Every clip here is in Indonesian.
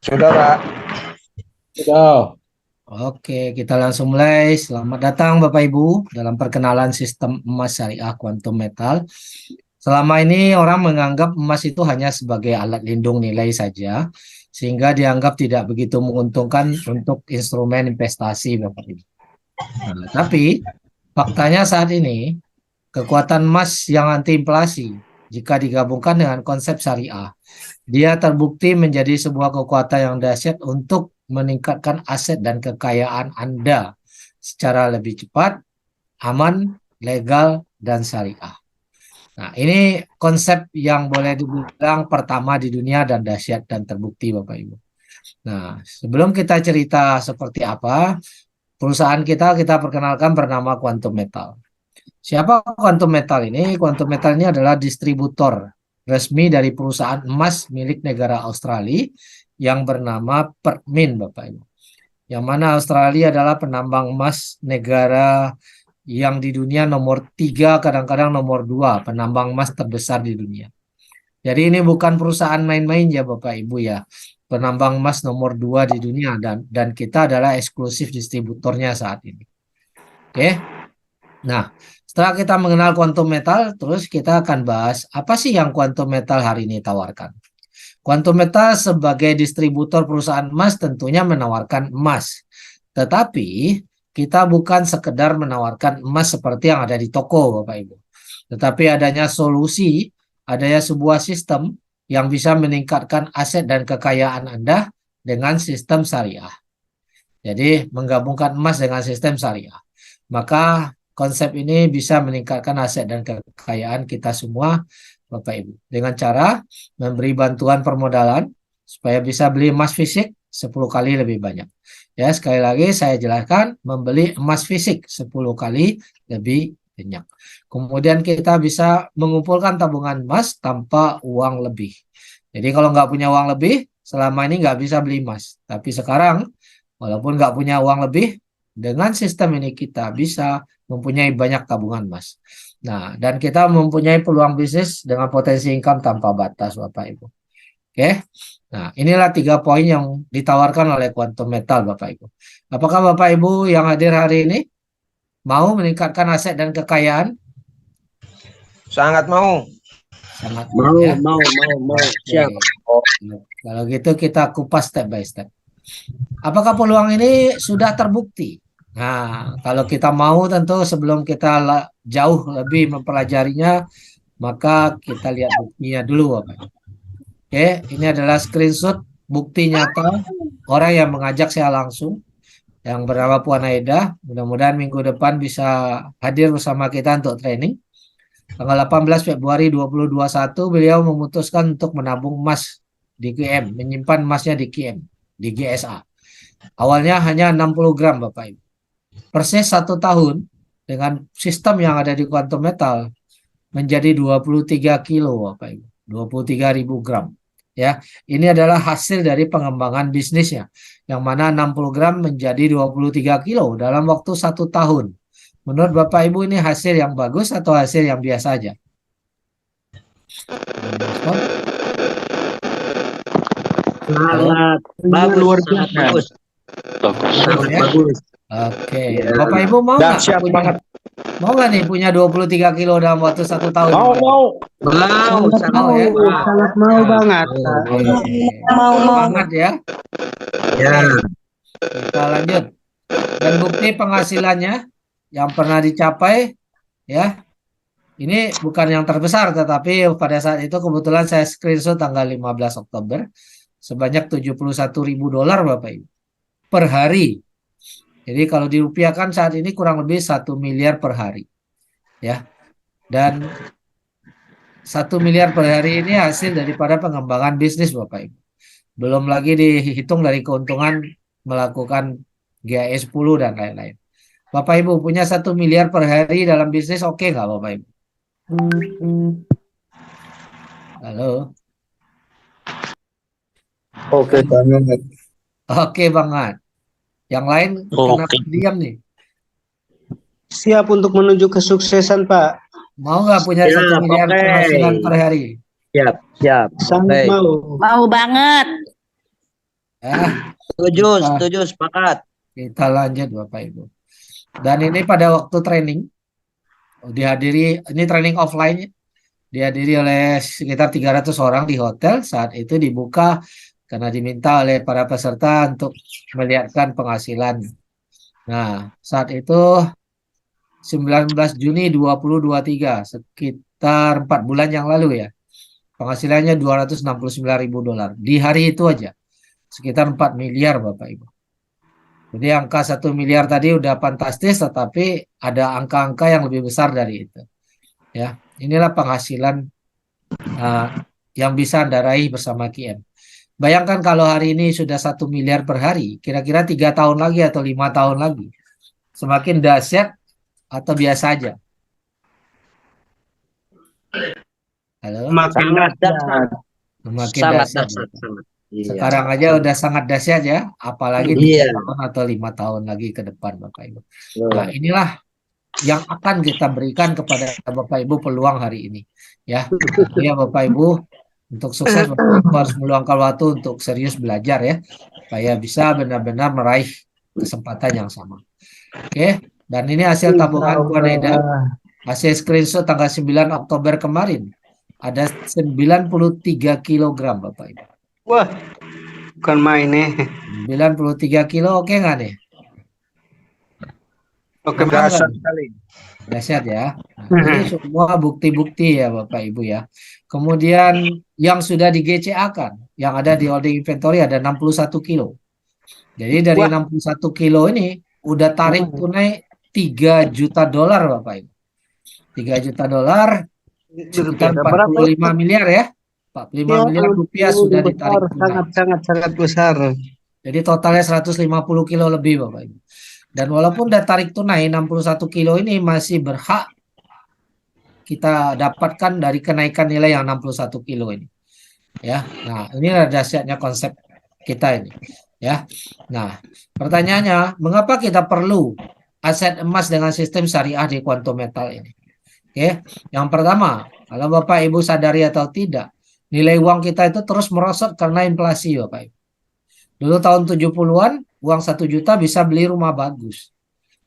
Sudah, Pak. Sudah. Oke, kita langsung mulai. Selamat datang Bapak Ibu dalam perkenalan sistem emas syariah kuantum metal. Selama ini orang menganggap emas itu hanya sebagai alat lindung nilai saja, sehingga dianggap tidak begitu menguntungkan untuk instrumen investasi Bapak Ibu. Nah, tapi faktanya saat ini kekuatan emas yang anti inflasi jika digabungkan dengan konsep syariah, dia terbukti menjadi sebuah kekuatan yang dahsyat untuk meningkatkan aset dan kekayaan Anda secara lebih cepat, aman, legal, dan syariah. Nah, ini konsep yang boleh dibilang pertama di dunia dan dahsyat dan terbukti, Bapak Ibu. Nah, sebelum kita cerita seperti apa, perusahaan kita perkenalkan bernama Quantum Metal. Siapa Quantum Metal ini? Quantum Metal ini adalah distributor resmi dari perusahaan emas milik negara Australia yang bernama Permin, Bapak Ibu. Yang mana Australia adalah penambang emas negara yang di dunia nomor 3, kadang-kadang nomor 2 penambang emas terbesar di dunia. Jadi ini bukan perusahaan main-main ya Bapak Ibu ya. Penambang emas nomor 2 di dunia dan kita adalah eksklusif distributornya saat ini. Oke. Nah, setelah kita mengenal quantum metal, terus kita akan bahas apa sih yang quantum metal hari ini tawarkan. Quantum Metal sebagai distributor perusahaan emas tentunya menawarkan emas. Tetapi kita bukan sekedar menawarkan emas seperti yang ada di toko, Bapak Ibu. Tetapi adanya solusi, adanya sebuah sistem yang bisa meningkatkan aset dan kekayaan Anda dengan sistem syariah. Jadi menggabungkan emas dengan sistem syariah. Maka konsep ini bisa meningkatkan aset dan kekayaan kita semua, Bapak Ibu, dengan cara memberi bantuan permodalan supaya bisa beli emas fisik 10 kali lebih banyak. Ya, sekali lagi saya jelaskan, membeli emas fisik 10 kali lebih banyak. Kemudian kita bisa mengumpulkan tabungan emas tanpa uang lebih. Jadi kalau nggak punya uang lebih, selama ini nggak bisa beli emas. Tapi sekarang, walaupun nggak punya uang lebih, dengan sistem ini kita bisa mempunyai banyak tabungan emas. Nah, dan kita mempunyai peluang bisnis dengan potensi income tanpa batas, Bapak Ibu. Oke. Nah, inilah 3 poin yang ditawarkan oleh Quantum Metal, Bapak Ibu. Apakah Bapak Ibu yang hadir hari ini mau meningkatkan aset dan kekayaan? Sangat mau. Sangat Mau, ya. mau. Siap. Kalau gitu kita kupas step by step. Apakah peluang ini sudah terbukti? Nah, kalau kita mau tentu sebelum kita jauh lebih mempelajarinya, maka kita lihat buktinya dulu, Bapak. Oke, ini adalah screenshot bukti nyata orang yang mengajak saya langsung, yang bernama Puan Aida. Mudah-mudahan minggu depan bisa hadir bersama kita untuk training. Tanggal 18 Februari 2021, beliau memutuskan untuk menabung emas di QM, menyimpan emasnya di QM, di GSA. Awalnya hanya 60 gram, Bapak Ibu. Persis 1 tahun dengan sistem yang ada di Quantum Metal menjadi 23 kilo, Bapak Ibu. 23.000 gram. Ya, ini adalah hasil dari pengembangan bisnisnya, yang mana 60 gram menjadi 23 kilo dalam waktu 1 tahun. Menurut Bapak Ibu ini hasil yang bagus atau hasil yang biasa saja? Sangat bagus, luar biasa. Bagus. Bagus ya? Bagus. Oke, Bapak Ibu mau nggak Dahsyat banget. Mau nggak nih punya 23 kilo dalam waktu 1 tahun? Mau. Sangat mau, ya? sangat mau banget. Mau banget ya. Ya. Kita lanjut. Dan bukti penghasilannya yang pernah dicapai ya. Ini bukan yang terbesar, tetapi pada saat itu kebetulan saya screenshot tanggal 15 Oktober sebanyak $71.000, Bapak Ibu, per hari. Jadi kalau dirupiahkan saat ini kurang lebih 1 miliar per hari. Ya. Dan 1 miliar per hari ini hasil daripada pengembangan bisnis, Bapak Ibu. Belum lagi dihitung dari keuntungan melakukan GAE 10 dan lain-lain. Bapak Ibu punya 1 miliar per hari dalam bisnis, oke nggak Bapak Ibu? Halo. Oke banget. Oke banget. Yang lain kenapa diam nih? Siap untuk menuju kesuksesan, Pak. Mau nggak punya 1 miliar penghasilan per hari? Siap. Sangat mau. Mau banget. Ya, Setuju, kita, setuju, sepakat. kita lanjut Bapak Ibu. Dan ini pada waktu training dihadiri, ini training offline, dihadiri oleh sekitar 300 orang di hotel. Saat itu dibuka karena diminta oleh para peserta untuk melihatkan penghasilan. Nah, saat itu 19 Juni 2023, sekitar 4 bulan yang lalu ya. Penghasilannya 269.000 dolar. Di hari itu aja, sekitar 4 miliar Bapak Ibu. Jadi angka 1 miliar tadi udah fantastis, tetapi ada angka-angka yang lebih besar dari itu. Ya, inilah penghasilan yang bisa Anda raih bersama QM. Bayangkan kalau hari ini sudah 1 miliar per hari, kira-kira 3 tahun lagi atau 5 tahun lagi, semakin dahsyat atau biasa aja? Halo, Makin Sangat dahsyat. dahsyat. semakin Sangat dahsyat. dahsyat, sangat. Iya. Sekarang aja udah sangat dahsyat ya, apalagi Iya. 3 tahun atau 5 tahun lagi ke depan Bapak Ibu. Nah, Betul. inilah yang akan kita berikan kepada Bapak Ibu peluang hari ini. Ya, ya Bapak Ibu, untuk sukses Bapak Ibu harus meluangkan waktu untuk serius belajar ya, supaya bisa benar-benar meraih kesempatan yang sama. Oke, dan ini hasil tabungan Tuan Eda, hasil screenshot tanggal 9 Oktober kemarin. Ada 93 kilogram Bapak Ibu. Wah, bukan main nih. 93 kilo oke nggak nih? Oke, Aman nggak Dahsyat nih? sekali. Dahsyat ya. Nah, ini semua bukti-bukti ya Bapak Ibu ya. Kemudian yang sudah di GCA-kan, yang ada di holding inventory ada 61 kilo. Jadi dari Wah. 61 kilo ini udah tarik tunai 3 juta dolar Bapak Ibu. 3 juta dolar sekitar Berapa 45 miliar ya. 45 miliar rupiah sudah ditarik tunai. sangat besar. Jadi totalnya 150 kilo lebih Bapak Ibu. Dan walaupun udah tarik tunai 61 kilo ini masih berhak kita dapatkan dari kenaikan nilai yang 61 kilo ini. Ya. Nah, ini dahsyatnya konsep kita ini. Ya. Nah, pertanyaannya, mengapa kita perlu aset emas dengan sistem syariah di Quantum Metal ini? Oke. Yang pertama, kalau Bapak Ibu sadari atau tidak, nilai uang kita itu terus merosot karena inflasi Bapak Ibu. Dulu tahun 70-an, uang 1 juta bisa beli rumah bagus.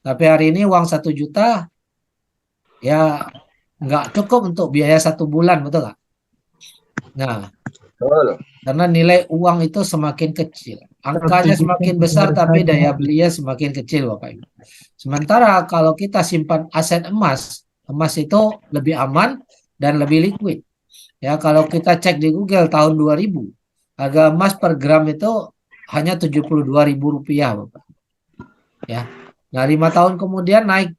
Tapi hari ini uang 1 juta ya nggak cukup untuk biaya 1 bulan, betul nggak? Nah, Betul. karena nilai uang itu semakin kecil. Angkanya semakin besar tapi daya belinya semakin kecil Bapak Ibu. Sementara kalau kita simpan aset emas, emas itu lebih aman dan lebih liquid. Ya, kalau kita cek di Google tahun 2000, harga emas per gram itu hanya 72.000 rupiah Bapak. Ya. Nah, 5 tahun kemudian naik.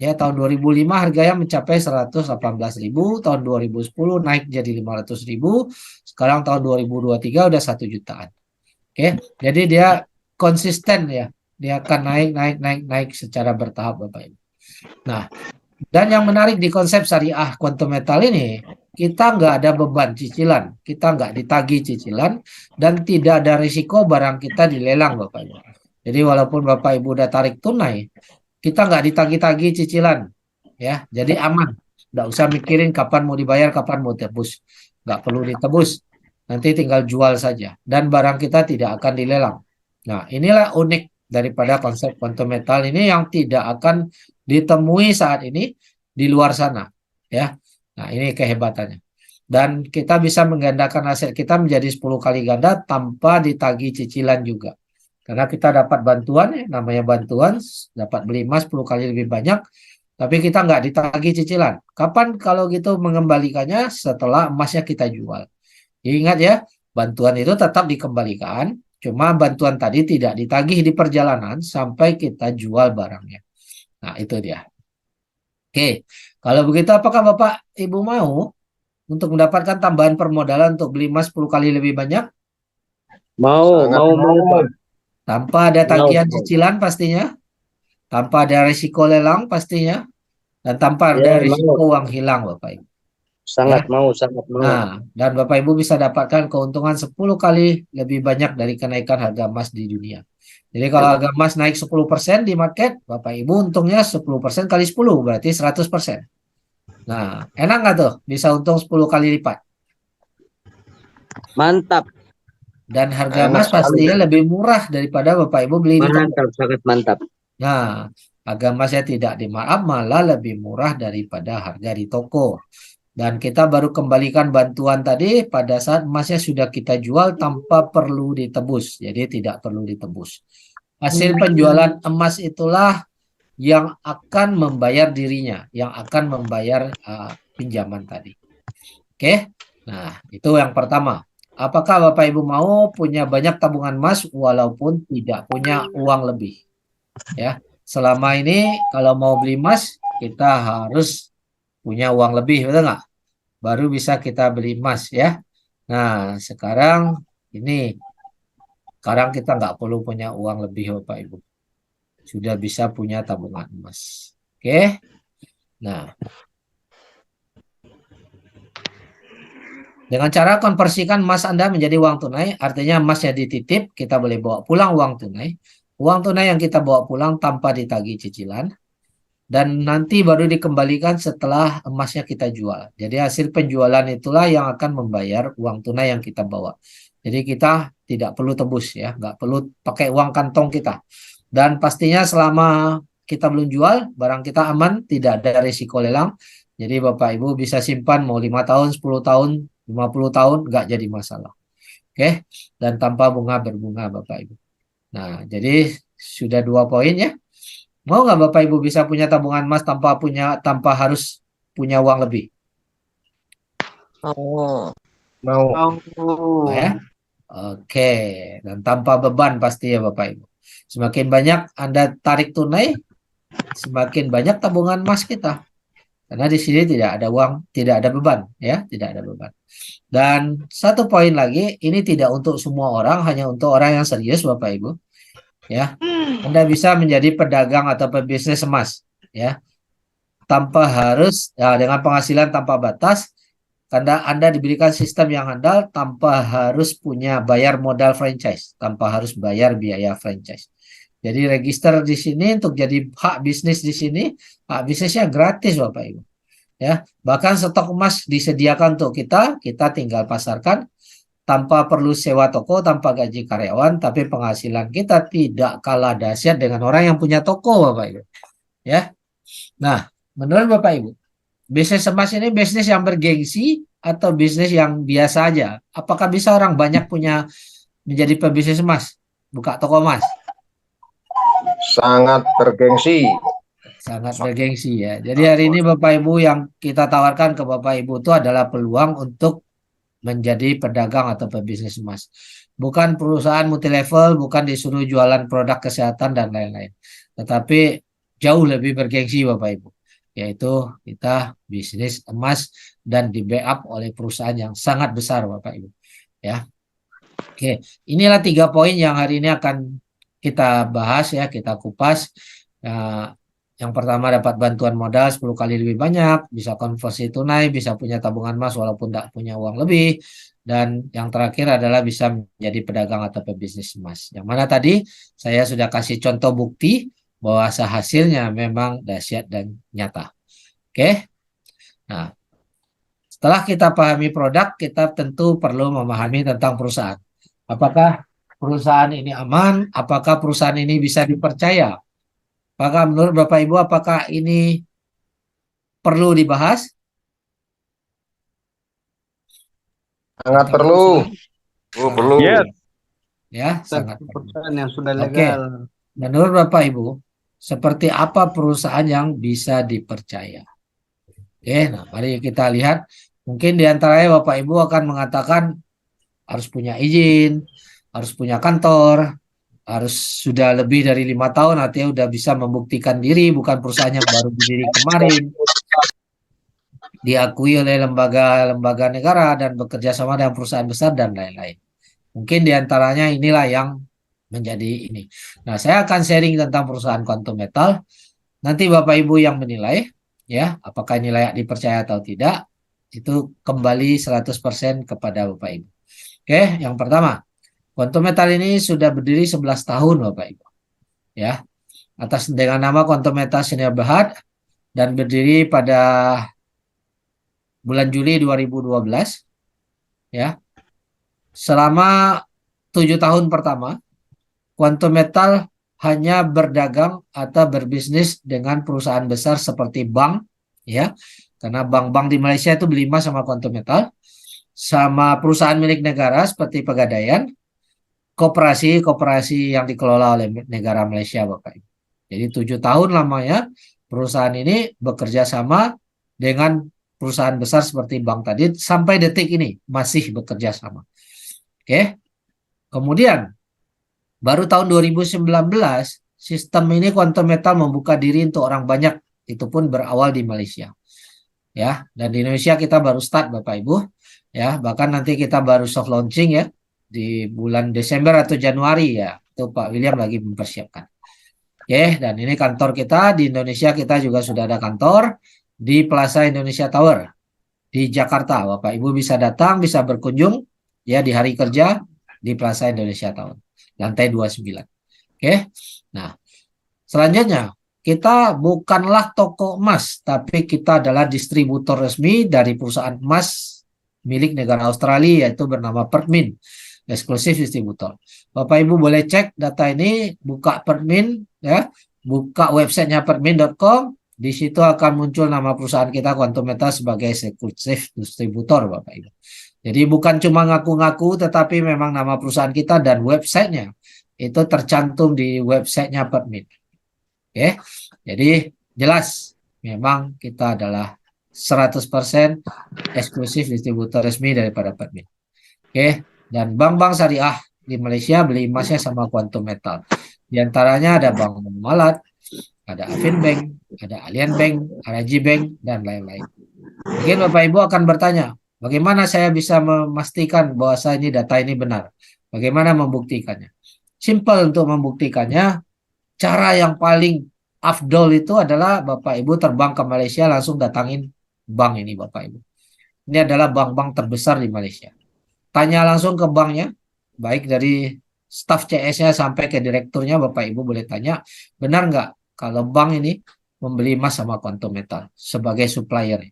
Ya, tahun 2005 harganya mencapai 118.000, tahun 2010 naik jadi 500.000, sekarang tahun 2023 udah 1 jutaan. Oke, jadi dia konsisten ya, dia akan naik secara bertahap Bapak Ibu. Nah, dan yang menarik di konsep syariah Quantum Metal ini, kita nggak ada beban cicilan, kita nggak ditagih cicilan, dan tidak ada risiko barang kita dilelang Bapak Ibu. Jadi walaupun Bapak Ibu udah tarik tunai, kita nggak ditagih-tagih cicilan, ya, jadi aman. Nggak usah mikirin kapan mau dibayar, kapan mau tebus, nggak perlu ditebus, nanti tinggal jual saja, dan barang kita tidak akan dilelang. Nah, inilah unik daripada konsep Quantum Metal ini yang tidak akan ditemui saat ini di luar sana, ya. Nah, ini kehebatannya. Dan kita bisa menggandakan aset kita menjadi 10 kali ganda tanpa ditagih cicilan juga. Karena kita dapat bantuan, ya, namanya bantuan, dapat beli emas 10 kali lebih banyak, tapi kita nggak ditagih cicilan. Kapan kalau gitu mengembalikannya? Setelah emasnya kita jual. Ingat ya, bantuan itu tetap dikembalikan, cuma bantuan tadi tidak ditagih di perjalanan sampai kita jual barangnya. Nah, itu dia. Oke, kalau begitu apakah Bapak Ibu mau untuk mendapatkan tambahan permodalan untuk beli emas 10 kali lebih banyak? Mau, Sangat mau, mau. Pak. Tanpa ada tagihan Mau. cicilan pastinya, tanpa ada risiko lelang pastinya, dan tanpa Ya, ada risiko uang hilang Bapak Ibu. Sangat Ya. mau, sangat mau. Nah, dan Bapak Ibu bisa dapatkan keuntungan 10 kali lebih banyak dari kenaikan harga emas di dunia. Jadi kalau harga emas naik 10% di market, Bapak Ibu untungnya 10% kali 10, berarti 100%. Nah, enak nggak tuh? Bisa untung 10 kali lipat. Mantap. Dan harga Enak emas sekali. pastinya lebih murah daripada Bapak Ibu beli di toko. Mantap, sangat mantap. Nah, harga emasnya tidak di markup, malah lebih murah daripada harga di toko. Dan kita baru kembalikan bantuan tadi pada saat emasnya sudah kita jual tanpa perlu ditebus. Jadi tidak perlu ditebus. Hasil penjualan emas itulah yang akan membayar dirinya, yang akan membayar pinjaman tadi. Oke, nah itu yang pertama. Apakah Bapak Ibu mau punya banyak tabungan emas walaupun tidak punya uang lebih? Ya, selama ini kalau mau beli emas kita harus punya uang lebih, betul nggak? Baru bisa kita beli emas ya. Nah, sekarang kita nggak perlu punya uang lebih Bapak Ibu. Sudah bisa punya tabungan emas. Oke. Nah, dengan cara konversikan emas Anda menjadi uang tunai, artinya emasnya dititip, kita boleh bawa pulang uang tunai. Uang tunai yang kita bawa pulang tanpa ditagih cicilan. Dan nanti baru dikembalikan setelah emasnya kita jual. Jadi hasil penjualan itulah yang akan membayar uang tunai yang kita bawa. Jadi kita tidak perlu tebus ya, nggak perlu pakai uang kantong kita. Dan pastinya selama kita belum jual, barang kita aman, tidak ada risiko lelang. Jadi Bapak Ibu bisa simpan mau 5 tahun, 10 tahun, 50 tahun, nggak jadi masalah. Oke, dan tanpa berbunga Bapak Ibu. Nah, jadi sudah 2 poin ya. Mau nggak Bapak Ibu bisa punya tabungan emas tanpa harus punya uang lebih? Mau. Oh, Ya? Oke, dan tanpa beban pasti ya Bapak Ibu. Semakin banyak Anda tarik tunai, semakin banyak tabungan emas kita. Karena di sini tidak ada uang, tidak ada beban, ya, tidak ada beban. Dan satu poin lagi, ini tidak untuk semua orang, hanya untuk orang yang serius Bapak Ibu. Ya, Anda bisa menjadi pedagang atau pebisnis emas, ya, tanpa harus dengan penghasilan tanpa batas. Karena Anda diberikan sistem yang handal tanpa harus punya bayar modal franchise, tanpa harus bayar biaya franchise. Jadi register di sini untuk jadi hak bisnis di sini, hak bisnisnya gratis Bapak Ibu. Ya, bahkan stok emas disediakan untuk kita tinggal pasarkan tanpa perlu sewa toko, tanpa gaji karyawan, tapi penghasilan kita tidak kalah dahsyat dengan orang yang punya toko Bapak Ibu. Ya. Nah, menurut Bapak Ibu, bisnis emas ini bisnis yang bergengsi atau bisnis yang biasa aja? Apakah bisa orang banyak menjadi pebisnis emas, buka toko emas? Sangat bergengsi. Sangat bergengsi ya. Jadi hari ini Bapak Ibu yang kita tawarkan ke Bapak Ibu itu adalah peluang untuk menjadi pedagang atau pebisnis emas. Bukan perusahaan multilevel, bukan disuruh jualan produk kesehatan dan lain-lain. Tetapi jauh lebih bergengsi Bapak Ibu. Yaitu kita bisnis emas dan di backup oleh perusahaan yang sangat besar Bapak Ibu. Ya. Oke, inilah 3 poin yang hari ini akan kita bahas ya, kita kupas. Nah, yang pertama dapat bantuan modal 10 kali lebih banyak, bisa konversi tunai, bisa punya tabungan emas walaupun tidak punya uang lebih. Dan yang terakhir adalah bisa menjadi pedagang atau pebisnis emas. Yang mana tadi saya sudah kasih contoh bukti bahwa hasilnya memang dahsyat dan nyata. Oke. Nah, setelah kita pahami produk, kita tentu perlu memahami tentang perusahaan. Apakah perusahaan ini aman? Apakah perusahaan ini bisa dipercaya? Apakah menurut Bapak Ibu, apakah ini perlu dibahas? Sangat Tentang perlu. perusahaan? Oh, perlu. Yes. Ya, sangat perlu. perusahaan yang sudah Oke. legal. Menurut Bapak Ibu, seperti apa perusahaan yang bisa dipercaya? Oke, nah mari kita lihat. Mungkin di antaranya Bapak Ibu akan mengatakan harus punya izin, harus punya kantor, harus sudah lebih dari 5 tahun, artinya sudah bisa membuktikan diri, bukan perusahaan yang baru berdiri kemarin, diakui oleh lembaga-lembaga negara dan bekerja sama dengan perusahaan besar dan lain-lain. Mungkin di antaranya inilah yang menjadi ini. Nah, saya akan sharing tentang perusahaan Quantum Metal. Nanti Bapak Ibu yang menilai, ya, apakah ini layak dipercaya atau tidak, itu kembali 100% kepada Bapak Ibu. Oke, yang pertama, Quantum Metal ini sudah berdiri 11 tahun Bapak Ibu. Ya, atas dengan nama Quantum Metal Senior Berhad dan berdiri pada bulan Juli 2012. Ya. Selama 7 tahun pertama, Quantum Metal hanya berdagang atau berbisnis dengan perusahaan besar seperti bank, ya, karena bank-bank di Malaysia itu beli emas sama Quantum Metal, sama perusahaan milik negara seperti Pegadaian, koperasi-koperasi yang dikelola oleh negara Malaysia, Bapak Ibu. Jadi 7 tahun lamanya perusahaan ini bekerja sama dengan perusahaan besar seperti bank tadi sampai detik ini masih bekerja sama. Oke. Kemudian baru tahun 2019 sistem ini Quantum Metal membuka diri untuk orang banyak, itu pun berawal di Malaysia. Ya, dan di Indonesia kita baru start Bapak Ibu, ya, bahkan nanti kita baru soft launching ya di bulan Desember atau Januari ya. Itu Pak William lagi mempersiapkan. Oke, dan ini kantor kita di Indonesia, kita juga sudah ada kantor di Plaza Indonesia Tower di Jakarta. Bapak Ibu bisa datang, bisa berkunjung ya di hari kerja di Plaza Indonesia Tower, lantai 29. Oke. Nah, selanjutnya kita bukanlah toko emas, tapi kita adalah distributor resmi dari perusahaan emas milik negara Australia yaitu bernama Pertmin, eksklusif distributor. Bapak Ibu boleh cek data ini, buka Pertmin ya, buka websitenya pertmin.com, di situ akan muncul nama perusahaan kita Quantum Metal sebagai eksklusif distributor Bapak Ibu. Jadi bukan cuma ngaku-ngaku, tetapi memang nama perusahaan kita dan websitenya itu tercantum di websitenya Pertmin. Oke, jadi jelas memang kita adalah 100% eksklusif distributor resmi daripada Pertmin. Oke, dan bank-bank syariah di Malaysia beli emasnya sama Quantum Metal. Di antaranya ada Bank Muamalat, ada Afinbank, ada Allianz Bank, RRG Bank, dan lain-lain. Mungkin Bapak Ibu akan bertanya, bagaimana saya bisa memastikan bahwa ini data ini benar? Bagaimana membuktikannya? Simpel untuk membuktikannya, cara yang paling afdol itu adalah Bapak Ibu terbang ke Malaysia, langsung datangin bank ini Bapak Ibu. Ini adalah bank-bank terbesar di Malaysia. Tanya langsung ke banknya, baik dari staf CS-nya sampai ke direkturnya, Bapak Ibu boleh tanya, benar nggak kalau bank ini membeli emas sama Quantum Metal sebagai supplier?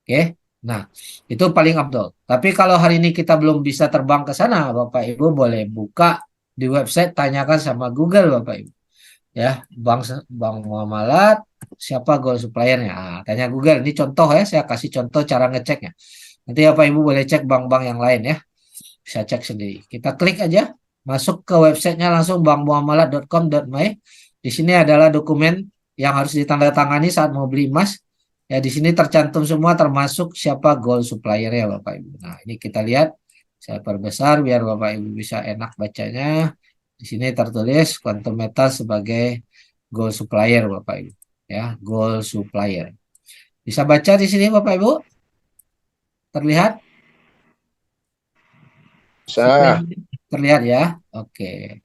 Oke, nah itu paling afdol. Tapi kalau hari ini kita belum bisa terbang ke sana, Bapak Ibu boleh buka di website, tanyakan sama Google Bapak Ibu. Ya, bank muamalat, siapa gold suppliernya? Nah, tanya Google. Ini contoh ya, saya kasih contoh cara ngeceknya. Nanti Bapak Ibu boleh cek bank-bank yang lain ya. Bisa cek sendiri. Kita klik aja, masuk ke websitenya langsung bankmuamalat.com.my. Di sini adalah dokumen yang harus ditandatangani saat mau beli emas. Ya, di sini tercantum semua termasuk siapa gold suppliernya Bapak Ibu. Nah, ini kita lihat. Saya perbesar biar Bapak Ibu bisa enak bacanya. Di sini tertulis Quantum Metal sebagai gold supplier Bapak Ibu. Ya, gold supplier. Bisa baca di sini Bapak Ibu? Terlihat? Bisa. Terlihat ya? Oke.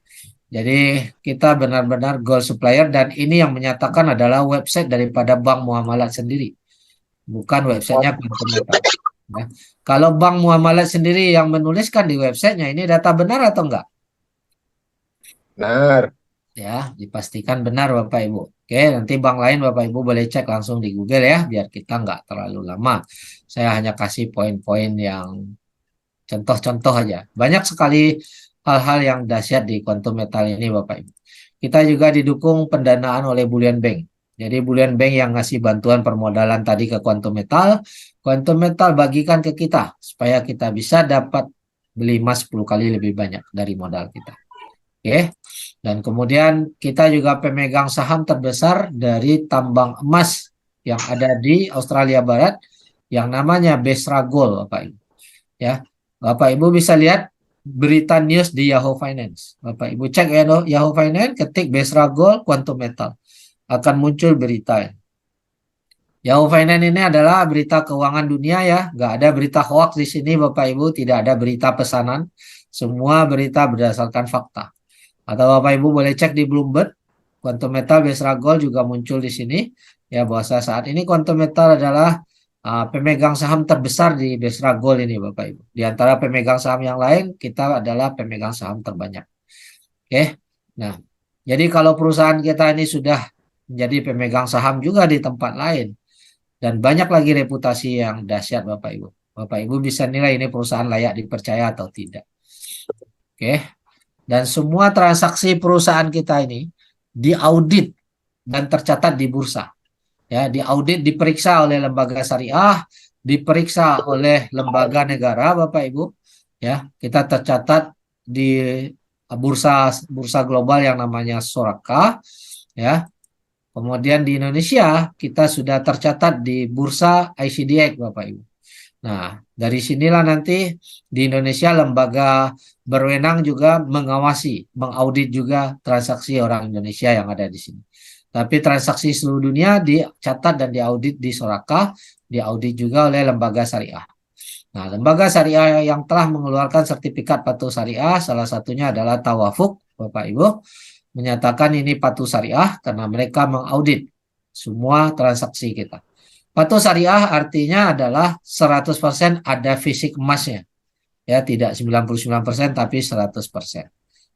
Jadi kita benar-benar gold supplier dan ini yang menyatakan adalah website daripada Bank Muamalat sendiri. Bukan websitenya Quantum Metal. Ya. Kalau Bank Muamalat sendiri yang menuliskan di websitenya, ini data benar atau enggak? Benar. Ya, dipastikan benar Bapak Ibu. Oke, nanti bank lain Bapak Ibu boleh cek langsung di Google ya, biar kita nggak terlalu lama. Saya hanya kasih poin-poin yang contoh-contoh aja. Banyak sekali hal-hal yang dahsyat di Quantum Metal ini Bapak Ibu. Kita juga didukung pendanaan oleh Bullion Bank. Jadi Bullion Bank yang ngasih bantuan permodalan tadi ke Quantum Metal bagikan ke kita supaya kita bisa dapat beli emas 10 kali lebih banyak dari modal kita. Oke. Dan kemudian kita juga pemegang saham terbesar dari tambang emas yang ada di Australia Barat yang namanya Besra Gold Bapak Ibu. Ya. Bapak Ibu bisa lihat berita news di Yahoo Finance. Bapak Ibu cek ya Yahoo Finance, ketik Besra Gold Quantum Metal. Akan muncul berita. Yahoo Finance ini adalah berita keuangan dunia ya. Nggak ada berita hoax di sini Bapak Ibu. Tidak ada berita pesanan. Semua berita berdasarkan fakta. Atau Bapak Ibu boleh cek di Bloomberg, Quantum Metal Besra Gold juga muncul di sini. Ya, bahwa saat ini Quantum Metal adalah pemegang saham terbesar di Besra Gold ini Bapak Ibu. Di antara pemegang saham yang lain, kita adalah pemegang saham terbanyak. Oke. Nah, jadi kalau perusahaan kita ini sudah menjadi pemegang saham juga di tempat lain dan banyak lagi reputasi yang dahsyat Bapak Ibu. Bapak Ibu bisa nilai ini perusahaan layak dipercaya atau tidak. Oke. Dan semua transaksi perusahaan kita ini diaudit dan tercatat di bursa. Ya, diaudit, diperiksa oleh lembaga syariah, diperiksa oleh lembaga negara, Bapak Ibu. Ya, kita tercatat di bursa global yang namanya Soraka. Ya, kemudian di Indonesia kita sudah tercatat di bursa ICDX, Bapak Ibu. Nah, dari sinilah nanti di Indonesia lembaga berwenang juga mengawasi, mengaudit juga transaksi orang Indonesia yang ada di sini. Tapi transaksi seluruh dunia dicatat dan diaudit di Soraka, diaudit juga oleh lembaga syariah. Nah, lembaga syariah yang telah mengeluarkan sertifikat patuh syariah, salah satunya adalah Tawafuk, Bapak Ibu, menyatakan ini patuh syariah karena mereka mengaudit semua transaksi kita. Patuh syariah artinya adalah 100% ada fisik emasnya. Ya, tidak 99% tapi 100%.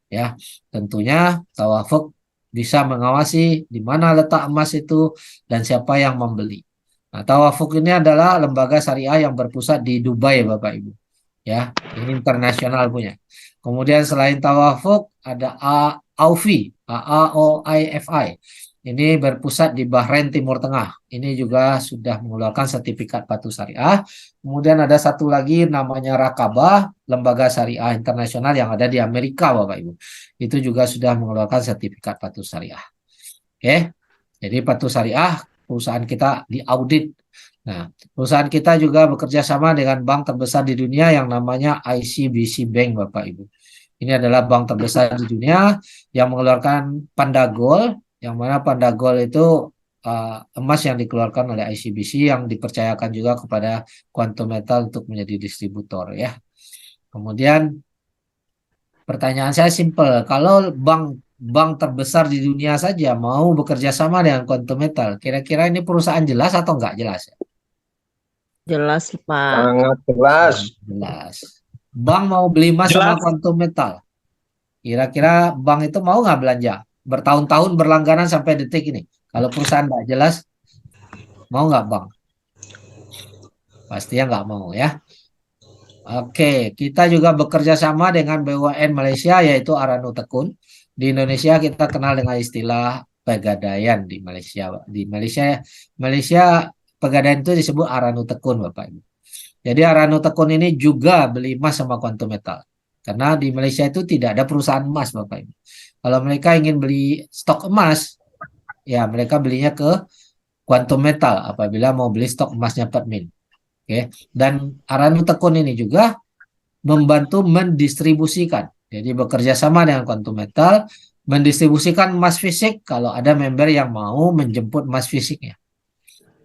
Ya, tentunya Tawafuk bisa mengawasi di mana letak emas itu dan siapa yang membeli. Nah, Tawafuk ini adalah lembaga syariah yang berpusat di Dubai, Bapak Ibu. Ya, ini internasional punya. Kemudian selain Tawafuk ada AOFI, AOIFI. Ini berpusat di Bahrain Timur Tengah. Ini juga sudah mengeluarkan sertifikat patuh syariah. Kemudian ada satu lagi namanya Rakabah, lembaga syariah internasional yang ada di Amerika, Bapak Ibu. Itu juga sudah mengeluarkan sertifikat patuh syariah. Oke. Jadi patuh syariah perusahaan kita diaudit. Nah, perusahaan kita juga bekerja sama dengan bank terbesar di dunia yang namanya ICBC Bank, Bapak Ibu. Ini adalah bank terbesar di dunia yang mengeluarkan Panda Gold, yang mana Panda Gold itu emas yang dikeluarkan oleh ICBC yang dipercayakan juga kepada Quantum Metal untuk menjadi distributor ya. Kemudian pertanyaan saya simpel, kalau bank terbesar di dunia saja mau bekerja sama dengan Quantum Metal, kira-kira ini perusahaan jelas atau enggak jelas? Jelas, Pak. Sangat jelas. Jelas. Bank mau beli emas sama Quantum Metal. Kira-kira bank itu mau nggak belanja? Bertahun-tahun berlangganan sampai detik ini. Kalau perusahaan nggak jelas, mau nggak bank? Pastinya nggak mau ya. Oke, kita juga bekerja sama dengan BUMN Malaysia yaitu Aranu Tekun. Di Indonesia kita kenal dengan istilah Pegadaian di Malaysia. Di Malaysia Pegadaian itu disebut Aranu Tekun, Bapak Ibu. Jadi Aranu Tekun ini juga beli emas sama Quantum Metal. Karena di Malaysia itu tidak ada perusahaan emas, Bapak Ibu. Kalau mereka ingin beli stok emas, ya mereka belinya ke Quantum Metal apabila mau beli stok emasnya Permin. Oke. Dan Aranu Tekun ini juga membantu mendistribusikan. Jadi bekerja sama dengan Quantum Metal, mendistribusikan emas fisik kalau ada member yang mau menjemput emas fisiknya.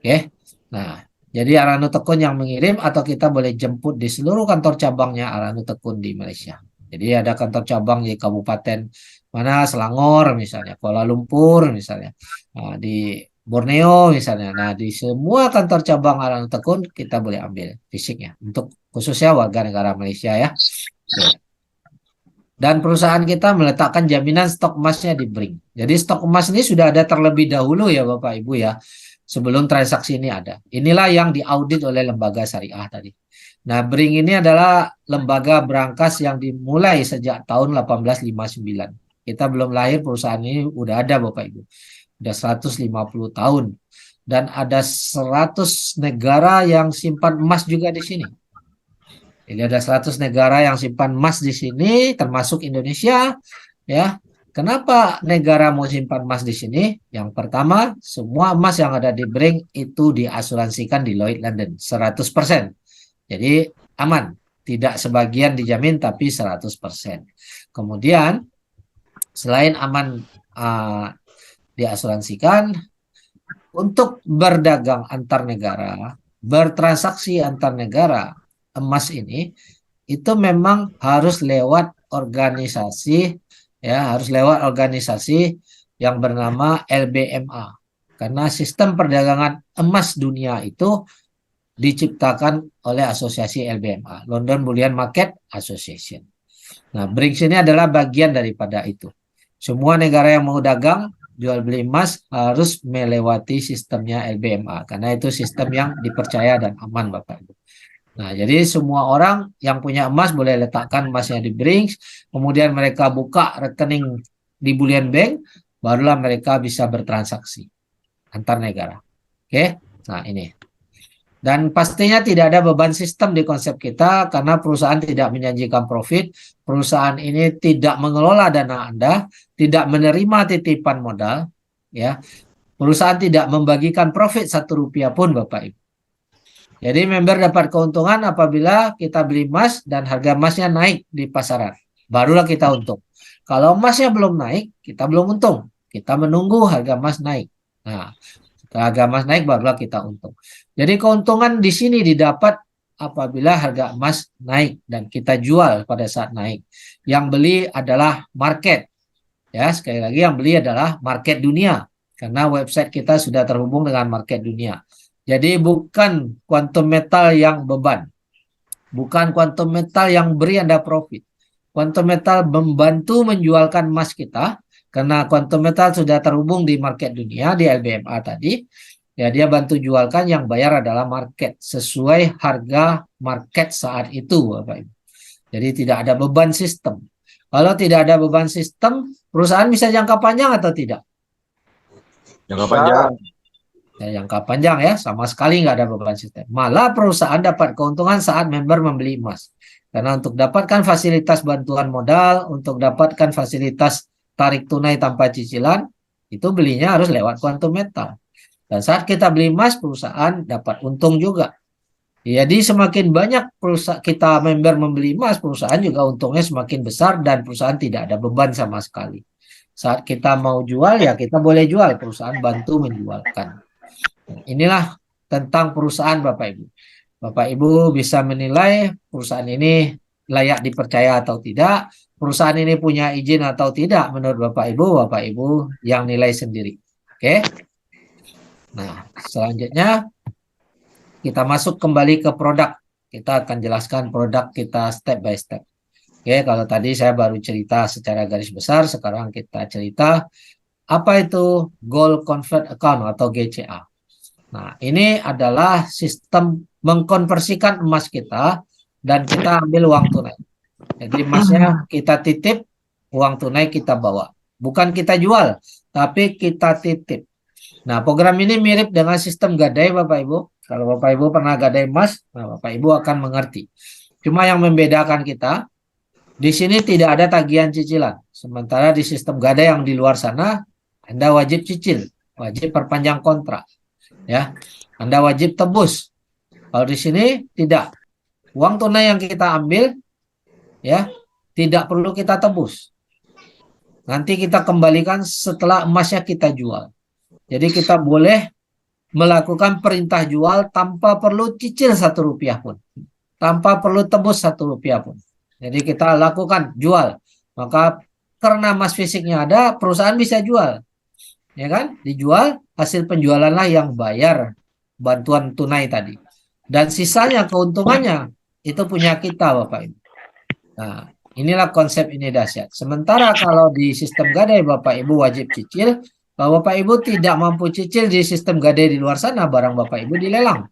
Oke. Nah, jadi Aranu Tekun yang mengirim atau kita boleh jemput di seluruh kantor cabangnya Aranu Tekun di Malaysia. Jadi ada kantor cabang di kabupaten mana, Selangor misalnya, Kuala Lumpur misalnya, nah, di Borneo misalnya. Nah, di semua kantor cabang Aranu Tekun kita boleh ambil fisiknya untuk khususnya warga negara Malaysia ya. Oke. Dan perusahaan kita meletakkan jaminan stok emasnya di Bring. Jadi stok emas ini sudah ada terlebih dahulu ya Bapak Ibu ya. Sebelum transaksi ini ada. Inilah yang diaudit oleh lembaga syariah tadi. Nah, Bring ini adalah lembaga berangkas yang dimulai sejak tahun 1859. Kita belum lahir, perusahaan ini udah ada Bapak Ibu. Udah 150 tahun. Dan ada 100 negara yang simpan emas juga di sini. Jadi ada 100 negara yang simpan emas di sini, termasuk Indonesia. Ya, kenapa negara mau simpan emas di sini? Yang pertama, semua emas yang ada di Bring itu diasuransikan di Lloyd's London 100%. Jadi aman, tidak sebagian dijamin tapi 100%. Kemudian selain aman diasuransikan, untuk berdagang antar negara, bertransaksi antar negara, emas ini itu memang harus lewat organisasi ya, harus lewat organisasi yang bernama LBMA. Karena sistem perdagangan emas dunia itu diciptakan oleh asosiasi LBMA, London Bullion Market Association. Nah, BRICS ini adalah bagian daripada itu. Semua negara yang mau dagang jual beli emas harus melewati sistemnya LBMA karena itu sistem yang dipercaya dan aman Bapak Ibu. Nah, jadi semua orang yang punya emas boleh letakkan emasnya di Brinks, kemudian mereka buka rekening di Bullion Bank, barulah mereka bisa bertransaksi antar negara. Oke, nah ini. Dan pastinya tidak ada beban sistem di konsep kita karena perusahaan tidak menjanjikan profit, perusahaan ini tidak mengelola dana Anda, tidak menerima titipan modal, ya. Perusahaan tidak membagikan profit 1 rupiah pun, Bapak Ibu. Jadi member dapat keuntungan apabila kita beli emas dan harga emasnya naik di pasaran. Barulah kita untung. Kalau emasnya belum naik, kita belum untung. Kita menunggu harga emas naik. Nah, setelah harga emas naik barulah kita untung. Jadi keuntungan di sini didapat apabila harga emas naik dan kita jual pada saat naik. Yang beli adalah market. Ya, sekali lagi yang beli adalah market dunia. Karena website kita sudah terhubung dengan market dunia. Jadi bukan kuantum metal yang beban. Bukan kuantum metal yang beri Anda profit. Kuantum metal membantu menjualkan emas kita. Karena kuantum metal sudah terhubung di market dunia, di LBMA tadi. Ya, dia bantu jualkan, yang bayar adalah market. Sesuai harga market saat itu, Bapak Ibu. Jadi tidak ada beban sistem. Kalau tidak ada beban sistem, perusahaan bisa jangka panjang atau tidak? Jangka panjang. Ya, jangka panjang ya, sama sekali nggak ada beban sistem. Malah perusahaan dapat keuntungan saat member membeli emas. Karena untuk dapatkan fasilitas bantuan modal, untuk dapatkan fasilitas tarik tunai tanpa cicilan, itu belinya harus lewat kuantum metal. Dan saat kita beli emas, perusahaan dapat untung juga. Jadi semakin banyak perusahaan kita member membeli emas, perusahaan juga untungnya semakin besar dan perusahaan tidak ada beban sama sekali. Saat kita mau jual, ya kita boleh jual, perusahaan bantu menjualkan. Inilah tentang perusahaan, Bapak Ibu. Bapak Ibu bisa menilai perusahaan ini layak dipercaya atau tidak, perusahaan ini punya izin atau tidak menurut Bapak Ibu yang nilai sendiri. Oke. Nah, selanjutnya kita masuk kembali ke produk. Kita akan jelaskan produk kita step by step. Oke, kalau tadi saya baru cerita secara garis besar, sekarang kita cerita apa itu Gold Convert Account atau GCA. Nah, ini adalah sistem mengkonversikan emas kita dan kita ambil uang tunai. Jadi emasnya kita titip, uang tunai kita bawa. Bukan kita jual, tapi kita titip. Nah, program ini mirip dengan sistem gadai, Bapak Ibu. Kalau Bapak Ibu pernah gadai emas, nah Bapak Ibu akan mengerti. Cuma yang membedakan kita, di sini tidak ada tagihan cicilan. Sementara di sistem gadai yang di luar sana, Anda wajib cicil, wajib perpanjang kontrak. Ya, Anda wajib tebus. Kalau di sini tidak. Uang tunai yang kita ambil, ya, tidak perlu kita tebus. Nanti kita kembalikan setelah emasnya kita jual. Jadi kita boleh melakukan perintah jual tanpa perlu cicil 1 rupiah pun. Tanpa perlu tebus 1 rupiah pun. Jadi kita lakukan jual. Maka karena emas fisiknya ada, perusahaan bisa jual. Ya kan? Dijual, hasil penjualanlah yang bayar bantuan tunai tadi. Dan sisanya keuntungannya itu punya kita, Bapak Ibu. Nah, inilah konsep ini dahsyat. Sementara kalau di sistem gadai Bapak Ibu wajib cicil, kalau Bapak Ibu tidak mampu cicil di sistem gadai di luar sana, barang Bapak Ibu dilelang.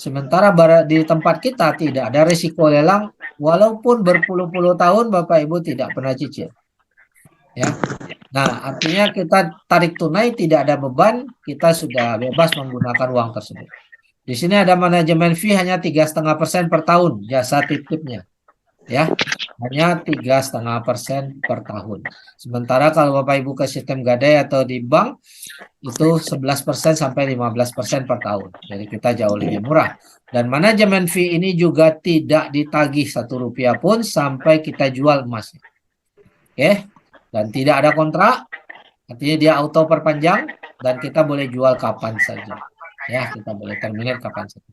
Sementara di tempat kita tidak ada risiko lelang, walaupun berpuluh-puluh tahun Bapak Ibu tidak pernah cicil. Ya. Nah, artinya kita tarik tunai tidak ada beban, kita sudah bebas menggunakan uang tersebut. Di sini ada manajemen fee hanya 3,5% per tahun jasa titipnya. Ya, hanya 3,5% per tahun. Sementara kalau Bapak Ibu ke sistem gadai atau di bank itu 11% sampai 15% per tahun. Jadi kita jauh lebih murah. Dan manajemen fee ini juga tidak ditagih 1 rupiah pun sampai kita jual emasnya. Oke. Dan tidak ada kontrak, artinya dia auto perpanjang dan kita boleh jual kapan saja. Ya, kita boleh terminate kapan saja.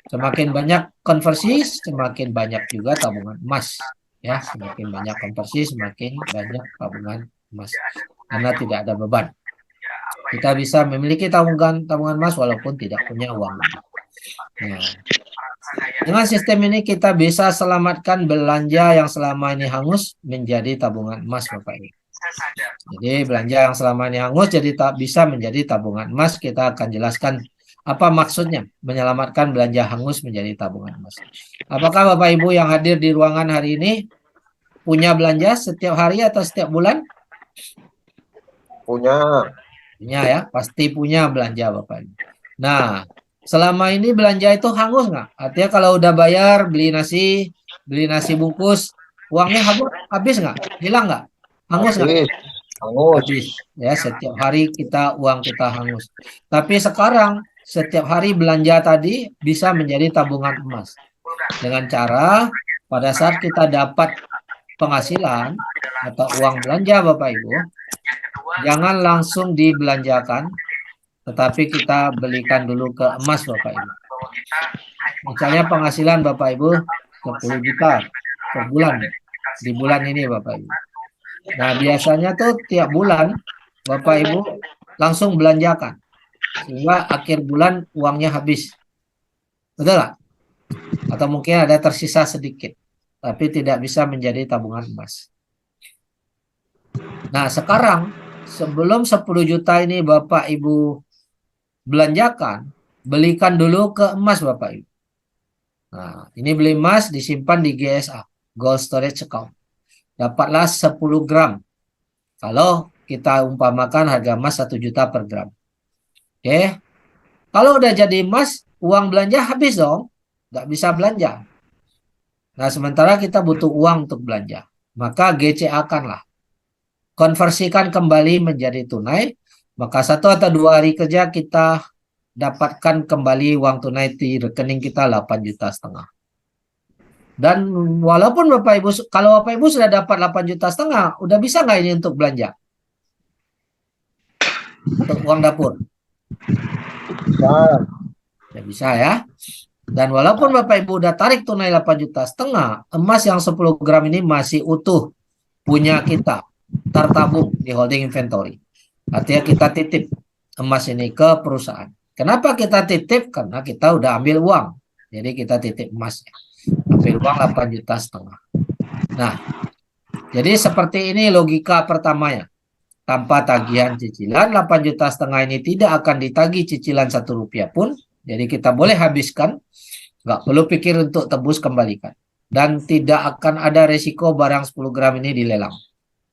Semakin banyak konversi, semakin banyak juga tabungan emas. Ya, semakin banyak konversi, semakin banyak tabungan emas. Karena tidak ada beban. Kita bisa memiliki tabungan emas walaupun tidak punya uang. Nah, dengan sistem ini kita bisa selamatkan belanja yang selama ini hangus menjadi tabungan emas, Bapak Ibu. Jadi belanja yang selama ini hangus jadi bisa menjadi tabungan emas. Kita akan jelaskan Apa maksudnya menyelamatkan belanja hangus menjadi tabungan emas? Apakah Bapak Ibu yang hadir di ruangan hari ini punya belanja setiap hari atau setiap bulan? Punya. Punya ya, pasti punya belanja Bapak Ibu. Nah, selama ini belanja itu hangus nggak? Artinya kalau udah bayar beli nasi bungkus, uangnya habis nggak? Hilang nggak? Hangus nggak? Habis. Hangus. Habis. Ya, setiap hari uang kita hangus. Tapi sekarang setiap hari belanja tadi bisa menjadi tabungan emas. Dengan cara pada saat kita dapat penghasilan atau uang belanja Bapak Ibu, jangan langsung dibelanjakan, tetapi kita belikan dulu ke emas Bapak Ibu. Misalnya penghasilan Bapak Ibu 10 juta per bulan di bulan ini Bapak Ibu. Nah, biasanya tuh tiap bulan Bapak Ibu langsung belanjakan sehingga akhir bulan uangnya habis. Betul nggak? Atau mungkin ada tersisa sedikit, tapi tidak bisa menjadi tabungan emas. Nah, sekarang sebelum 10 juta ini Bapak Ibu belanjakan, belikan dulu ke emas Bapak Ibu. Nah, ini beli emas disimpan di GSA, Gold Storage Account. Dapatlah 10 gram. Kalau kita umpamakan harga emas 1 juta per gram. Oke. Kalau udah jadi emas, uang belanja habis dong. Nggak bisa belanja. Nah, sementara kita butuh uang untuk belanja. Maka GCA-kanlah. Konversikan kembali menjadi tunai. Maka 1 atau 2 hari kerja kita dapatkan kembali uang tunai di rekening kita 8,5 juta. Dan walaupun Bapak Ibu, kalau Bapak Ibu sudah dapat 8,5 juta, udah bisa nggak ini untuk belanja? Untuk uang dapur? Bisa. Ya bisa ya. Dan walaupun Bapak Ibu udah tarik tunai 8,5 juta, emas yang 10 gram ini masih utuh punya kita, tertabung di holding inventory. Artinya kita titip emas ini ke perusahaan. Kenapa kita titip? Karena kita udah ambil uang. Jadi kita titip emasnya. Ambil uang 8,5 juta. Nah, jadi seperti ini logika pertamanya. Tanpa tagihan cicilan, 8,5 juta ini tidak akan ditagih cicilan Rp1 pun. Jadi kita boleh habiskan. Nggak perlu pikir untuk tebus kembalikan. Dan tidak akan ada resiko barang 10 gram ini dilelang.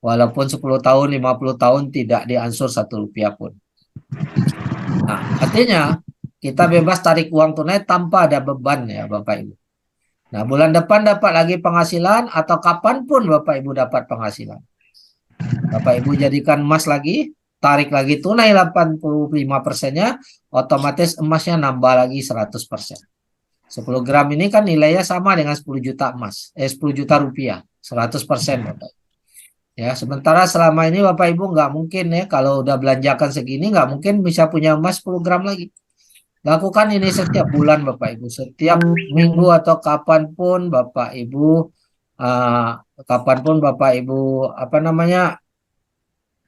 Walaupun 10 tahun, 50 tahun tidak diansur Rp1 pun. Nah, artinya kita bebas tarik uang tunai tanpa ada beban ya Bapak Ibu. Nah, bulan depan dapat lagi penghasilan atau kapanpun Bapak Ibu dapat penghasilan. Bapak Ibu jadikan emas lagi, tarik lagi tunai 85%-nya, otomatis emasnya nambah lagi 100%. 10 gram ini kan nilainya sama dengan 10 juta emas, 10 juta rupiah, 100% Bapak. Ya, sementara selama ini Bapak Ibu nggak mungkin ya, kalau udah belanjakan segini nggak mungkin bisa punya emas 10 gram lagi. Lakukan ini setiap bulan Bapak Ibu, setiap minggu atau kapanpun Bapak Ibu,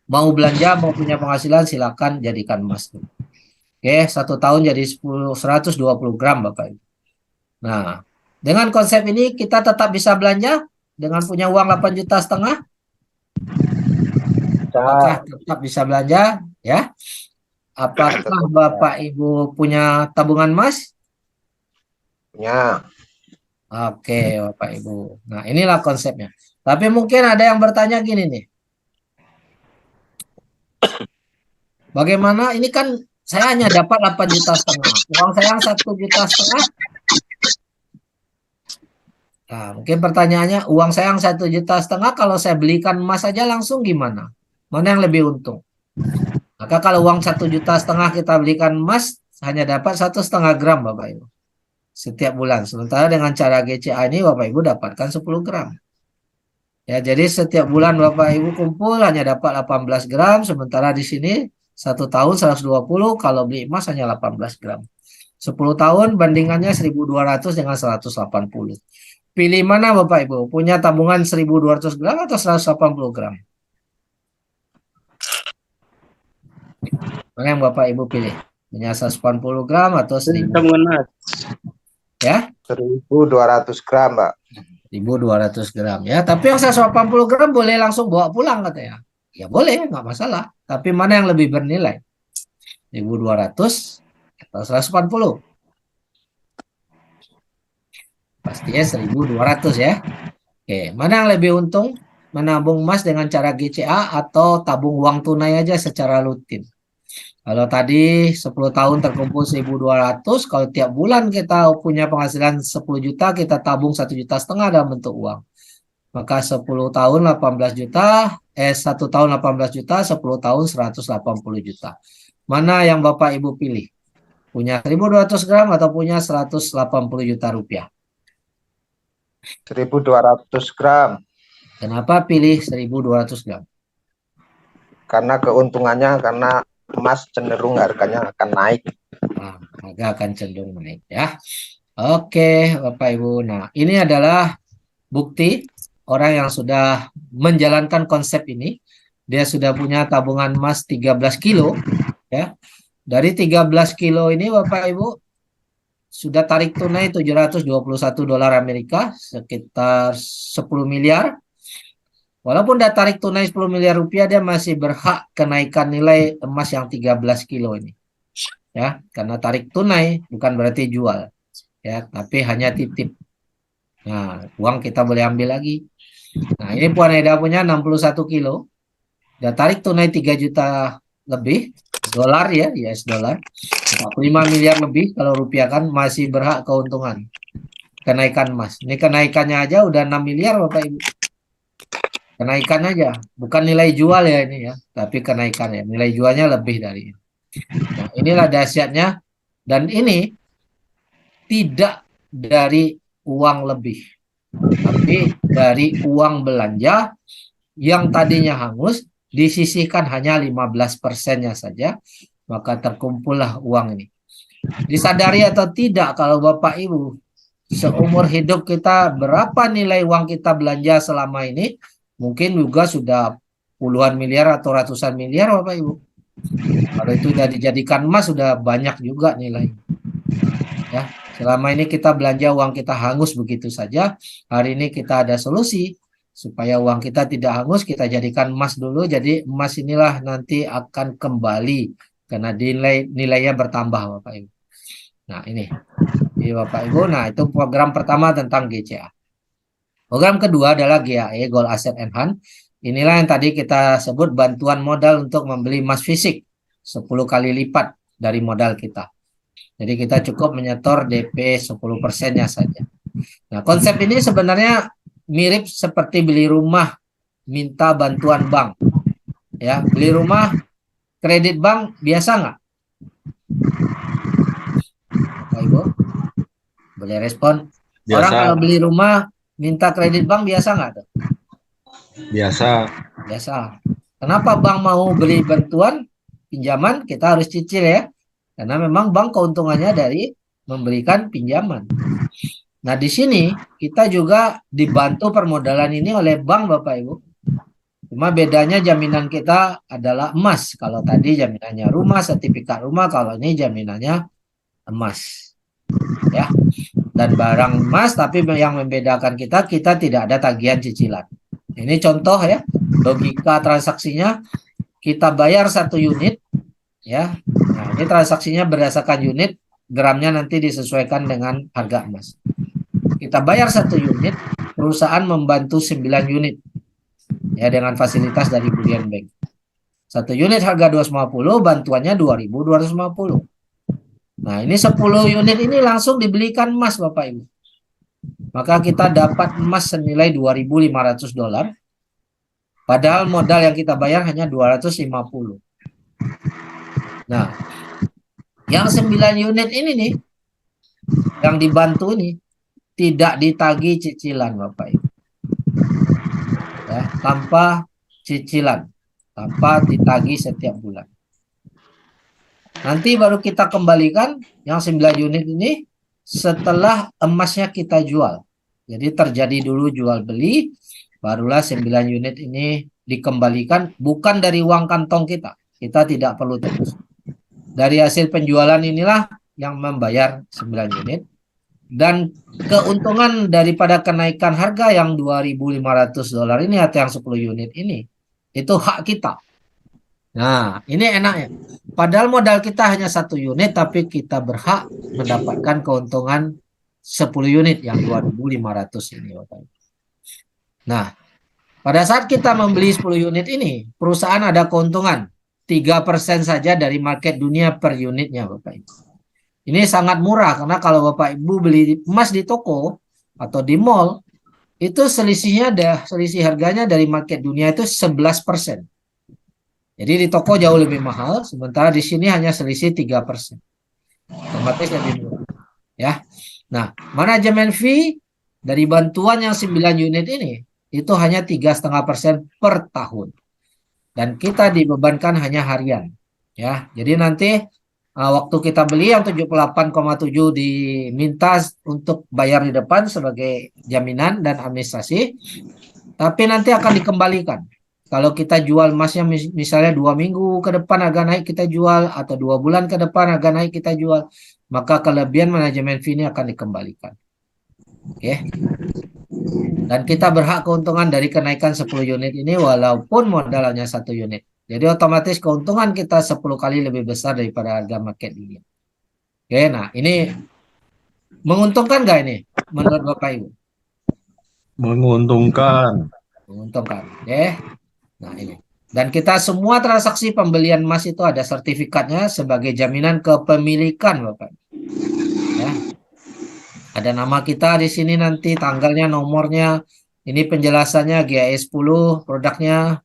mau belanja, mau punya penghasilan, silakan jadikan emas. Oke, 1 tahun jadi 120 gram Bapak Ibu. Nah, dengan konsep ini kita tetap bisa belanja dengan punya uang 8,5 juta. Apakah tetap bisa belanja ya? Apakah Bapak Ibu punya tabungan emas? Punya. Oke, Bapak Ibu. Nah, inilah konsepnya. Tapi mungkin ada yang bertanya gini nih. Bagaimana ini kan saya hanya dapat 8,5 juta. Uang saya 1,5 juta. Nah, mungkin pertanyaannya, uang saya 1,5 juta, kalau saya belikan emas saja langsung gimana? Mana yang lebih untung? Maka kalau uang 1,5 juta kita belikan emas, hanya dapat 1,5 gram Bapak Ibu. Setiap bulan. Sementara dengan cara GCA ini Bapak Ibu dapatkan 10 gram. Ya, jadi setiap bulan Bapak Ibu kumpul hanya dapat 18 gram. Sementara di sini 1 tahun 120, kalau beli emas hanya 18 gram. 10 tahun bandingannya 1.200 dengan 180. Pilih mana Bapak Ibu? Punya tabungan 1.200 gram atau 180 gram? Mana yang Bapak Ibu pilih? Punya 180 gram atau 1.000? Tabungan emas. Ya? 1.200 gram, Mbak. 1.200 gram. Ya, tapi yang 180 gram boleh langsung bawa pulang katanya. Ya boleh, nggak masalah. Tapi mana yang lebih bernilai? 1.200 atau 180. Pastinya 1.200 ya. Oke, mana yang lebih untung? Menabung emas dengan cara GCA atau tabung uang tunai aja secara rutin? Kalau tadi 10 tahun terkumpul 1.200, kalau tiap bulan kita punya penghasilan 10 juta, kita tabung 1,5 juta dalam bentuk uang. Maka 10 tahun 18 juta, 1 tahun 18 juta, 10 tahun 180 juta. Mana yang Bapak Ibu pilih? Punya 1.200 gram atau punya 180 juta rupiah? 1.200 gram. Kenapa pilih 1.200 gram? Karena keuntungannya, karena emas cenderung harganya akan naik. Nah, harga akan cenderung naik ya. Oke, Bapak Ibu. Nah, ini adalah bukti orang yang sudah menjalankan konsep ini. Dia sudah punya tabungan emas 13 kilo ya. Dari 13 kilo ini Bapak Ibu sudah tarik tunai 721 dolar Amerika, sekitar 10 miliar. Walaupun udah tarik tunai 10 miliar rupiah, dia masih berhak kenaikan nilai emas yang 13 kilo ini. Ya, karena tarik tunai bukan berarti jual. Ya, tapi hanya titip. Nah, uang kita boleh ambil lagi. Nah, ini Puan Eda punya 61 kilo. Udah tarik tunai 3 juta lebih dolar ya, US dollar. 45 miliar lebih kalau rupiah kan masih berhak keuntungan. Kenaikan emas. Ini kenaikannya aja udah 6 miliar Bapak Ibu. Kenaikan aja, bukan nilai jual ya ini ya, tapi kenaikan ya. Nilai jualnya lebih dari ini. Nah, inilah dahsyatnya, dan ini tidak dari uang lebih, tapi dari uang belanja yang tadinya hangus disisihkan hanya 15%-nya saja, maka terkumpullah uang ini. Disadari atau tidak, kalau Bapak Ibu seumur hidup kita berapa nilai uang kita belanja selama ini, mungkin juga sudah puluhan miliar atau ratusan miliar Bapak Ibu. Kalau itu sudah dijadikan emas sudah banyak juga nilai. Ya, selama ini kita belanja uang kita hangus begitu saja. Hari ini kita ada solusi supaya uang kita tidak hangus, kita jadikan emas dulu. Jadi emas inilah nanti akan kembali karena nilainya bertambah Bapak Ibu. Nah, ini Bapak Ibu. Nah, itu program pertama tentang GCA. Program kedua adalah GAE, Gold Asset Enhance. Inilah yang tadi kita sebut bantuan modal untuk membeli emas fisik 10 kali lipat dari modal kita. Jadi kita cukup menyetor DP 10%-nya saja. Nah, konsep ini sebenarnya mirip seperti beli rumah minta bantuan bank. Ya, beli rumah kredit bank biasa nggak? Bapak Ibu, boleh respon? Biasa. Orang kalau beli rumah minta kredit bank biasa nggak tuh? Biasa. Biasa. Kenapa bank mau beli bantuan pinjaman? Kita harus cicil ya. Karena memang bank keuntungannya dari memberikan pinjaman. Nah, di sini kita juga dibantu permodalan ini oleh bank Bapak Ibu. Cuma bedanya jaminan kita adalah emas. Kalau tadi jaminannya rumah, sertifikat rumah, kalau ini jaminannya emas. Ya. Dan barang emas, tapi yang membedakan kita tidak ada tagihan cicilan. Ini contoh ya, logika transaksinya, kita bayar 1 unit, ya. Nah, ini transaksinya berdasarkan unit, gramnya nanti disesuaikan dengan harga emas. Kita bayar 1 unit, perusahaan membantu 9 unit, ya, dengan fasilitas dari Bullion Bank. 1 unit harga 250, bantuannya 2.250. Nah, ini 10 unit ini langsung dibelikan emas Bapak Ibu. Maka kita dapat emas senilai 2.500 dolar. Padahal modal yang kita bayar hanya 250. Nah, yang 9 unit ini nih, yang dibantu ini, tidak ditagih cicilan Bapak Ibu. Ya, tanpa cicilan, tanpa ditagih setiap bulan. Nanti baru kita kembalikan yang 9 unit ini setelah emasnya kita jual. Jadi terjadi dulu jual beli, barulah 9 unit ini dikembalikan bukan dari uang kantong kita. Kita tidak perlu tebus. Dari hasil penjualan inilah yang membayar 9 unit. Dan keuntungan daripada kenaikan harga yang 2.500 dolar ini atau yang 10 unit ini, itu hak kita. Nah, ini enaknya. Padahal modal kita hanya 1 unit, tapi kita berhak mendapatkan keuntungan 10 unit yang 2.500 ini, Bapak Ibu. Nah, pada saat kita membeli 10 unit ini, perusahaan ada keuntungan 3% saja dari market dunia per unitnya, Bapak Ibu. Ini sangat murah karena kalau Bapak Ibu beli emas di toko atau di mall, itu selisih harganya dari market dunia itu 11%. Jadi di toko jauh lebih mahal, sementara di sini hanya selisih 3%. Otomatis lebih murah. Ya. Nah, manajemen fee dari bantuan yang 9 unit ini itu hanya 3,5% per tahun. Dan kita dibebankan hanya harian. Ya. Jadi nanti waktu kita beli yang 78,7 diminta untuk bayar di depan sebagai jaminan dan administrasi, tapi nanti akan dikembalikan. Kalau kita jual emasnya misalnya 2 minggu ke depan agak naik kita jual, atau 2 bulan ke depan agak naik kita jual, maka kelebihan manajemen fee ini akan dikembalikan. Oke. Dan kita berhak keuntungan dari kenaikan 10 unit ini walaupun modalnya 1 unit. Jadi otomatis keuntungan kita 10 kali lebih besar daripada harga market dunia. Oke, nah ini menguntungkan nggak ini menurut Bapak Ibu? Menguntungkan. Menguntungkan. Oke. Nah ini. Dan kita semua transaksi pembelian emas itu ada sertifikatnya sebagai jaminan kepemilikan, Bapak. Ya. Ada nama kita di sini nanti, tanggalnya, nomornya. Ini penjelasannya GAE 10, produknya.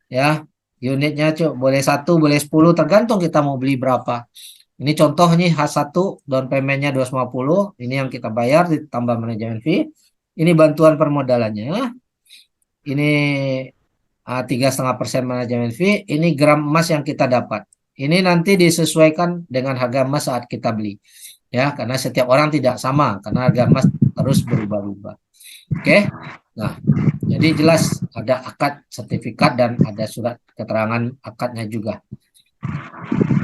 Ya. Unitnya boleh 1, boleh 10, tergantung kita mau beli berapa. Ini contoh nih H1, down payment-nya 250. Ini yang kita bayar ditambah manajemen fee. Ini bantuan permodalannya. Ini 3,5% manajemen fee. Ini gram emas yang kita dapat. Ini nanti disesuaikan dengan harga emas saat kita beli. Ya, karena setiap orang tidak sama, karena harga emas terus berubah-ubah. Oke. Nah, jadi jelas ada akad sertifikat dan ada surat keterangan akadnya juga.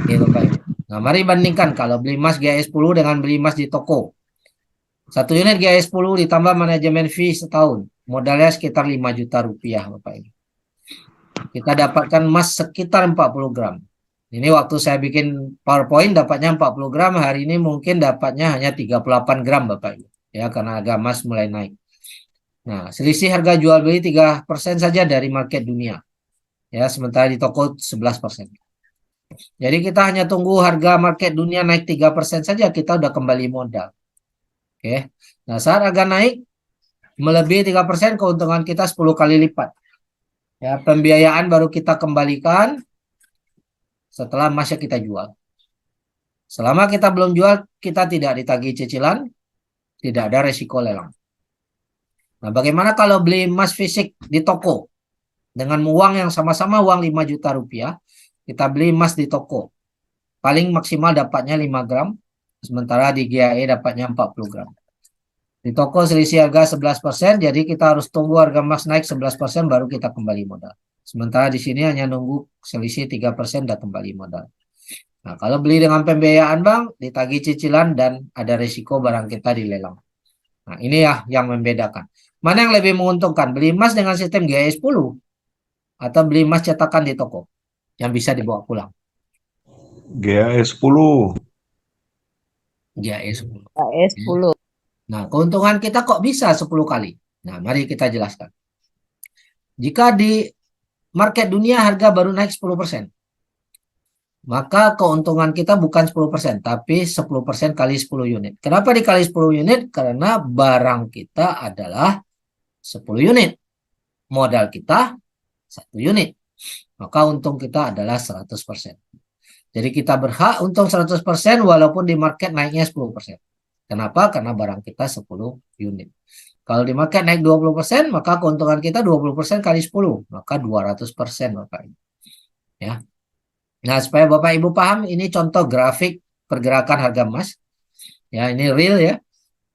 Oke, Bapak Ibu. Nah, mari bandingkan kalau beli emas GAE 10 dengan beli emas di toko. 1 unit GAE 10 ditambah manajemen fee setahun. Modalnya sekitar 5 juta rupiah, Bapak Ibu. Kita dapatkan emas sekitar 40 gram. Ini waktu saya bikin PowerPoint dapatnya 40 gram, hari ini mungkin dapatnya hanya 38 gram, Bapak Ibu. Ya, karena harga emas mulai naik. Nah, selisih harga jual beli 3% saja dari market dunia. Ya, sementara di toko 11%. Jadi kita hanya tunggu harga market dunia naik 3% saja, kita udah kembali modal. Oke. Nah, saat harga naik melebihi 3%, keuntungan kita 10 kali lipat. Ya, pembiayaan baru kita kembalikan setelah emasnya kita jual. Selama kita belum jual, kita tidak ditagih cicilan, tidak ada resiko lelang. Nah, bagaimana kalau beli emas fisik di toko dengan uang yang sama-sama uang 5 juta rupiah, kita beli emas di toko. Paling maksimal dapatnya 5 gram, sementara di GAE dapatnya 40 gram. Di toko selisih harga 11%, jadi kita harus tunggu harga emas naik 11% baru kita kembali modal. Sementara di sini hanya nunggu selisih 3% dan kembali modal. Nah, kalau beli dengan pembiayaan bank, ditagih cicilan dan ada risiko barang kita dilelang. Nah, ini ya yang membedakan. Mana yang lebih menguntungkan? Beli emas dengan sistem GAE 10 atau beli emas cetakan di toko yang bisa dibawa pulang? GAE 10. GAE 10. GAE 10. Nah, keuntungan kita kok bisa 10 kali? Nah, mari kita jelaskan. Jika di market dunia harga baru naik 10%, maka keuntungan kita bukan 10%, tapi 10% kali 10 unit. Kenapa dikali 10 unit? Karena barang kita adalah 10 unit. Modal kita 1 unit. Maka untung kita adalah 100%. Jadi kita berhak untung 100% walaupun di market naiknya 10%. Kenapa? Karena barang kita 10 unit. Kalau di market naik 20%, maka keuntungan kita 20% kali 10. Maka 200%, Bapak Ibu. Ya. Nah, supaya Bapak Ibu paham, ini contoh grafik pergerakan harga emas. Ya, ini real ya.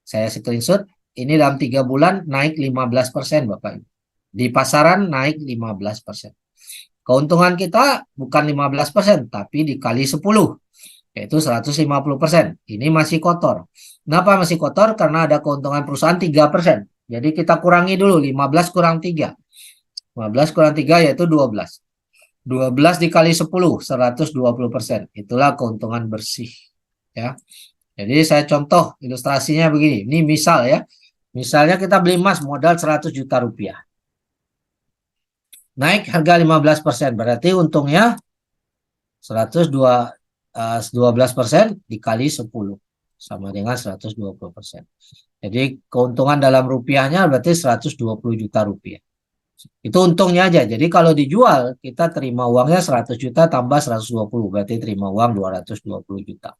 Saya screenshot. Ini dalam 3 bulan naik 15%, Bapak Ibu. Di pasaran naik 15%. Keuntungan kita bukan 15%, tapi dikali 10. Yaitu 150%. Ini masih kotor. Kenapa masih kotor? Karena ada keuntungan perusahaan 3%. Jadi kita kurangi dulu, 15 kurang 3. 15 kurang 3 yaitu 12. 12 dikali 10, 120%. Itulah keuntungan bersih. Ya. Jadi saya contoh ilustrasinya begini. Ini misal ya. Misalnya kita beli emas modal 100 juta rupiah. Naik harga 15%. Berarti untungnya 12% dikali 10. Sama dengan 120%. Jadi keuntungan dalam rupiahnya berarti 120 juta rupiah. Itu untungnya aja. Jadi kalau dijual, kita terima uangnya 100 juta tambah 120. Berarti terima uang 220 juta.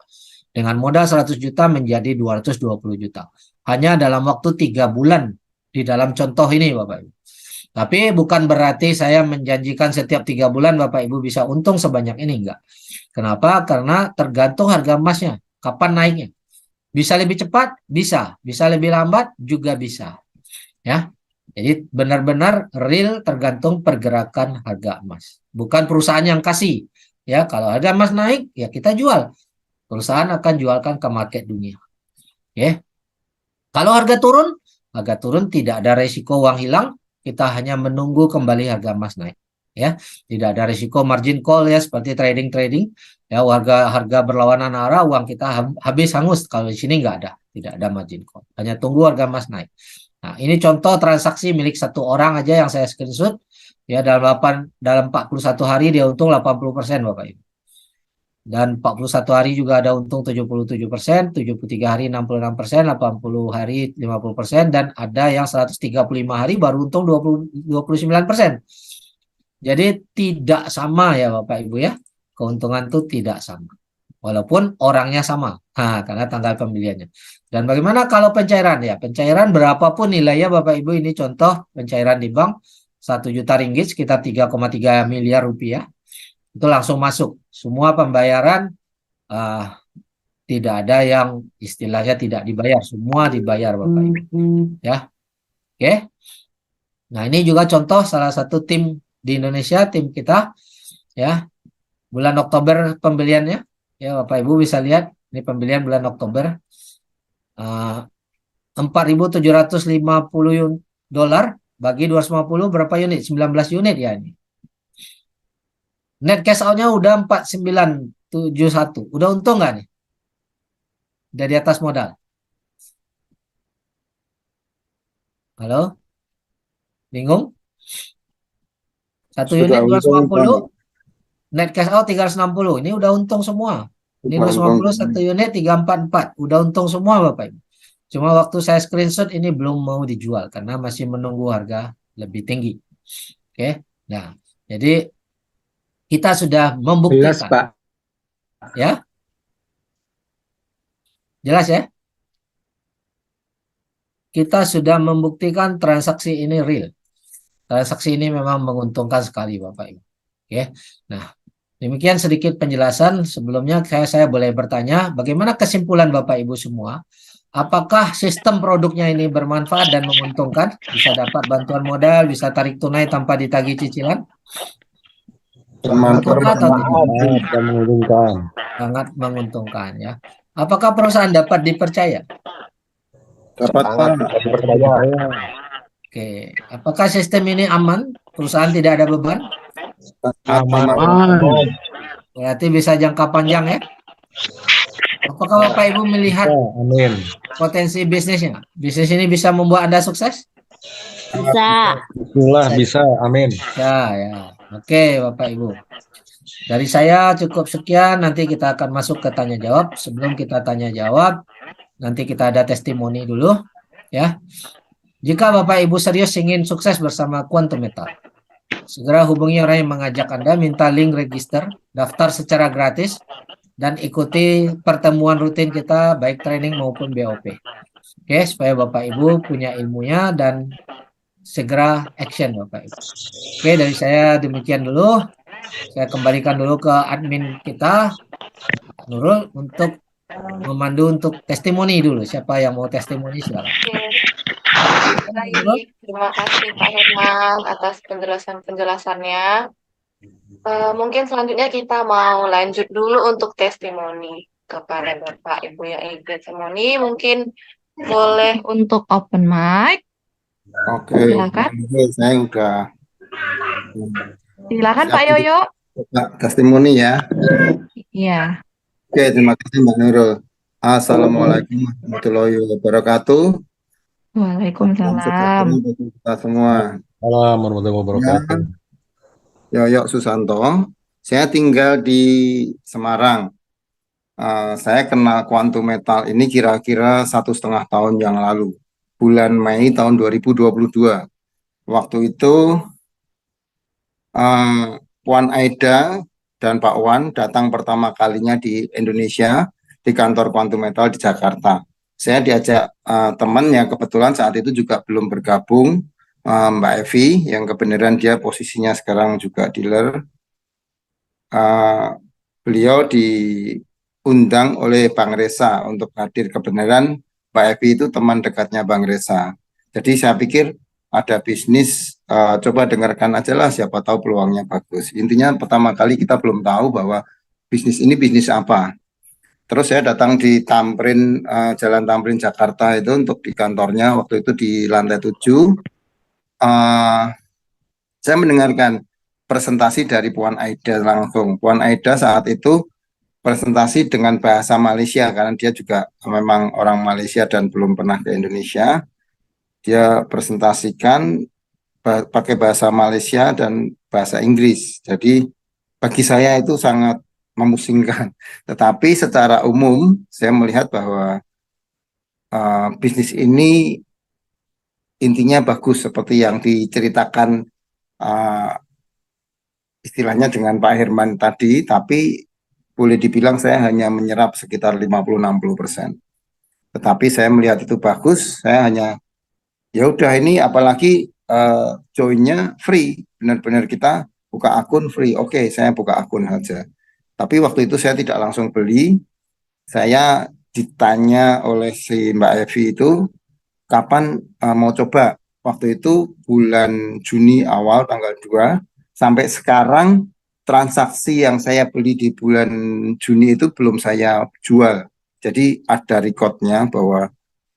Dengan modal 100 juta menjadi 220 juta. Hanya dalam waktu 3 bulan di dalam contoh ini Bapak Ibu. Tapi bukan berarti saya menjanjikan setiap 3 bulan Bapak Ibu bisa untung sebanyak ini. Enggak. Kenapa? Karena tergantung harga emasnya. Kapan naiknya. Bisa lebih cepat? Bisa. Bisa lebih lambat? Juga bisa. Ya. Jadi benar-benar real tergantung pergerakan harga emas. Bukan perusahaan yang kasih. Ya, kalau harga emas naik, ya kita jual. Perusahaan akan jualkan ke market dunia. Ya. Kalau harga turun tidak ada resiko uang hilang, kita hanya menunggu kembali harga emas naik. Ya, tidak ada risiko margin call ya seperti trading. Ya, harga berlawanan arah uang kita habis hangus. Kalau di sini nggak ada, tidak ada margin call. Hanya tunggu harga emas naik. Nah, ini contoh transaksi milik satu orang aja yang saya screenshot. Ya, dalam 41 hari dia untung 80% Bapak Ibu. Dan 41 hari juga ada untung 77%, 73 hari 66%, 80 hari 50%, dan ada yang 135 hari baru untung 29%. Jadi tidak sama ya Bapak Ibu ya. Keuntungan itu tidak sama. Walaupun orangnya sama. Nah, karena tanggal pembeliannya. Dan bagaimana kalau pencairan ya? Pencairan berapapun nilainya Bapak Ibu, ini contoh pencairan di bank 1 juta ringgit sekitar 3,3 miliar rupiah. Itu langsung masuk. Semua pembayaran tidak ada yang istilahnya tidak dibayar. Semua dibayar Bapak Ibu. Ya. Oke. Nah, ini juga contoh salah satu tim di Indonesia, tim kita ya. Bulan Oktober pembeliannya. Ya, Bapak Ibu bisa lihat, ini pembelian bulan Oktober. 4.750 dolar bagi 250 berapa unit? 19 unit ya ini. Net cash out-nya udah 4971. Udah untung nggak nih? Udah di atas modal. Halo? Bingung? Satu unit 250, net cash out 360. Ini udah untung semua. Ini 250 satu unit 344. Udah untung semua Bapak Ibu. Cuma waktu saya screenshot ini belum mau dijual karena masih menunggu harga lebih tinggi. Oke. Nah, jadi kita sudah membuktikan. Jelas, Pak. Ya. Jelas ya? Kita sudah membuktikan transaksi ini real. Transaksi ini memang menguntungkan sekali Bapak Ibu. Oke. Nah, demikian sedikit penjelasan. Sebelumnya saya boleh bertanya, bagaimana kesimpulan Bapak Ibu semua? Apakah sistem produknya ini bermanfaat dan menguntungkan? Bisa dapat bantuan modal, bisa tarik tunai tanpa ditagih cicilan? Bermanfaat atau tidak? Dan menguntungkan. Sangat menguntungkan ya. Apakah perusahaan dapat dipercaya? dapat, Sangat Pak. bisa dipercaya. Oke. Apakah sistem ini aman? Perusahaan tidak ada beban? Aman. Berarti bisa jangka panjang ya? Apakah Bapak Ibu melihat Amin. potensi bisnisnya? Bisnis ini bisa membuat Anda sukses? Bisa. Itulah bisa. Amin. Ya. Oke, Bapak Ibu. Dari saya cukup sekian. Nanti kita akan masuk ke tanya jawab. Sebelum kita tanya jawab, nanti kita ada testimoni dulu, ya. Jika Bapak Ibu serius ingin sukses bersama Quantum Metal, segera hubungi orang yang mengajak Anda, minta link register, daftar secara gratis, dan ikuti pertemuan rutin kita, baik training maupun BOP. Oke, supaya Bapak Ibu punya ilmunya dan segera action Bapak Ibu. Oke, dari saya demikian dulu. Saya kembalikan dulu ke admin kita, Nurul, untuk memandu untuk testimoni dulu. Siapa yang mau testimoni silakan. Baik, terima kasih Pak Herman atas penjelasannya. Mungkin selanjutnya kita mau lanjut dulu untuk testimoni kepada Bapak Ibu yang ingin testimoni. Mungkin boleh untuk open mic. Oke. Silakan. Oke, saya udah Silakan Siap Pak untuk Yoyo. Pak testimoni ya. Iya. Oke, terima kasih Mbak Nurul. Assalamualaikum warahmatullahi wabarakatuh. Salam Waalaikumsalam. sejahtera bagi kita semua. Salam warahmatullahi wabarakatuh. Ya, Yoyo Susanto. Saya tinggal di Semarang. Saya kenal Quantum Metal ini kira-kira 1,5 tahun yang lalu, bulan Mei tahun 2022. Waktu itu Puan Aida dan Pak Wan datang pertama kalinya di Indonesia di kantor Quantum Metal di Jakarta. Saya diajak teman yang kebetulan saat itu juga belum bergabung, Mbak Evi, yang kebenaran dia posisinya sekarang juga dealer. Beliau diundang oleh Bang Reza untuk hadir, kebenaran Mbak Evi itu teman dekatnya Bang Reza. Jadi saya pikir ada bisnis, coba dengarkan aja lah, siapa tahu peluangnya bagus. Intinya pertama kali kita belum tahu bahwa bisnis ini bisnis apa. Terus saya datang di Tamrin, Jalan Tamrin Jakarta itu untuk di kantornya, waktu itu di lantai 7. Saya mendengarkan presentasi dari Puan Aida langsung. Puan Aida saat itu presentasi dengan bahasa Malaysia, karena dia juga memang orang Malaysia dan belum pernah ke Indonesia. Dia presentasikan pakai bahasa Malaysia dan bahasa Inggris. Jadi bagi saya itu sangat memusingkan. Tetapi secara umum saya melihat bahwa bisnis ini intinya bagus seperti yang diceritakan istilahnya dengan Pak Herman tadi, tapi boleh dibilang saya hanya menyerap sekitar 50-60%. Tetapi saya melihat itu bagus, saya hanya ya udah ini apalagi joinnya free, benar-benar kita buka akun free. Oke, saya buka akun saja. Tapi waktu itu saya tidak langsung beli. Saya ditanya oleh si Mbak Evi itu kapan mau coba. Waktu itu bulan Juni awal tanggal 2 sampai sekarang transaksi yang saya beli di bulan Juni itu belum saya jual. Jadi ada recordnya bahwa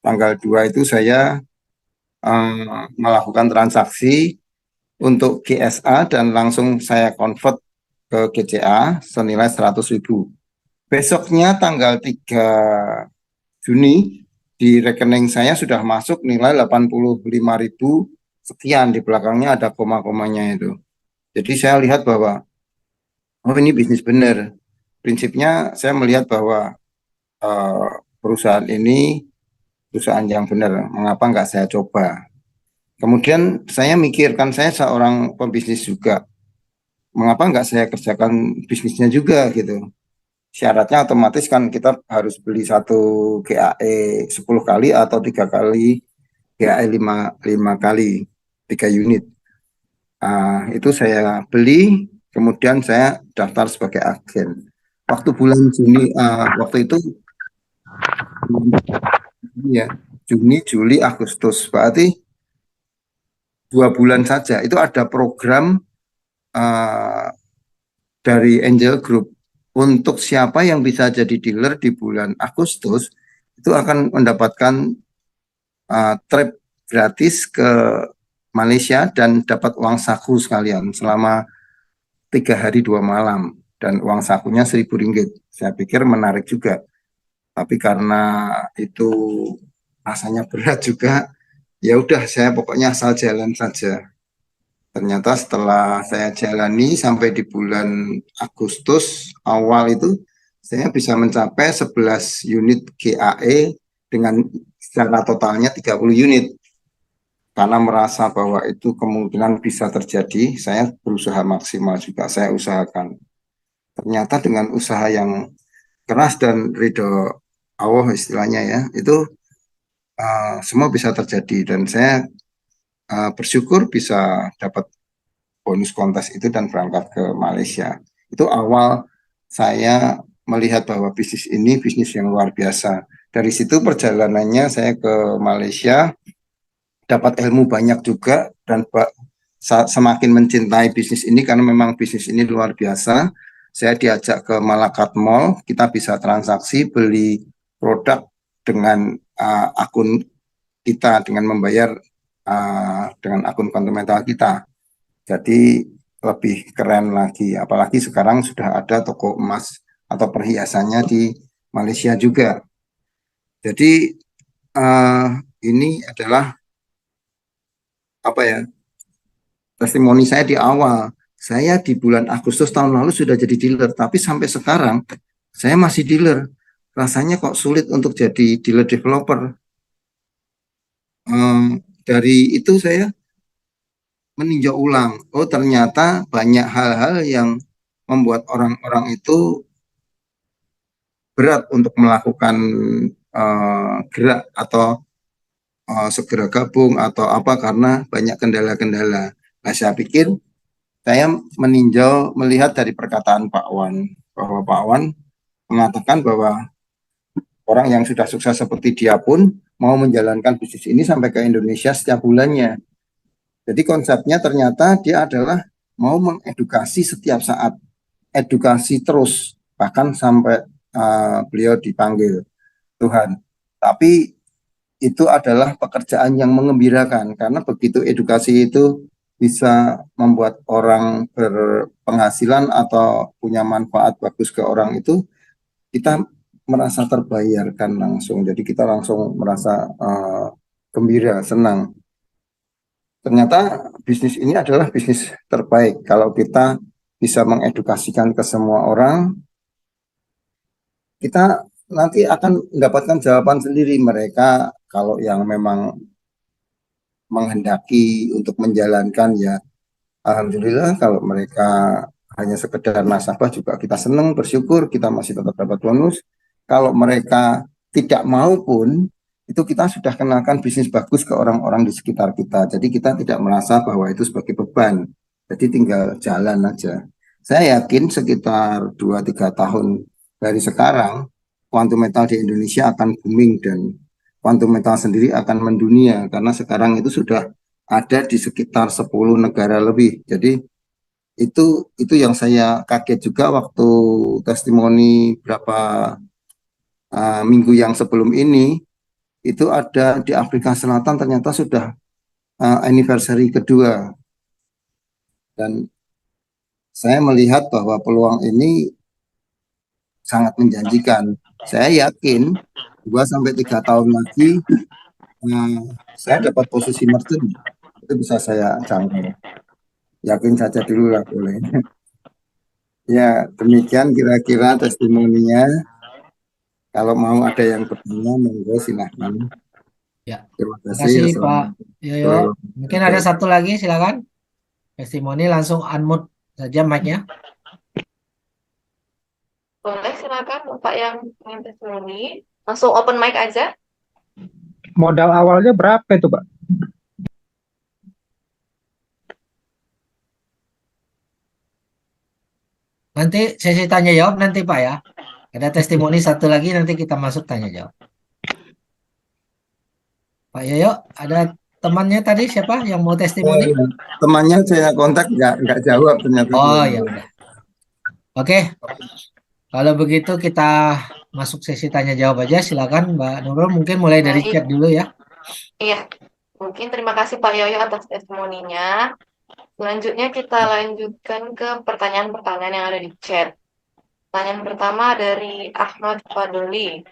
tanggal 2 itu saya melakukan transaksi untuk GSA dan langsung saya convert ke GCA senilai 100.000. Besoknya tanggal 3 Juni di rekening saya sudah masuk nilai 85.000 sekian, di belakangnya ada koma-komanya itu. Jadi saya lihat bahwa oh ini bisnis benar. Prinsipnya saya melihat bahwa perusahaan ini perusahaan yang benar. Mengapa nggak saya coba? Kemudian saya mikirkan, saya seorang pembisnis juga. Mengapa nggak saya kerjakan bisnisnya juga gitu? Syaratnya otomatis kan kita harus beli satu GAE 10 kali atau 3 kali GAE 5 kali, 3 unit. Itu saya beli, kemudian saya daftar sebagai agen. Waktu bulan Juni, waktu itu ya Juni, Juli, Agustus, berarti 2 bulan saja. Itu ada program dari Angel Group untuk siapa yang bisa jadi dealer di bulan Agustus itu akan mendapatkan trip gratis ke Malaysia dan dapat uang saku sekalian selama 3 hari 2 malam dan uang sakunya Rp1.000. Saya pikir menarik juga, tapi karena itu rasanya berat juga, ya udah saya pokoknya asal jalan saja. Ternyata setelah saya jalani sampai di bulan Agustus awal itu saya bisa mencapai 11 unit GAE dengan secara totalnya 30 unit. Karena merasa bahwa itu kemungkinan bisa terjadi, saya berusaha maksimal juga, saya usahakan. Ternyata dengan usaha yang keras dan ridho Allah istilahnya ya, itu semua bisa terjadi dan saya bersyukur bisa dapat bonus kontes itu dan berangkat ke Malaysia. Itu awal saya melihat bahwa bisnis ini bisnis yang luar biasa. Dari situ perjalanannya saya ke Malaysia, dapat ilmu banyak juga dan semakin mencintai bisnis ini karena memang bisnis ini luar biasa. Saya diajak ke Malakat Mall, kita bisa transaksi beli produk dengan akun kita dengan membayar dengan akun Quantum Metal kita. Jadi lebih keren lagi. Apalagi sekarang sudah ada toko emas atau perhiasannya di Malaysia juga. Jadi ini adalah apa ya, testimoni saya di awal. Saya di bulan Agustus tahun lalu sudah jadi dealer, tapi sampai sekarang saya masih dealer. Rasanya kok sulit untuk jadi dealer developer. Dari itu saya meninjau ulang. Oh, ternyata banyak hal-hal yang membuat orang-orang itu berat untuk melakukan gerak atau segera gabung atau apa karena banyak kendala-kendala. Nah, saya pikir saya meninjau melihat dari perkataan Pak Wan bahwa Pak Wan mengatakan bahwa orang yang sudah sukses seperti dia pun mau menjalankan bisnis ini sampai ke Indonesia setiap bulannya. Jadi konsepnya ternyata dia adalah mau mengedukasi setiap saat, edukasi terus bahkan sampai beliau dipanggil Tuhan. Tapi itu adalah pekerjaan yang mengembirakan karena begitu edukasi itu bisa membuat orang berpenghasilan atau punya manfaat bagus ke orang itu, kita merasa terbayarkan langsung. Jadi kita langsung merasa gembira, senang. Ternyata bisnis ini adalah bisnis terbaik kalau kita bisa mengedukasikan ke semua orang. Kita nanti akan mendapatkan jawaban sendiri. Mereka kalau yang memang menghendaki untuk menjalankan ya alhamdulillah, kalau mereka hanya sekedar nasabah juga kita senang, bersyukur kita masih tetap dapat bonus. Kalau mereka tidak mau pun itu kita sudah kenalkan bisnis bagus ke orang-orang di sekitar kita. Jadi kita tidak merasa bahwa itu sebagai beban. Jadi tinggal jalan aja. Saya yakin sekitar 2-3 tahun dari sekarang quantum metal di Indonesia akan booming dan quantum metal sendiri akan mendunia karena sekarang itu sudah ada di sekitar 10 negara lebih. Jadi itu yang saya kaget juga waktu testimoni berapa minggu yang sebelum ini, itu ada di Afrika Selatan ternyata sudah anniversary kedua. Dan saya melihat bahwa peluang ini sangat menjanjikan. Saya yakin 2-3 tahun lagi saya dapat posisi merchant, itu bisa saya capai. Yakin saja dulu lah boleh. Ya, demikian kira-kira testimoninya. Kalau mau ada yang bertanya, monggo silahkan. Ya, Terima terima kasih kasih. Pak Yoyo. Mungkin ada satu lagi, silakan. Testimoni langsung unmute saja mic-nya. Boleh, silakan Bapak yang ingin testimoni. Langsung open mic aja. Modal awalnya berapa itu, Pak? Nanti sesi tanya jawab nanti Pak ya. Ada testimoni satu lagi nanti kita masuk tanya jawab. Pak Yoyo, ada temannya tadi siapa yang mau testimoni? Temannya saya kontak nggak jawab ternyata. Oh ya udah. Oke. Kalau begitu kita masuk sesi tanya jawab aja. Silakan Mbak Nurul, mungkin mulai dari Baik. chat dulu ya. Iya, mungkin terima kasih Pak Yoyo atas testimoninya. Selanjutnya kita lanjutkan ke pertanyaan-pertanyaan yang ada di chat. Pertanyaan pertama dari Ahmad Fadli.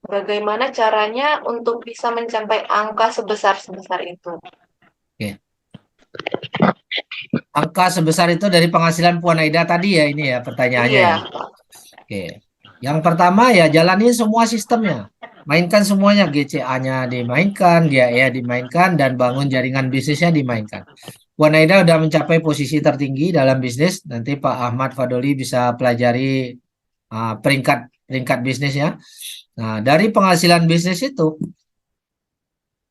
Bagaimana caranya untuk bisa mencapai angka sebesar itu? Angka sebesar itu dari penghasilan Puan Aida tadi ya ini ya pertanyaannya Iya, ya. Oke. Yang pertama ya jalani semua sistemnya. Mainkan semuanya, GCA-nya dimainkan, GAE dimainkan, dan bangun jaringan bisnisnya dimainkan. Puan Aida udah mencapai posisi tertinggi dalam bisnis. Nanti Pak Ahmad Fadoli bisa pelajari peringkat bisnisnya. Nah, dari penghasilan bisnis itu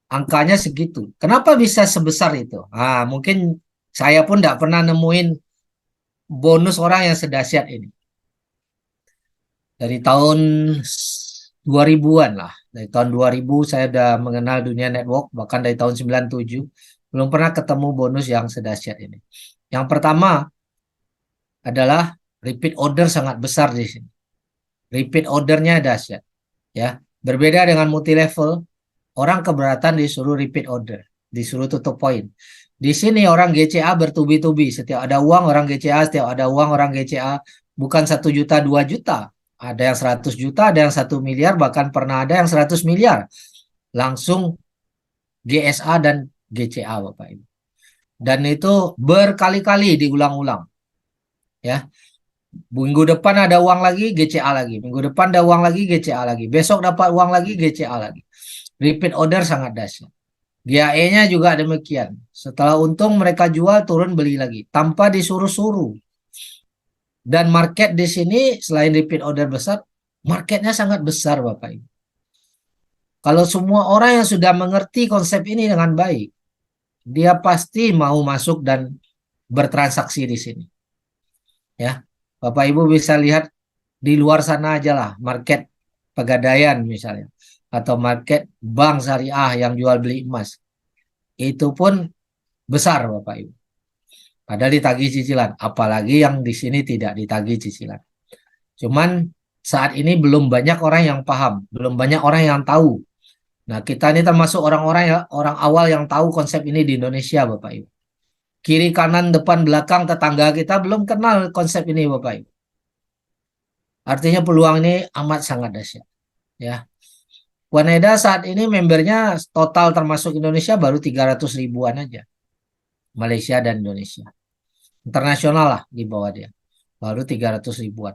angkanya segitu. Kenapa bisa sebesar itu? Mungkin saya pun tidak pernah nemuin bonus orang yang sedahsyat ini. Dari tahun 2000-an lah. Dari tahun 2000 saya udah mengenal dunia network, bahkan dari tahun 97 belum pernah ketemu bonus yang sedahsyat ini. Yang pertama adalah repeat order sangat besar di sini. Repeat ordernya dahsyat. Ya, berbeda dengan multi level, orang keberatan disuruh repeat order. disuruh tutup poin. Di sini orang GCA bertubi-tubi, setiap ada uang orang GCA, setiap ada uang orang GCA, bukan 1 juta 2 juta, ada yang 100 juta, ada yang 1 miliar, bahkan pernah ada yang 100 miliar langsung GSA dan GCA Bapak Ibu. Dan itu berkali-kali diulang-ulang. Ya. Minggu depan ada uang lagi, GCA lagi. Minggu depan ada uang lagi, GCA lagi. Besok dapat uang lagi, GCA lagi. Repeat order sangat dahsyat. GAE-nya juga demikian. Setelah untung mereka jual, turun beli lagi tanpa disuruh-suruh. Dan market di sini selain repeat order besar, marketnya sangat besar Bapak Ibu. Kalau semua orang yang sudah mengerti konsep ini dengan baik, dia pasti mau masuk dan bertransaksi di sini. Ya, Bapak Ibu bisa lihat di luar sana aja lah, market Pegadaian misalnya, atau market bank syariah yang jual beli emas. Itu pun besar Bapak Ibu. Padahal ditagih cicilan, apalagi yang di sini tidak ditagih cicilan. Cuman saat ini belum banyak orang yang paham, belum banyak orang yang tahu. Nah, kita ini termasuk orang-orang orang awal yang tahu konsep ini di Indonesia, Bapak Ibu. Kiri, kanan, depan, belakang, tetangga kita belum kenal konsep ini, Bapak Ibu. Artinya peluang ini amat sangat dahsyat. Ya. Waneda saat ini membernya total termasuk Indonesia baru 300 ribuan aja. Malaysia dan Indonesia. Internasional lah di bawah dia. Baru 300 ribuan.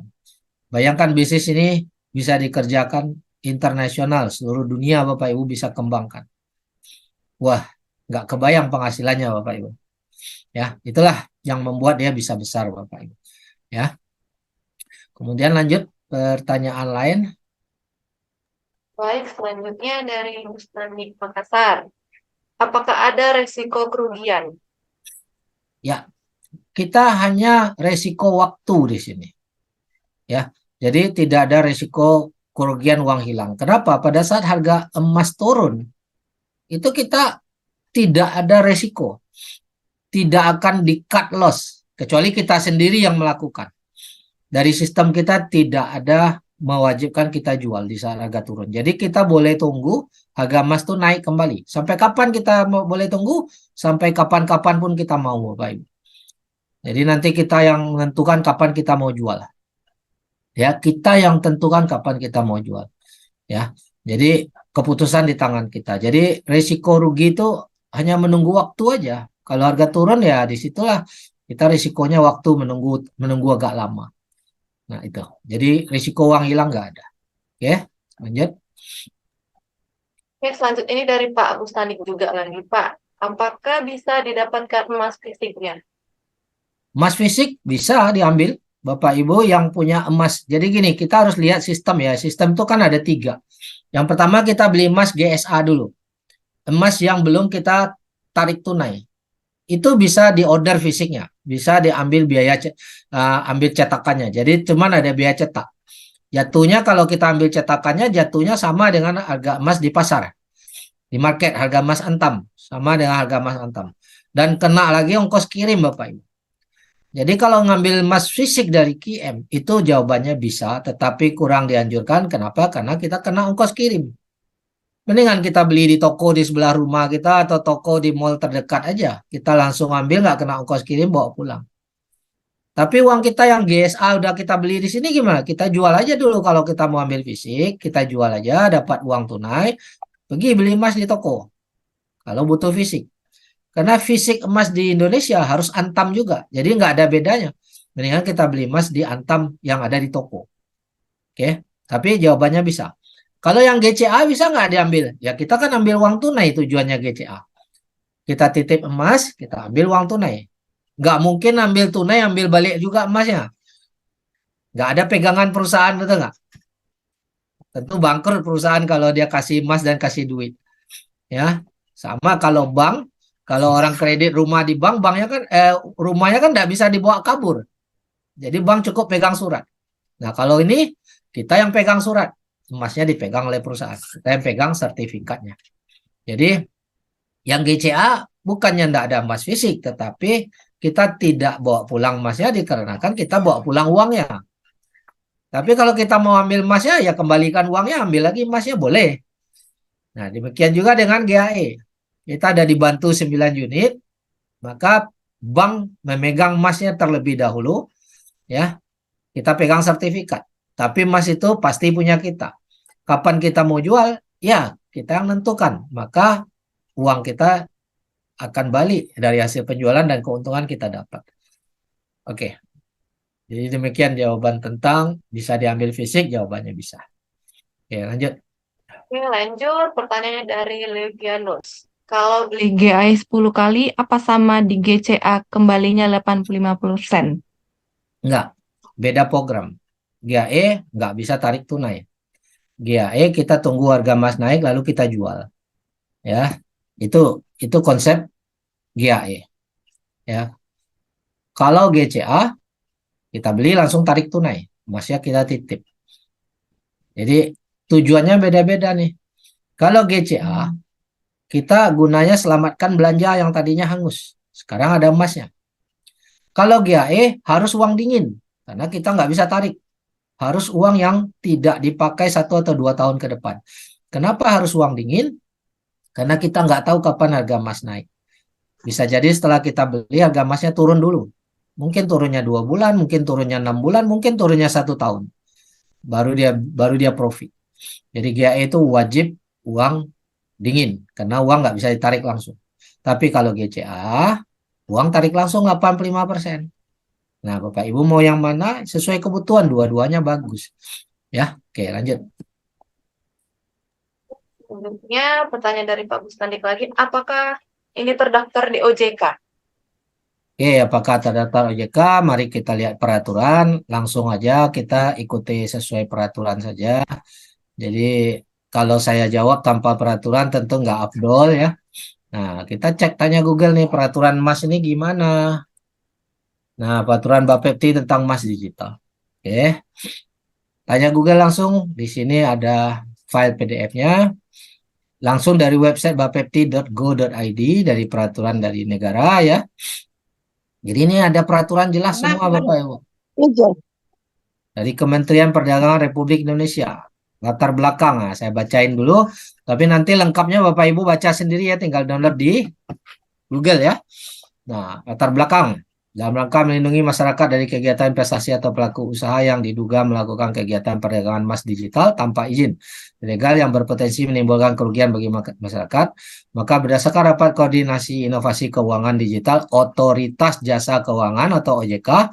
Bayangkan bisnis ini bisa dikerjakan internasional, seluruh dunia Bapak Ibu bisa kembangkan. Wah, nggak kebayang penghasilannya Bapak Ibu. Ya, itulah yang membuat dia bisa besar Bapak Ibu. Ya. Kemudian lanjut pertanyaan lain. Baik, selanjutnya dari Mustandi Makassar. Apakah ada resiko kerugian? Ya, kita hanya resiko waktu di sini. Ya, jadi tidak ada resiko kerugian uang hilang. Kenapa? Pada saat harga emas turun, itu kita tidak ada resiko. Tidak akan di-cut loss, kecuali kita sendiri yang melakukan. Dari sistem kita tidak ada mewajibkan kita jual di saat harga turun. Jadi kita boleh tunggu harga emas itu naik kembali. Sampai kapan kita boleh tunggu? Sampai kapan-kapan pun kita mau, Bapak Ibu. Jadi nanti kita yang menentukan kapan kita mau jual. Ya, kita yang tentukan kapan kita mau jual. Ya. Jadi keputusan di tangan kita. Jadi risiko rugi itu hanya menunggu waktu aja. Kalau harga turun ya disitulah kita risikonya waktu menunggu agak lama. Nah itu. Jadi risiko uang hilang nggak ada. Oke, lanjut. Oke, selanjutnya ini dari Pak Bustani juga lagi, Pak. Apakah bisa didapatkan emas fisiknya? Emas fisik bisa diambil. Bapak Ibu yang punya emas. Jadi gini, kita harus lihat sistem ya. Sistem itu kan ada 3. Yang pertama kita beli emas GSA dulu. Emas yang belum kita tarik tunai. Itu bisa diorder fisiknya. Bisa diambil biaya ambil cetakannya. Jadi cuman ada biaya cetak. Jatuhnya kalau kita ambil cetakannya jatuhnya sama dengan harga emas di pasar. Di market harga emas antam. Sama dengan harga emas antam. Dan kena lagi ongkos kirim Bapak Ibu. Jadi kalau ngambil emas fisik dari QM itu jawabannya bisa, tetapi kurang dianjurkan. Kenapa? Karena kita kena ongkos kirim. Mendingan kita beli di toko di sebelah rumah kita atau toko di mall terdekat aja. Kita langsung ambil nggak kena ongkos kirim bawa pulang. Tapi uang kita yang GSA udah kita beli di sini gimana? Kita jual aja dulu kalau kita mau ambil fisik. Kita jual aja dapat uang tunai. Pergi beli emas di toko. Kalau butuh fisik. Karena fisik emas di Indonesia harus antam juga. Jadi nggak ada bedanya. Mendingan kita beli emas di antam yang ada di toko. Oke. Tapi jawabannya bisa. Kalau yang GCA bisa nggak diambil? Ya kita kan ambil uang tunai tujuannya GCA. Kita titip emas, kita ambil uang tunai. Nggak mungkin ambil tunai, ambil balik juga emasnya. Nggak ada pegangan perusahaan, betul nggak? Tentu bangkrut perusahaan kalau dia kasih emas dan kasih duit. Ya, sama kalau bank, kalau orang kredit rumah di bank, banknya kan rumahnya kan nggak bisa dibawa kabur. Jadi bank cukup pegang surat. Nah kalau ini kita yang pegang surat. Emasnya dipegang oleh perusahaan. Kita yang pegang sertifikatnya. Jadi yang GCA bukannya tidak ada emas fisik, tetapi kita tidak bawa pulang emasnya dikarenakan kita bawa pulang uangnya. Tapi kalau kita mau ambil emasnya, ya kembalikan uangnya, ambil lagi emasnya boleh. Nah demikian juga dengan GAE. kita ada dibantu 9 unit, maka bank memegang emasnya terlebih dahulu, ya. Kita pegang sertifikat. Tapi emas itu pasti punya kita. Kapan kita mau jual? Ya, kita yang menentukan. Maka uang kita akan balik dari hasil penjualan dan keuntungan kita dapat. Oke. Jadi demikian jawaban tentang bisa diambil fisik, jawabannya bisa. Oke, lanjut. Oke, lanjut. Pertanyaannya dari Legianus. Kalau beli GAE 10 kali, apa sama di GCA kembalinya 85%? Enggak, beda program. GAE nggak bisa tarik tunai. GAE kita tunggu harga emas naik lalu kita jual. Ya, itu konsep GAE. Ya, kalau GCA kita beli langsung tarik tunai, emasnya kita titip. Jadi tujuannya beda-beda nih. Kalau GCA kita gunanya selamatkan belanja yang tadinya hangus. Sekarang ada emasnya. Kalau GAE harus uang dingin karena kita nggak bisa tarik. Harus uang yang tidak dipakai 1 atau 2 tahun ke depan. Kenapa harus uang dingin? Karena kita nggak tahu kapan harga emas naik. Bisa jadi setelah kita beli harga emasnya turun dulu. Mungkin turunnya 2 bulan, mungkin turunnya 6 bulan, mungkin turunnya 1 tahun. Baru dia profit. Jadi GAE itu wajib uang dingin karena uang nggak bisa ditarik langsung. Tapi kalau GCA uang tarik langsung 85%. Nah, Bapak Ibu mau yang mana? Sesuai kebutuhan, dua-duanya bagus. Ya, oke lanjut. Selanjutnya, pertanyaan dari Pak Bustandik lagi. Apakah ini terdaftar di OJK? Oke, apakah terdaftar OJK? Mari kita lihat peraturan. Langsung aja kita ikuti sesuai peraturan saja. Jadi kalau saya jawab tanpa peraturan tentu nggak afdol ya. Nah, kita cek tanya Google nih peraturan emas ini gimana. Nah, peraturan Bapepti tentang emas digital. Oke. Tanya Google langsung. Di sini ada file PDF-nya. Langsung dari website bapepti.go.id dari peraturan dari negara ya. Jadi ini ada peraturan jelas semua Bapak Ibu. Dari Kementerian Perdagangan Republik Indonesia. Latar belakang, nah, saya bacain dulu. Tapi nanti lengkapnya Bapak Ibu baca sendiri ya, tinggal download di Google ya. Nah, latar belakang. Dalam rangka melindungi masyarakat dari kegiatan investasi atau pelaku usaha yang diduga melakukan kegiatan perdagangan emas digital tanpa izin legal yang berpotensi menimbulkan kerugian bagi masyarakat, maka berdasarkan rapat koordinasi inovasi keuangan digital Otoritas Jasa Keuangan atau OJK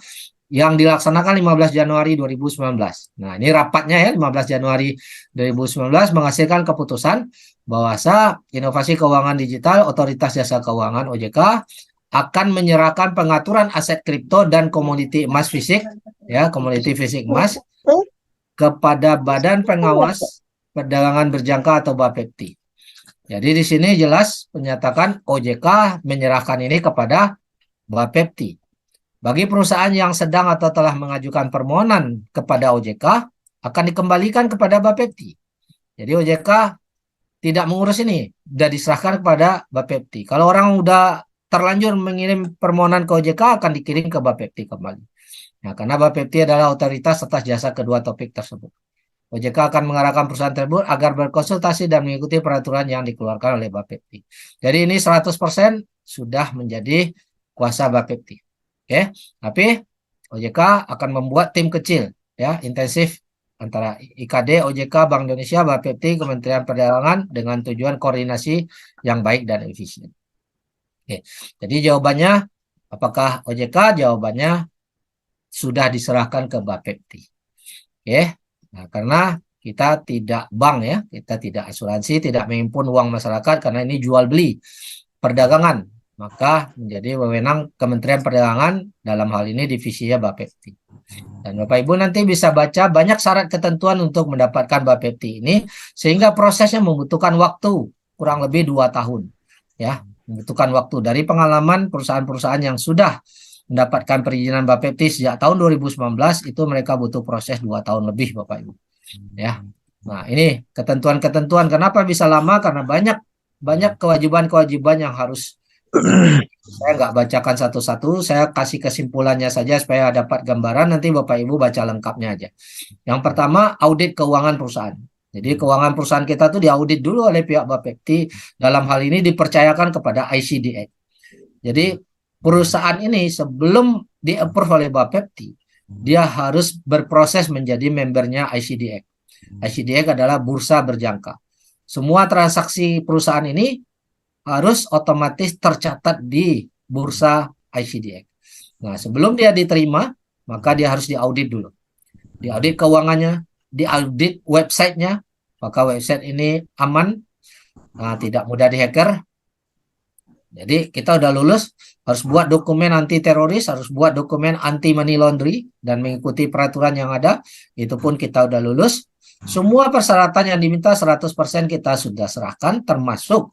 yang dilaksanakan 15 Januari 2019. Nah, ini rapatnya ya 15 Januari 2019 menghasilkan keputusan bahwasa inovasi keuangan digital Otoritas Jasa Keuangan OJK akan menyerahkan pengaturan aset kripto dan komoditi emas fisik, ya, komoditi fisik emas kepada Badan Pengawas Perdagangan Berjangka atau Bapepti. Jadi di sini jelas menyatakan OJK menyerahkan ini kepada Bapepti. Bagi perusahaan yang sedang atau telah mengajukan permohonan kepada OJK akan dikembalikan kepada Bapepti. Jadi OJK tidak mengurus ini, sudah diserahkan kepada Bapepti. Kalau orang udah terlanjur mengirim permohonan ke OJK akan dikirim ke Bapepti kembali. Nah, karena Bapepti adalah otoritas atas jasa kedua topik tersebut. OJK akan mengarahkan perusahaan tersebut agar berkonsultasi dan mengikuti peraturan yang dikeluarkan oleh Bapepti. Jadi ini 100% sudah menjadi kuasa Bapepti. Oke, tapi OJK akan membuat tim kecil ya, intensif antara IKD, OJK, Bank Indonesia, Bapepti, Kementerian Perdagangan dengan tujuan koordinasi yang baik dan efisien. Oke, jadi jawabannya apakah OJK? Jawabannya sudah diserahkan ke Bapepti. Oke, nah, karena kita tidak bank ya, kita tidak asuransi, tidak menghimpun uang masyarakat karena ini jual beli perdagangan, maka menjadi wewenang Kementerian Perdagangan dalam hal ini divisinya Bapepti. Dan Bapak Ibu nanti bisa baca banyak syarat ketentuan untuk mendapatkan Bapepti ini sehingga prosesnya membutuhkan waktu kurang lebih 2 tahun ya. Membutuhkan waktu. Dari pengalaman perusahaan-perusahaan yang sudah mendapatkan perizinan Bapepti sejak tahun 2019 itu mereka butuh proses 2 tahun lebih Bapak Ibu. Ya. Nah, ini ketentuan-ketentuan kenapa bisa lama karena banyak kewajiban-kewajiban yang harus saya nggak bacakan satu-satu, saya kasih kesimpulannya saja supaya dapat gambaran, nanti Bapak Ibu baca lengkapnya aja. Yang pertama, audit keuangan perusahaan. Jadi keuangan perusahaan kita tuh diaudit dulu oleh pihak Bapepti, dalam hal ini dipercayakan kepada ICDX. Jadi perusahaan ini sebelum di-approve oleh Bapepti, dia harus berproses menjadi membernya ICDX. ICDX adalah bursa berjangka. Semua transaksi perusahaan ini harus otomatis tercatat di bursa ICDX. Nah, sebelum dia diterima, maka dia harus diaudit dulu. Diaudit keuangannya, diaudit websitenya, maka website ini aman, tidak mudah dihacker. Jadi kita udah lulus, harus buat dokumen anti teroris, harus buat dokumen anti money laundry, dan mengikuti peraturan yang ada, itu pun kita udah lulus. Semua persyaratan yang diminta 100% kita sudah serahkan, termasuk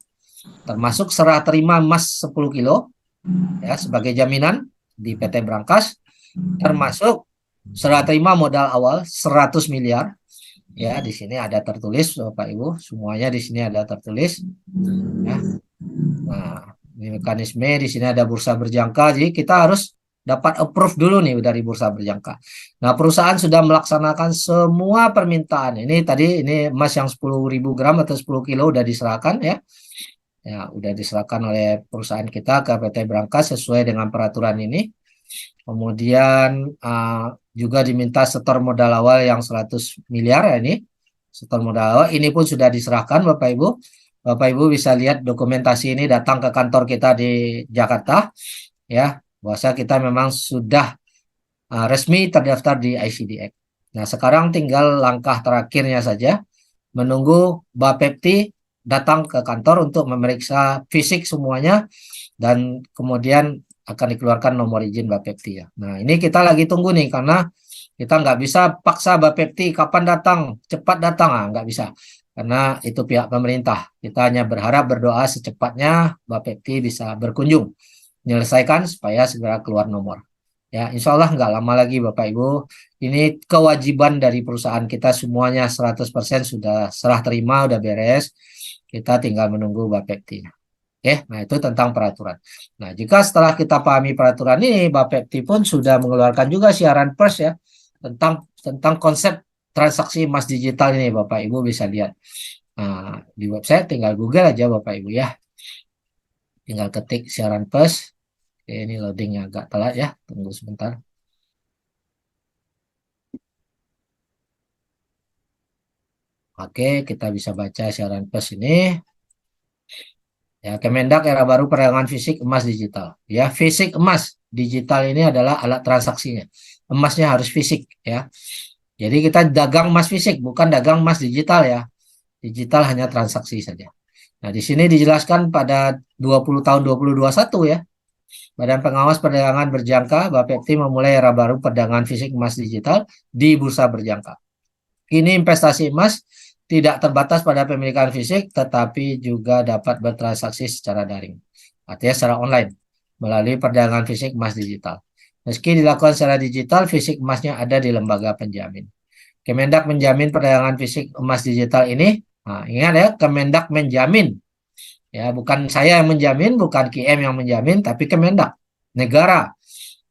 serah terima emas 10 kilo ya sebagai jaminan di PT Brankas, termasuk serah terima modal awal 100 miliar. Ya, di sini ada tertulis Bapak Ibu, semuanya di sini ada tertulis. Ya. Nah, ini mekanisme, di sini ada bursa berjangka, jadi kita harus dapat approve dulu nih dari bursa berjangka. Nah, perusahaan sudah melaksanakan semua permintaan. Ini tadi ini emas yang 10.000 gram atau 10 kilo udah diserahkan ya. Ya, udah diserahkan oleh perusahaan kita ke PT Brankas sesuai dengan peraturan ini. Kemudian juga diminta setor modal awal yang 100 miliar ya ini. Setor modal awal ini pun sudah diserahkan Bapak Ibu. Bapak Ibu bisa lihat dokumentasi ini datang ke kantor kita di Jakarta ya, bahwa kita memang sudah resmi terdaftar di ICDX. Nah, sekarang tinggal langkah terakhirnya saja menunggu Bapepti datang ke kantor untuk memeriksa fisik semuanya dan kemudian akan dikeluarkan nomor izin Bapepti ya. Nah, ini kita lagi tunggu nih karena kita nggak bisa paksa Bapepti kapan datang, cepat datang, nggak bisa. Karena itu pihak pemerintah. Kita hanya berharap berdoa secepatnya Bapepti bisa berkunjung, menyelesaikan supaya segera keluar nomor. Ya, insya Allah nggak lama lagi Bapak Ibu. Ini kewajiban dari perusahaan kita semuanya 100% sudah serah terima, udah beres. Kita tinggal menunggu Bapepti. Oke, nah itu tentang peraturan. Nah, jika setelah kita pahami peraturan ini, Bapepti pun sudah mengeluarkan juga siaran pers ya tentang konsep transaksi emas digital ini, Bapak Ibu bisa lihat. Nah, di website tinggal Google aja Bapak Ibu ya. Tinggal ketik siaran pers. Oke, ini loadingnya agak telat ya. Tunggu sebentar. Oke, kita bisa baca siaran pers ini. Ya, Kemendak era baru perdagangan fisik emas digital. Ya, fisik emas digital ini adalah alat transaksinya. Emasnya harus fisik ya. Jadi kita dagang emas fisik, bukan dagang emas digital ya. Digital hanya transaksi saja. Nah, di sini dijelaskan pada 20 tahun 2021 ya. Badan Pengawas Perdagangan Berjangka Bapepti memulai era baru perdagangan fisik emas digital di bursa berjangka. Kini investasi emas tidak terbatas pada pemilikan fisik, tetapi juga dapat bertransaksi secara daring. Artinya secara online, melalui perdagangan fisik emas digital. Meski dilakukan secara digital, fisik emasnya ada di lembaga penjamin. Kemendak menjamin perdagangan fisik emas digital ini. Nah, ingat ya, Kemendak menjamin. Ya, bukan saya yang menjamin, bukan QM yang menjamin, tapi Kemendak, negara,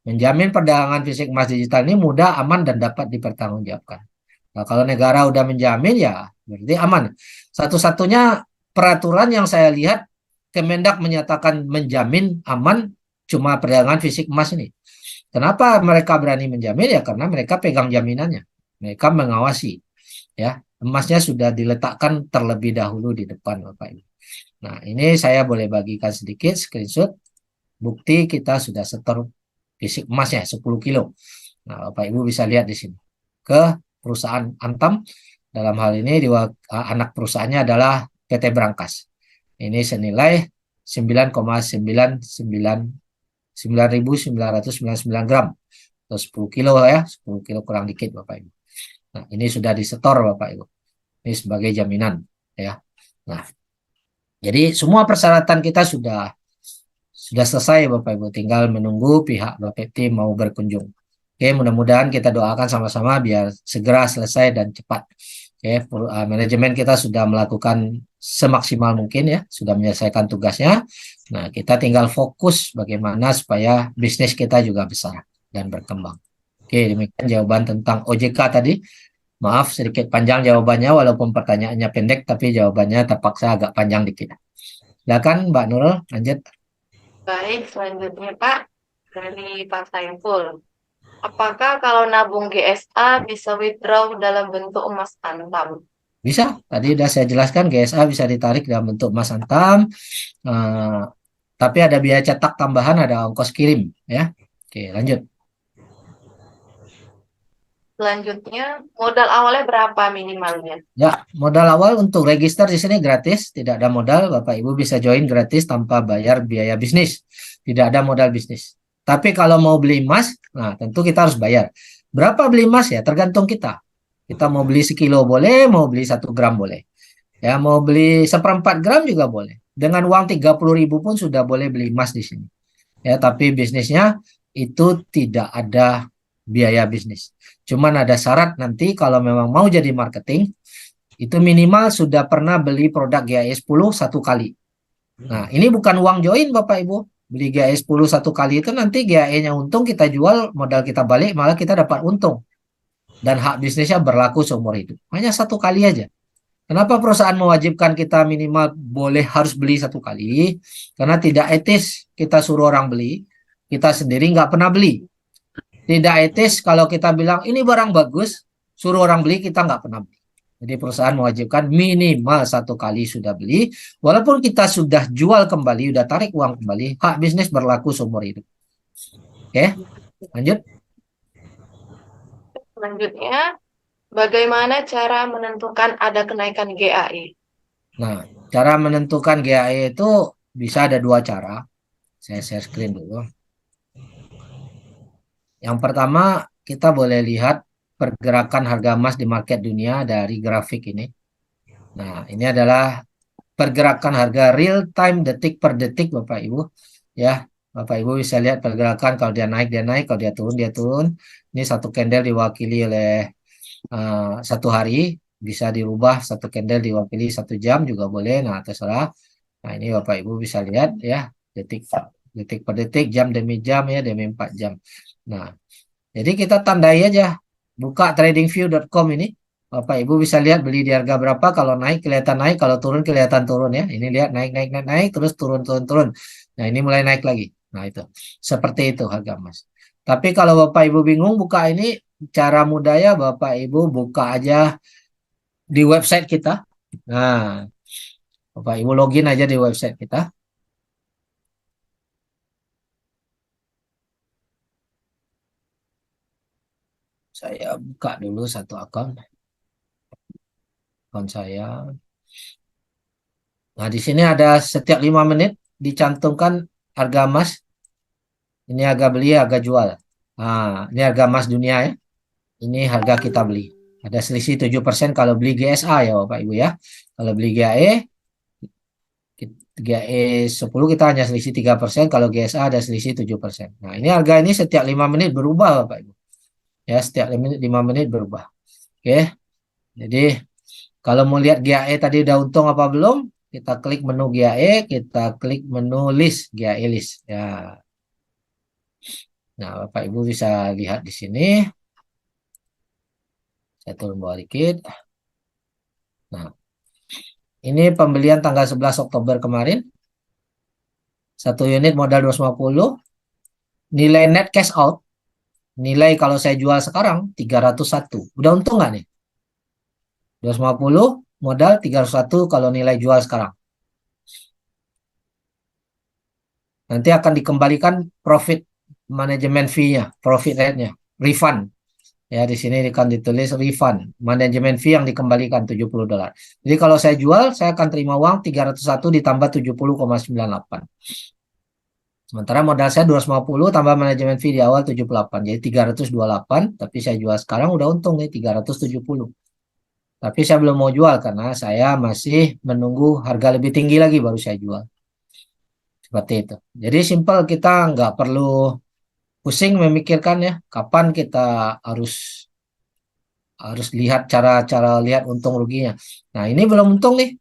menjamin perdagangan fisik emas digital ini mudah, aman, dan dapat dipertanggungjawabkan. Nah, kalau negara udah menjamin ya berarti aman. Satu-satunya peraturan yang saya lihat Kemendak menyatakan menjamin aman cuma perdagangan fisik emas ini. Kenapa mereka berani menjamin? Ya karena mereka pegang jaminannya. Mereka mengawasi. Ya, emasnya sudah diletakkan terlebih dahulu di depan Bapak Ibu. Nah, ini saya boleh bagikan sedikit screenshot bukti kita sudah setor fisik emasnya 10 kilo. Nah, Bapak Ibu bisa lihat di sini. Ke perusahaan Antam, dalam hal ini anak perusahaannya adalah PT Brankas. Ini senilai 9,999 gram atau 10 kilo ya, 10 kilo kurang dikit Bapak Ibu. Nah, ini sudah disetor Bapak Ibu. Ini sebagai jaminan ya. Nah, jadi semua persyaratan kita sudah selesai Bapak Ibu, tinggal menunggu pihak Bapepti mau berkunjung. Oke, mudah-mudahan kita doakan sama-sama biar segera selesai dan cepat. Oke, manajemen kita sudah melakukan semaksimal mungkin ya, sudah menyelesaikan tugasnya. Nah, kita tinggal fokus bagaimana supaya bisnis kita juga besar dan berkembang. Oke, demikian jawaban tentang OJK tadi. Maaf sedikit panjang jawabannya walaupun pertanyaannya pendek tapi jawabannya terpaksa agak panjang dikit. Silakan Mbak Nurul lanjut. Baik, selanjutnya Pak, dari Pak Saiful. Apakah kalau nabung GSA bisa withdraw dalam bentuk emas antam? Bisa, tadi udah saya jelaskan GSA bisa ditarik dalam bentuk emas antam, tapi ada biaya cetak tambahan, ada ongkos kirim ya. Oke, lanjut. Selanjutnya, modal awalnya berapa minimalnya? Ya, modal awal untuk register di sini gratis, tidak ada modal. Bapak Ibu bisa join gratis tanpa bayar biaya bisnis. Tidak ada modal bisnis. Tapi kalau mau beli emas, nah tentu kita harus bayar. Berapa beli emas ya? Tergantung kita. Kita mau beli sekilo boleh, mau beli 1 gram boleh. Ya, mau beli 1/4 gram juga boleh. Dengan uang 30.000 pun sudah boleh beli emas di sini. Ya, tapi bisnisnya itu tidak ada biaya bisnis. Cuman ada syarat nanti kalau memang mau jadi marketing, itu minimal sudah pernah beli produk GAE 10 1 kali. Nah, ini bukan uang join Bapak Ibu. Beli GAE 10 1 kali itu nanti GAE-nya untung, kita jual, modal kita balik, malah kita dapat untung. Dan hak bisnisnya berlaku seumur hidup. Hanya 1 kali aja. Kenapa perusahaan mewajibkan kita minimal boleh harus beli 1 kali? Karena tidak etis kita suruh orang beli, kita sendiri nggak pernah beli. Tidak etis kalau kita bilang ini barang bagus, suruh orang beli, kita nggak pernah beli. Jadi perusahaan mewajibkan minimal 1 kali sudah beli, walaupun kita sudah jual kembali, udah tarik uang kembali, hak bisnis berlaku seumur hidup. Oke, lanjut. Selanjutnya, bagaimana cara menentukan ada kenaikan GAE? Nah, cara menentukan GAE itu bisa ada 2 cara. Saya share screen dulu. Yang pertama, kita boleh lihat pergerakan harga emas di market dunia dari grafik ini. Nah, ini adalah pergerakan harga real time detik per detik Bapak Ibu. Ya, Bapak Ibu bisa lihat pergerakan, kalau dia naik, kalau dia turun, dia turun. Ini 1 candle diwakili oleh 1 hari, bisa dirubah 1 candle diwakili 1 jam juga boleh. Nah, terserah. Nah, ini Bapak Ibu bisa lihat ya, detik per detik, jam demi jam ya, demi 4 jam. Nah, jadi kita tandai aja. Buka tradingview.com ini. Bapak Ibu bisa lihat beli di harga berapa, kalau naik kelihatan naik, kalau turun kelihatan turun ya. Ini lihat naik, terus turun. Nah, ini mulai naik lagi. Nah, itu. Seperti itu harga emas. Tapi kalau Bapak Ibu bingung buka ini, cara mudahnya Bapak Ibu buka aja di website kita. Nah, Bapak Ibu login aja di website kita. Saya buka dulu 1 akun saya. Nah, di sini ada setiap 5 menit dicantumkan harga emas. Ini harga beli, harga jual. Nah, ini harga emas dunia ya. Ini harga kita beli. Ada selisih 7% kalau beli GSA ya Bapak Ibu ya. Kalau beli GAE 10 kita hanya selisih 3%, kalau GSA ada selisih 7%. Nah, ini harga ini setiap 5 menit berubah Bapak Ibu. Ya, setiap 5 menit berubah. Oke. Jadi kalau mau lihat GAE tadi udah untung apa belum, kita klik menu GAE, kita klik menu list, GAE list. Ya. Nah, Bapak Ibu bisa lihat di sini. Saya turun bawah dikit. Nah, ini pembelian tanggal 11 Oktober kemarin. 1 unit modal 250. Nilai net cash out. Nilai kalau saya jual sekarang 301. Udah untung nggak nih? 250 modal 301 kalau nilai jual sekarang. Nanti akan dikembalikan profit manajemen fee-nya, profit rate-nya, refund. Ya, di sini akan ditulis refund, manajemen fee yang dikembalikan $70. Jadi kalau saya jual, saya akan terima uang 301 ditambah 70,98. Sementara modal saya 250 tambah manajemen fee di awal 78. Jadi 328, tapi saya jual sekarang udah untung nih 370. Tapi saya belum mau jual karena saya masih menunggu harga lebih tinggi lagi baru saya jual. Seperti itu. Jadi simpel, kita nggak perlu pusing memikirkan ya kapan kita harus lihat cara lihat untung ruginya. Nah, ini belum untung nih.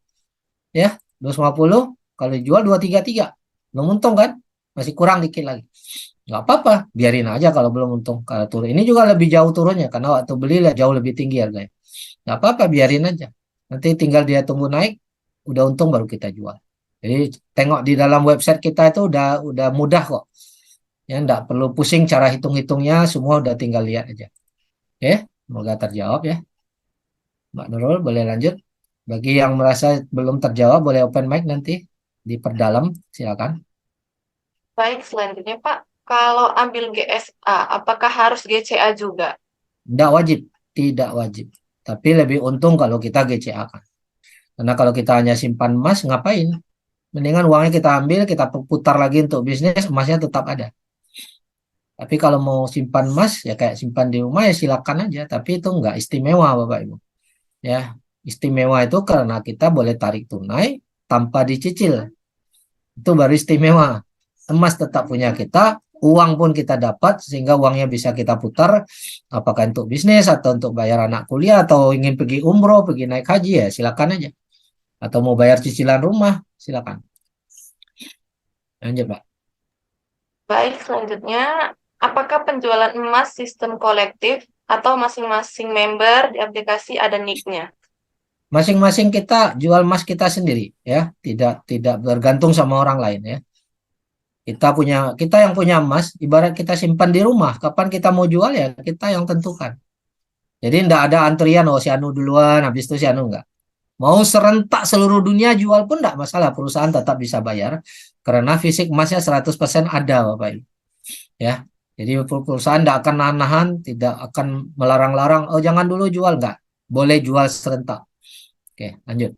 Ya, 250 kalau dijual 233. Belum untung kan? Masih kurang dikit lagi. Nggak apa-apa, biarin aja kalau belum untung. Kalau turun, ini juga lebih jauh turunnya karena waktu beli lah jauh lebih tinggi harganya. Nggak apa-apa, biarin aja. Nanti tinggal dia tunggu naik, udah untung baru kita jual. Jadi tengok di dalam website kita itu udah mudah kok. Ya, nggak perlu pusing cara hitung-hitungnya, semua udah tinggal lihat aja. Oke, semoga terjawab ya. Mbak Nurul, boleh lanjut. Bagi yang merasa belum terjawab, boleh open mic nanti diperdalam, silakan. Baik, selanjutnya Pak, kalau ambil GSA, apakah harus GCA juga? Tidak wajib, tidak wajib. Tapi lebih untung kalau kita GCA kan. Karena kalau kita hanya simpan emas, ngapain? Mendingan uangnya kita ambil, kita putar lagi untuk bisnis, emasnya tetap ada. Tapi kalau mau simpan emas, ya kayak simpan di rumah ya silakan aja. Tapi itu nggak istimewa Bapak Ibu. Ya, istimewa itu karena kita boleh tarik tunai tanpa dicicil. Itu baru istimewa. Emas tetap punya kita, uang pun kita dapat sehingga uangnya bisa kita putar apakah untuk bisnis atau untuk bayar anak kuliah atau ingin pergi umroh, pergi naik haji ya silakan aja. Atau mau bayar cicilan rumah, silakan. Lanjut, Pak. Baik, selanjutnya, apakah penjualan emas sistem kolektif atau masing-masing member di aplikasi ada nick-nya? Masing-masing kita jual emas kita sendiri ya, tidak bergantung sama orang lain ya. Kita yang punya emas, ibarat kita simpan di rumah. Kapan kita mau jual ya kita yang tentukan. Jadi tidak ada antrian, oh si Anu duluan, habis itu si Anu enggak. Mau serentak seluruh dunia jual pun tidak masalah, perusahaan tetap bisa bayar karena fisik emasnya 100% ada Bapak Ibu. Ya. Jadi perusahaan tidak akan nahan-nahan, tidak akan melarang-larang, oh jangan dulu jual enggak. Boleh jual serentak. Oke, lanjut.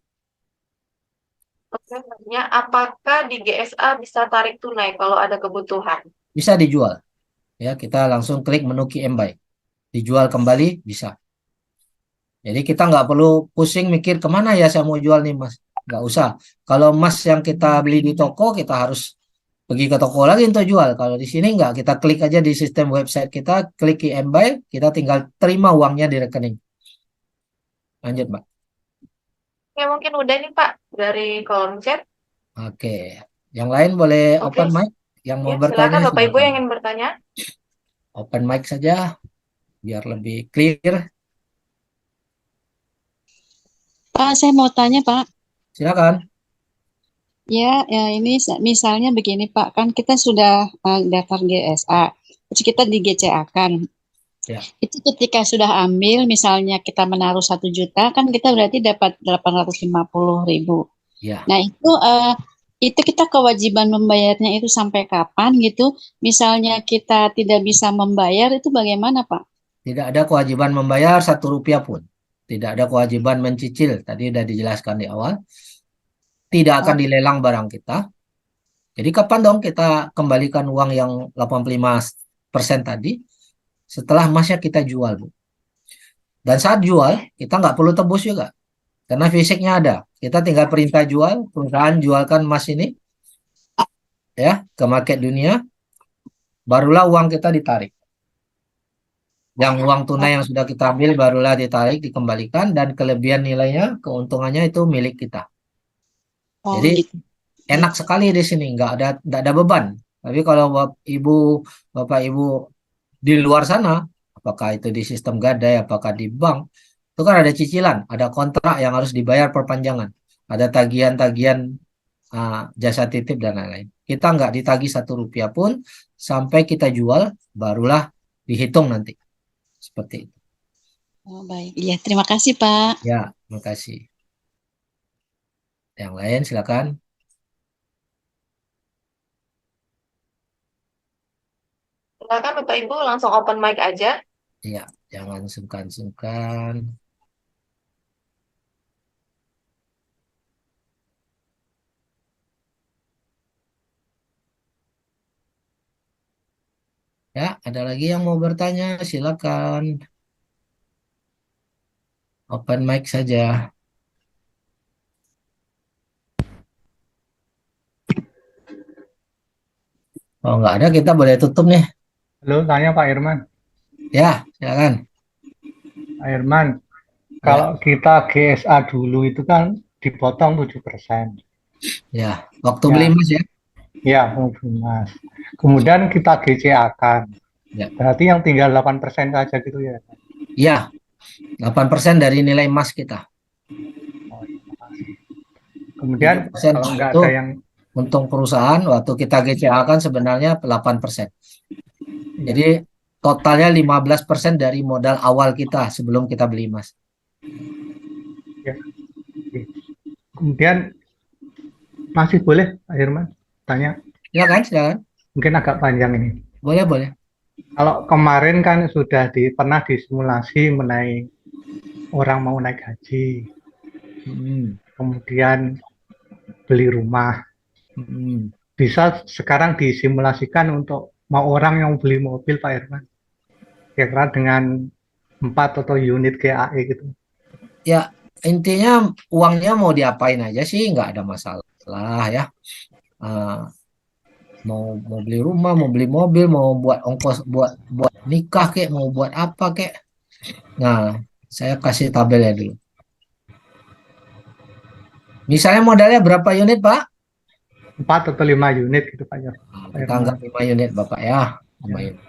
Selanjutnya, apakah di GSA bisa tarik tunai kalau ada kebutuhan? Bisa dijual. Ya, kita langsung klik menu key and buy. Dijual kembali bisa. Jadi kita nggak perlu pusing mikir kemana ya saya mau jual nih mas. Nggak usah. Kalau emas yang kita beli di toko kita harus pergi ke toko lagi untuk jual. Kalau di sini nggak, kita klik aja di sistem website kita, klik key and buy, kita tinggal terima uangnya di rekening. Lanjut, Mbak. Ya mungkin udah nih Pak dari kolom chat. Oke. Yang lain boleh Oke, open mic. Yang mau ya, bertanya silakan Bapak Ibu silakan. yang ingin bertanya. Open mic saja biar lebih clear. Pak, saya mau tanya, Pak. Silakan. Ya, ini misalnya begini, Pak. Kan kita sudah daftar GSA, terus kita di GCA kan. Ya. Itu ketika sudah ambil, misalnya kita menaruh 1 juta, kan kita berarti dapat 850.000. Ya. Nah, itu kita kewajiban membayarnya itu sampai kapan gitu? Misalnya kita tidak bisa membayar, itu bagaimana, Pak? Tidak ada kewajiban membayar 1 rupiah pun. Tidak ada kewajiban mencicil. Tadi sudah dijelaskan di awal. Tidak akan dilelang barang kita. Jadi kapan dong kita kembalikan uang yang 85% tadi? Setelah emasnya kita jual, Bu. Dan saat jual, kita nggak perlu tebus juga. Karena fisiknya ada. Kita tinggal perintah jual, perusahaan jualkan emas ini ya ke market dunia, barulah uang kita ditarik. Yang uang tunai yang sudah kita ambil barulah ditarik, dikembalikan, dan kelebihan nilainya, keuntungannya itu milik kita. Jadi gitu. enak sekali di sini, nggak ada beban. Tapi kalau Bapak Ibu di luar sana, apakah itu di sistem gadai, apakah di bank, itu kan ada cicilan, ada kontrak yang harus dibayar perpanjangan, ada tagihan-tagihan jasa titip dan lain-lain. Kita nggak ditagih 1 rupiah pun sampai kita jual, barulah dihitung nanti. Seperti itu. Oh, baik. Iya, terima kasih, Pak. Ya, terima kasih. Yang lain silakan. Silakan Bapak Ibu langsung open mic aja. Iya, jangan sungkan-sungkan. Ya, ada lagi yang mau bertanya? Silakan. Open mic saja. Oh, nggak ada, kita boleh tutup nih. Halo, tanya Pak Irman. Ya, silakan. Pak Irman, kalau kita GSA dulu itu kan dipotong 7%. Ya, waktu Ya. beli emas ya. Ya, Mas. Kemudian kita GCA-kan. Ya. Berarti yang tinggal 8% saja gitu ya. Ya, 8% dari nilai emas kita. Kemudian 7% kalau nggak itu ada yang untung perusahaan, waktu kita GCA kan sebenarnya 8%. Jadi totalnya 15% dari modal awal kita sebelum kita beli emas. kemudian masih boleh Pak Herman tanya? Silakan. Mungkin agak panjang ini. Boleh. Kalau kemarin kan sudah pernah disimulasi mengenai orang mau naik haji, kemudian beli rumah. Bisa sekarang disimulasikan untuk mau orang yang beli mobil Pak Herman, kira-kira dengan 4 atau unit GAE gitu. Ya, intinya uangnya mau diapain aja sih nggak ada masalah ya. Mau beli rumah, mau beli mobil, mau buat ongkos, buat nikah kek, mau buat apa kek. Nah, saya kasih tabelnya dulu. Misalnya modalnya berapa unit, Pak? 4 atau 5 unit gitu Pak Herman. Kita anggap 5 unit Bapak ya. 5 unit.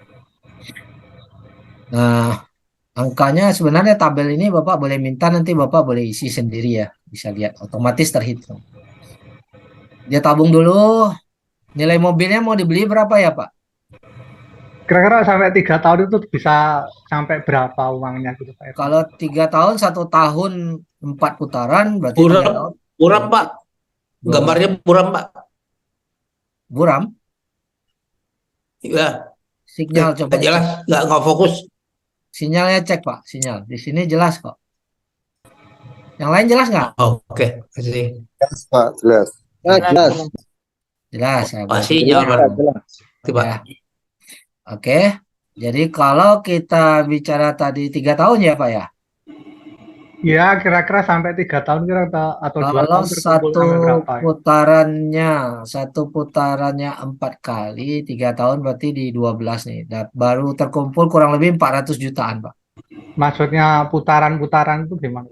Nah, angkanya sebenarnya tabel ini Bapak boleh minta, nanti Bapak boleh isi sendiri ya. Bisa lihat, otomatis terhitung. Dia tabung dulu. Nilai mobilnya mau dibeli berapa ya Pak? Kira-kira sampai 3 tahun itu bisa sampai berapa uangnya gitu Pak Herman? Kalau 3 tahun, 1 tahun 4 putaran, berarti 3 tahun. Buram Pak. Gambarnya buram Pak. Buram? Ya. Sinyal coba. Jelas, nggak fokus. Sinyalnya cek Pak, sinyal. Di sini jelas kok. Yang lain jelas nggak? Oh, oke. Kasih. Jelas, Pak, jelas. Jelas. Jelas. Ya, Masih Jelas. ya. Oke. Jadi kalau kita bicara tadi 3 tahun ya Pak ya? Ya, kira-kira sampai 3 tahun kira-kira atau 2 Kalau tahun terkumpul sampai berapa ya? satu putarannya 4 kali, 3 tahun berarti di 12 nih. Baru terkumpul kurang lebih 400 jutaan Pak. Maksudnya putaran-putaran itu gimana?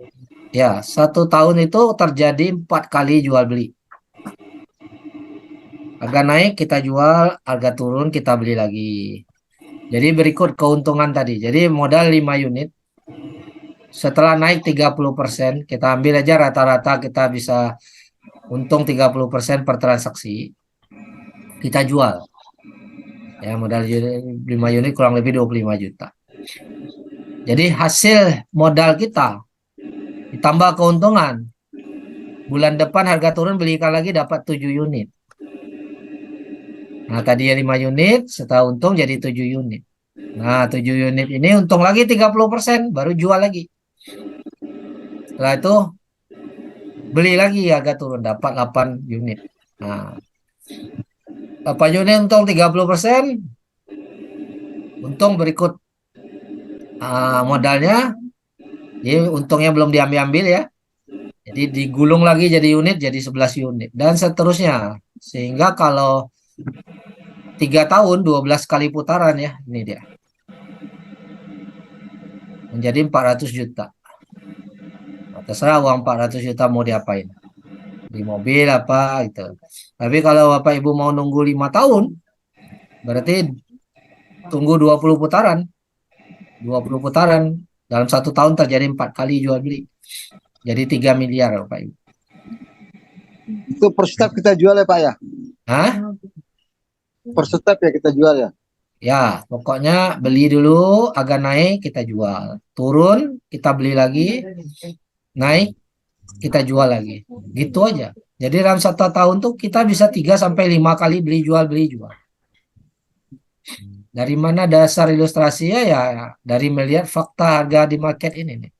Ya, 1 tahun itu terjadi 4 kali jual beli. Harga naik kita jual, harga turun kita beli lagi. Jadi berikut keuntungan tadi. Jadi modal 5 unit. Setelah naik 30%, kita ambil aja rata-rata kita bisa untung 30% per transaksi. Kita jual. Ya, modal 5 unit kurang lebih 25 juta. Jadi hasil modal kita ditambah keuntungan. Bulan depan harga turun, belikan lagi dapat 7 unit. Nah, tadi 5 unit, setelah untung jadi 7 unit. Nah, 7 unit ini untung lagi 30%, baru jual lagi. Setelah itu beli lagi, harga turun, dapat 8 unit. Nah, 8 unit untung 30%. Untung berikut modalnya. Jadi untungnya belum diambil ya. Jadi digulung lagi jadi unit, jadi 11 unit. Dan seterusnya. Sehingga kalau 3 tahun 12 kali putaran ya, ini dia. Menjadi 400 juta. Nah, terserah uang 400 juta mau diapain. Di mobil apa gitu. Tapi kalau Bapak Ibu mau nunggu 5 tahun, berarti tunggu 20 putaran. 20 putaran. Dalam 1 tahun terjadi 4 kali jual beli. Jadi 3 miliar Bapak Ibu. Itu per step kita jual ya Pak ya? Hah? Per step ya kita jual ya? Ya, pokoknya beli dulu, agak naik kita jual. Turun, kita beli lagi. Naik, kita jual lagi. Gitu aja. Jadi dalam 1 tahun tuh kita bisa 3-5 kali beli jual. Dari mana dasar ilustrasinya ya dari melihat fakta harga di market ini nih.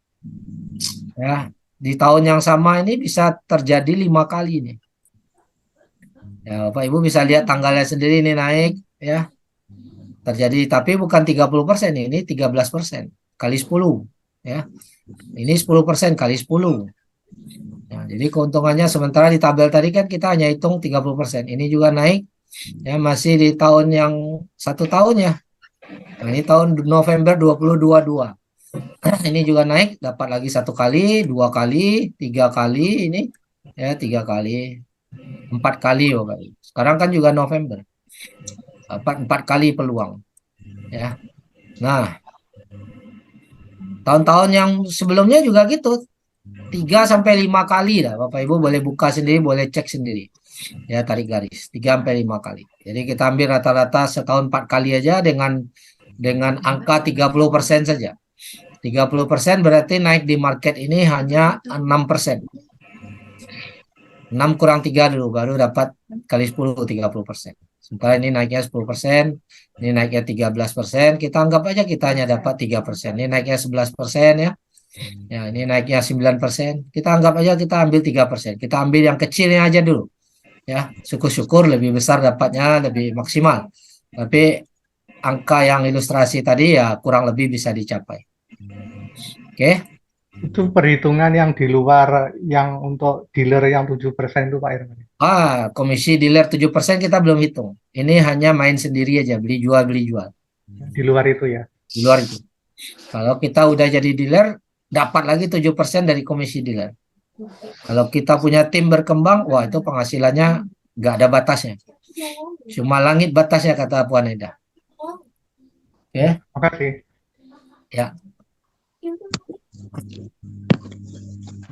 Ya, di tahun yang sama ini bisa terjadi 5 kali nih. Ya, Bapak Ibu bisa lihat tanggalnya sendiri ini naik ya. Terjadi, tapi bukan 30%, ini 13% kali 10 ya. Ini 10% kali 10. Nah, jadi keuntungannya sementara di tabel tadi kan kita hanya hitung 30%. Ini juga naik ya, masih di tahun yang 1 tahun ya. Nah, ini tahun November 2022. Ini juga naik, dapat lagi 1 kali, 2 kali, 3 kali ini ya, 3 kali. 4 kali Bapak Ibu. Sekarang kan juga November. 4 kali peluang. Ya. Nah, tahun-tahun yang sebelumnya juga gitu. 3 sampai 5 kali lah Bapak Ibu boleh buka sendiri, boleh cek sendiri. Ya, tarik garis 3 sampai 5 kali. Jadi kita ambil rata-rata setahun 4 kali aja dengan angka 30% saja. 30% berarti naik di market ini hanya 6%. 6 kurang 3 dulu baru dapat kali 10 30%. Sementara ini naiknya 10%, ini naiknya 13%, kita anggap aja kita hanya dapat 3%. Ini naiknya 11% ya. Ya, ini naiknya 9%. Kita anggap aja kita ambil 3%. Kita ambil yang kecilnya aja dulu. Ya, syukur-syukur lebih besar dapatnya, lebih maksimal. Tapi angka yang ilustrasi tadi ya kurang lebih bisa dicapai. Oke. Itu perhitungan yang di luar yang untuk dealer yang 7% itu Pak Irman. Komisi dealer 7% kita belum hitung. Ini hanya main sendiri aja, beli jual. Di luar itu ya. Di luar itu. Kalau kita udah jadi dealer, dapat lagi 7% dari komisi dealer. Kalau kita punya tim berkembang, wah itu penghasilannya nggak ada batasnya. Cuma langit batasnya kata Puan Eda. Oke. Makasih. Ya.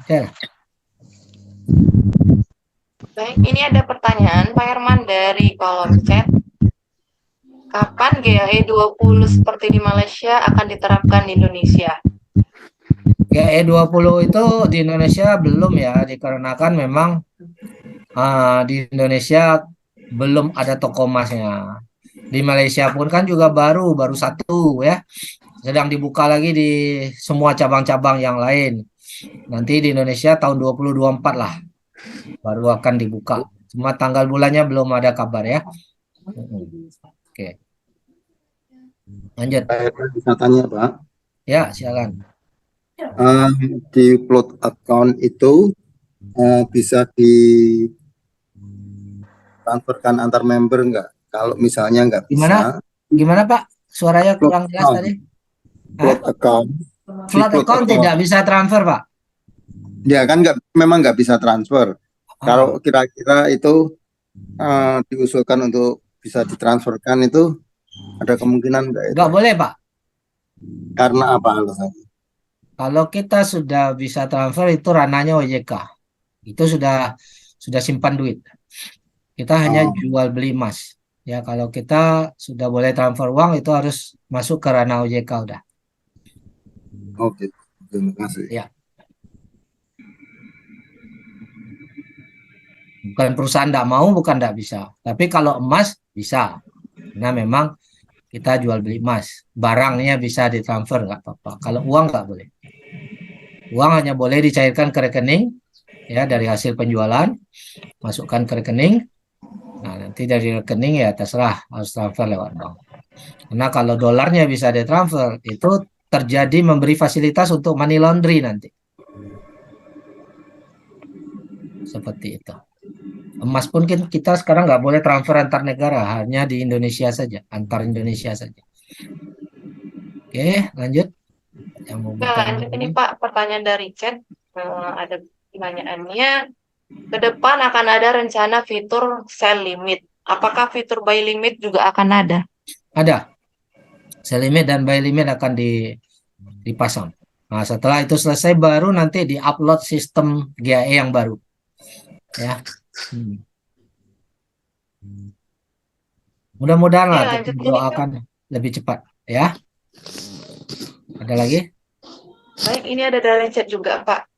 Oke. Baik, ini ada pertanyaan Pak Herman dari kolom chat. Kapan GAE 20 seperti di Malaysia akan diterapkan di Indonesia? GAE 20 itu di Indonesia belum ya, dikarenakan memang di Indonesia belum ada toko emasnya. Di Malaysia pun kan juga baru satu ya. Sedang dibuka lagi di semua cabang-cabang yang lain. Nanti di Indonesia tahun 2024 lah baru akan dibuka. Cuma tanggal bulannya belum ada kabar ya. Oke. Lanjut. Saya bisa tanya Pak. Ya, silakan. Di plot account itu bisa ditransferkan antar member nggak? Kalau misalnya nggak bisa. Gimana Pak? Suaranya kurang jelas tadi. Plot account. Plot account tidak bisa transfer Pak. Ya kan memang nggak bisa transfer. Kalau kira-kira itu diusulkan untuk bisa ditransferkan itu ada kemungkinan nggak? Nggak boleh Pak. Karena apa alasannya? Kalau kita sudah bisa transfer itu ranahnya OJK. Itu sudah simpan duit. Kita hanya jual beli emas. Ya kalau kita sudah boleh transfer uang itu harus masuk ke ranah OJK udah. Oke, terima kasih. Ya. Bukan perusahaan tidak mau, bukan tidak bisa. Tapi kalau emas bisa. Nah memang kita jual beli emas. Barangnya bisa ditransfer nggak apa-apa. Kalau uang nggak boleh. Uang hanya boleh dicairkan ke rekening ya dari hasil penjualan, masukkan ke rekening. Nah nanti dari rekening ya terserah harus transfer lewat bank. Karena kalau dolarnya bisa ditransfer itu terjadi memberi fasilitas untuk money laundry nanti. Seperti itu. Emas pun kita sekarang nggak boleh transfer antar negara, hanya di Indonesia saja, antar Indonesia saja. Oke, lanjut. Yang mau lanjut ini Pak, pertanyaan dari chat. Ada pertanyaannya, ke depan akan ada rencana fitur sell limit. Apakah fitur buy limit juga akan ada? Ada. Sell limit dan buy limit akan dipasang. Nah, setelah itu selesai baru nanti di-upload sistem GAE yang baru. Ya. Mudah-mudahan lah kita doakan lebih cepat ya. Ada lagi? Baik, ini ada dari chat juga Pak.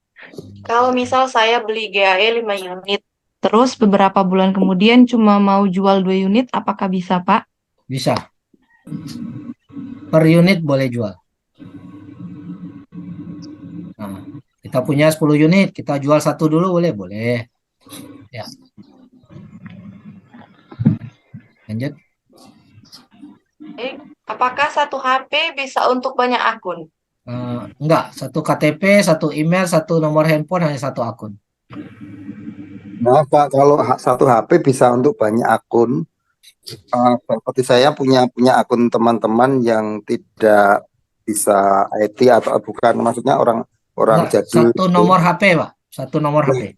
Kalau misal saya beli GAE 5 unit, terus beberapa bulan kemudian cuma mau jual 2 unit, apakah bisa Pak? Bisa. Per unit boleh jual. Nah, kita punya 10 unit, kita jual 1 dulu boleh. Ya. Lanjut. Apakah 1 HP bisa untuk banyak akun? Enggak, 1 KTP, 1 email, 1 nomor handphone, hanya 1 akun. Maaf Pak, kalau 1 HP bisa untuk banyak akun. Seperti saya punya akun teman-teman yang tidak bisa IT atau bukan, maksudnya orang jadul. 1 nomor HP Pak, 1 nomor HP.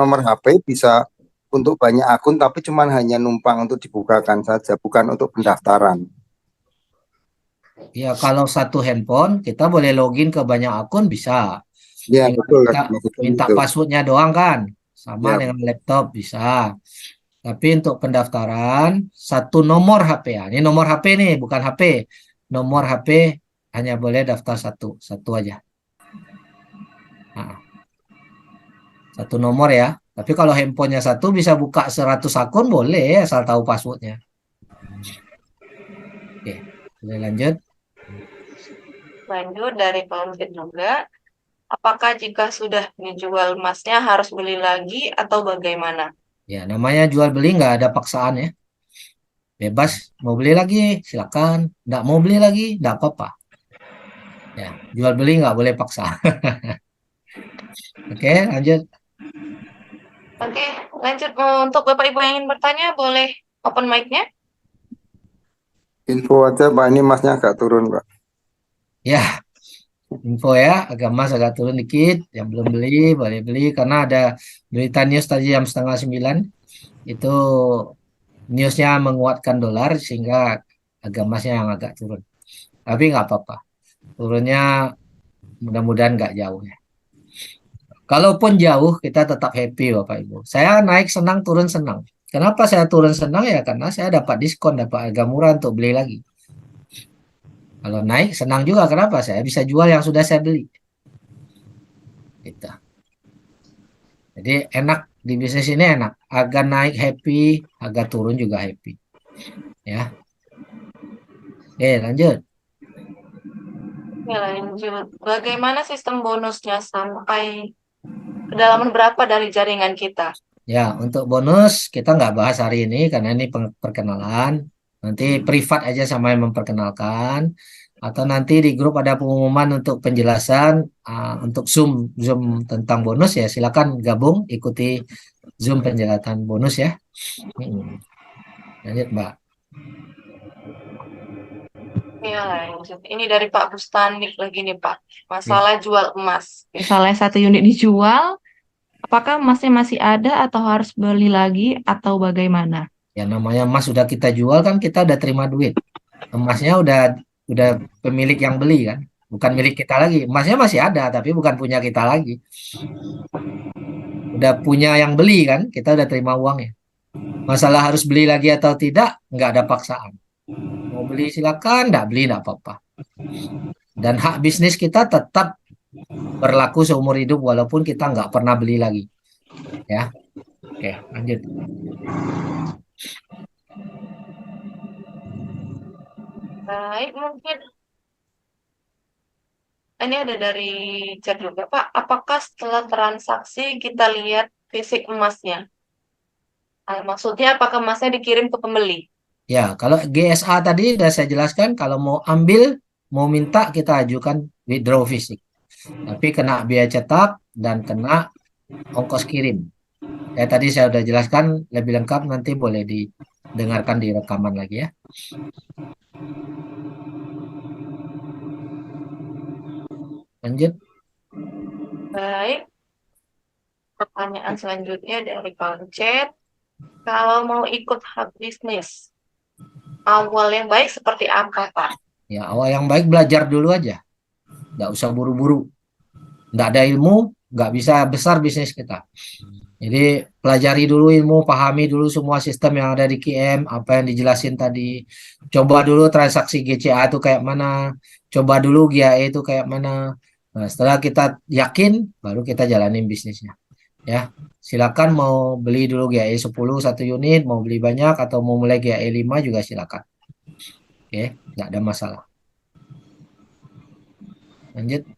nomor HP bisa untuk banyak akun, tapi cuman hanya numpang untuk dibukakan saja, bukan untuk pendaftaran. Ya, kalau satu handphone kita boleh login ke banyak akun bisa. Ya, Tinggal betul. minta Itu. passwordnya doang kan, sama Ya. dengan laptop bisa. Tapi untuk pendaftaran satu nomor HP ya. Ini nomor HP nih, bukan HP. Nomor HP hanya boleh daftar satu aja. Nah, satu nomor ya. Tapi kalau handphonenya satu bisa buka 100 akun boleh asal tahu passwordnya. Oke, boleh lanjut. Lanjut dari Pak Mujid juga. Apakah jika sudah dijual emasnya harus beli lagi atau bagaimana? Ya, namanya jual beli nggak ada paksaan ya. Bebas, mau beli lagi silakan. Nggak mau beli lagi nggak apa-apa. Ya, jual beli nggak boleh paksa. Oke, lanjut. Oke, lanjut untuk Bapak Ibu yang ingin bertanya boleh open mic-nya. Info aja Pak, ini masnya agak turun Pak. Ya, info ya, mas agak turun dikit. Yang belum beli boleh beli karena ada berita news tadi jam 8:30 itu newsnya menguatkan dolar sehingga masnya yang agak turun. Tapi nggak apa-apa, turunnya mudah-mudahan nggak jauh ya. Kalaupun jauh kita tetap happy Bapak Ibu. Saya naik senang, turun senang. Kenapa saya turun senang ya? Karena saya dapat diskon, dapat harga murah untuk beli lagi. Kalau naik senang juga, kenapa? Saya bisa jual yang sudah saya beli. Gitu. Jadi enak di bisnis ini enak. Harga naik happy, harga turun juga happy. Ya. Oke, lanjut. Ya, lanjut. Bagaimana sistem bonusnya sampai kedalaman berapa dari jaringan kita? Ya, untuk bonus kita nggak bahas hari ini karena ini perkenalan. Nanti privat aja sama yang memperkenalkan. Atau nanti di grup ada pengumuman untuk penjelasan untuk Zoom tentang bonus ya. Silakan gabung ikuti Zoom penjelasan bonus ya. Lanjut Mbak. Ya, lanjut. Ini dari Pak Bustanik lagi nih Pak. Masalah jual emas. Misalnya 1 unit dijual, apakah emasnya masih ada atau harus beli lagi atau bagaimana? Ya namanya emas sudah kita jual kan kita udah terima duit. Emasnya udah pemilik yang beli kan, bukan milik kita lagi. Emasnya masih ada tapi bukan punya kita lagi. Udah punya yang beli kan, kita udah terima uangnya. Masalah harus beli lagi atau tidak, nggak ada paksaan. Mau beli silakan, nggak beli nggak apa-apa. Dan hak bisnis kita tetap berlaku seumur hidup walaupun kita nggak pernah beli lagi. Ya, oke lanjut. Baik, mungkin ini ada dari chat juga Pak. Apakah setelah transaksi kita lihat fisik emasnya? Maksudnya apakah emasnya dikirim ke pembeli? Ya, kalau GSA tadi sudah saya jelaskan, kalau mau ambil, mau minta kita ajukan withdraw fisik. Tapi kena biaya cetak dan kena ongkos kirim. Tadi saya sudah jelaskan lebih lengkap, nanti boleh didengarkan di rekaman lagi ya. Lanjut. Baik. Pertanyaan selanjutnya dari Pak Chat. Kalau mau ikut hub bisnis, awal yang baik seperti apa, Pak? Ya, awal yang baik belajar dulu aja. Nggak usah buru-buru. Nggak ada ilmu, nggak bisa besar bisnis kita. Jadi pelajari dulu ilmu, pahami dulu semua sistem yang ada di QM, apa yang dijelasin tadi. Coba dulu transaksi GCA itu kayak mana, coba dulu GAE itu kayak mana. Nah, setelah kita yakin, baru kita jalanin bisnisnya. Ya, silakan mau beli dulu GAE 10 1 unit, mau beli banyak atau mau mulai GAE 5 juga silakan. Oke, nggak ada masalah. Lanjut.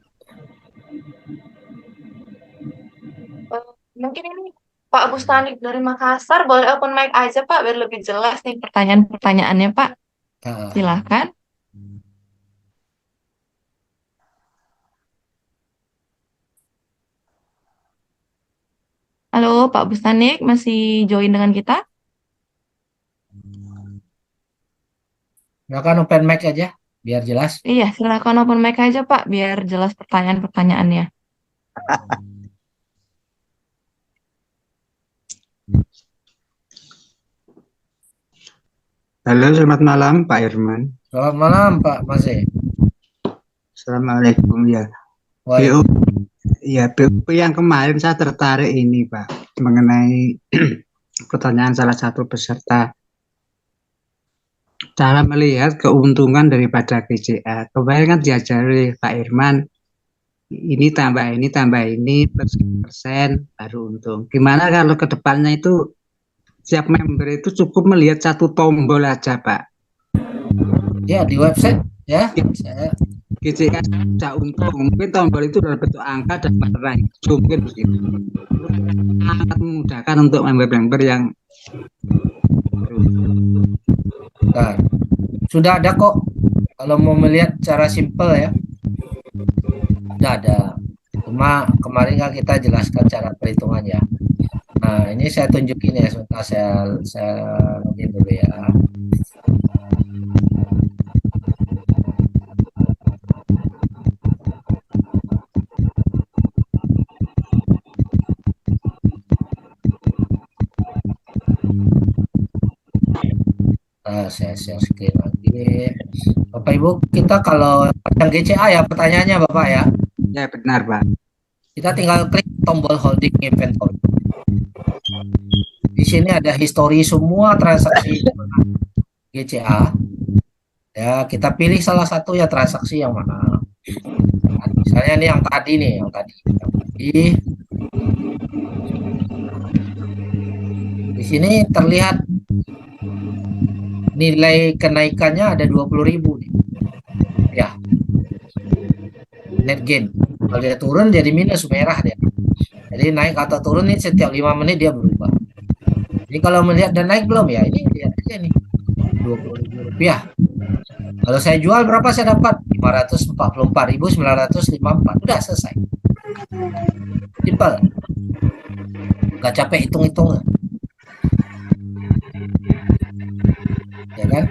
Mungkin ini Pak Bustanik dari Makassar, boleh open mic aja Pak, biar lebih jelas nih pertanyaan-pertanyaannya Pak. Silahkan. Halo Pak Bustanik, masih join dengan kita? Silakan open mic aja, biar jelas. Iya, silakan open mic aja Pak, biar jelas pertanyaan-pertanyaannya. Halo, selamat malam Pak Herman. Selamat malam Pak Masih. Assalamualaikum ya. Waalaikumsalam. BUP yang kemarin saya tertarik ini Pak, mengenai pertanyaan salah satu peserta. Cara melihat keuntungan daripada GCA. Kemarin kan diajari Pak Herman, ini tambah ini persen baru untung. Gimana kalau ke depannya itu setiap member itu cukup melihat satu tombol aja Pak? Ya di website ya. GCA bisa untung, mungkin tombol itu dalam bentuk angka dan warna hijau, mungkin begitu. Sangat memudahkan untuk member-member yang Nah, sudah ada kok. Kalau mau melihat cara simpel ya, sudah ada. Cuma kemarin kan kita jelaskan cara perhitungannya. Nah, ini saya tunjukin ya, sebentar saya login dulu ya. Nah, saya share screen lagi. Bapak Ibu, kita kalau yang GCA ya pertanyaannya Bapak ya. ya benar Pak. Kita tinggal klik tombol holding inventory. Di sini ada histori semua transaksi GCA. Ya, kita pilih salah satu ya transaksi yang mana. Nah, misalnya ini yang tadi nih, yang tadi. Di sini terlihat nilai kenaikannya ada 20.000 nih. Ya. Net gain. Kalau dia turun jadi minus, merah dia. Jadi naik atau turun nih setiap 5 menit dia berubah. Jadi kalau melihat dan naik belum ya, ini lihat aja nih. Rp20.000. Kalau saya jual berapa saya dapat? 544.954. Udah selesai. Simpel. Gak capek hitung-hitung. Ya kan?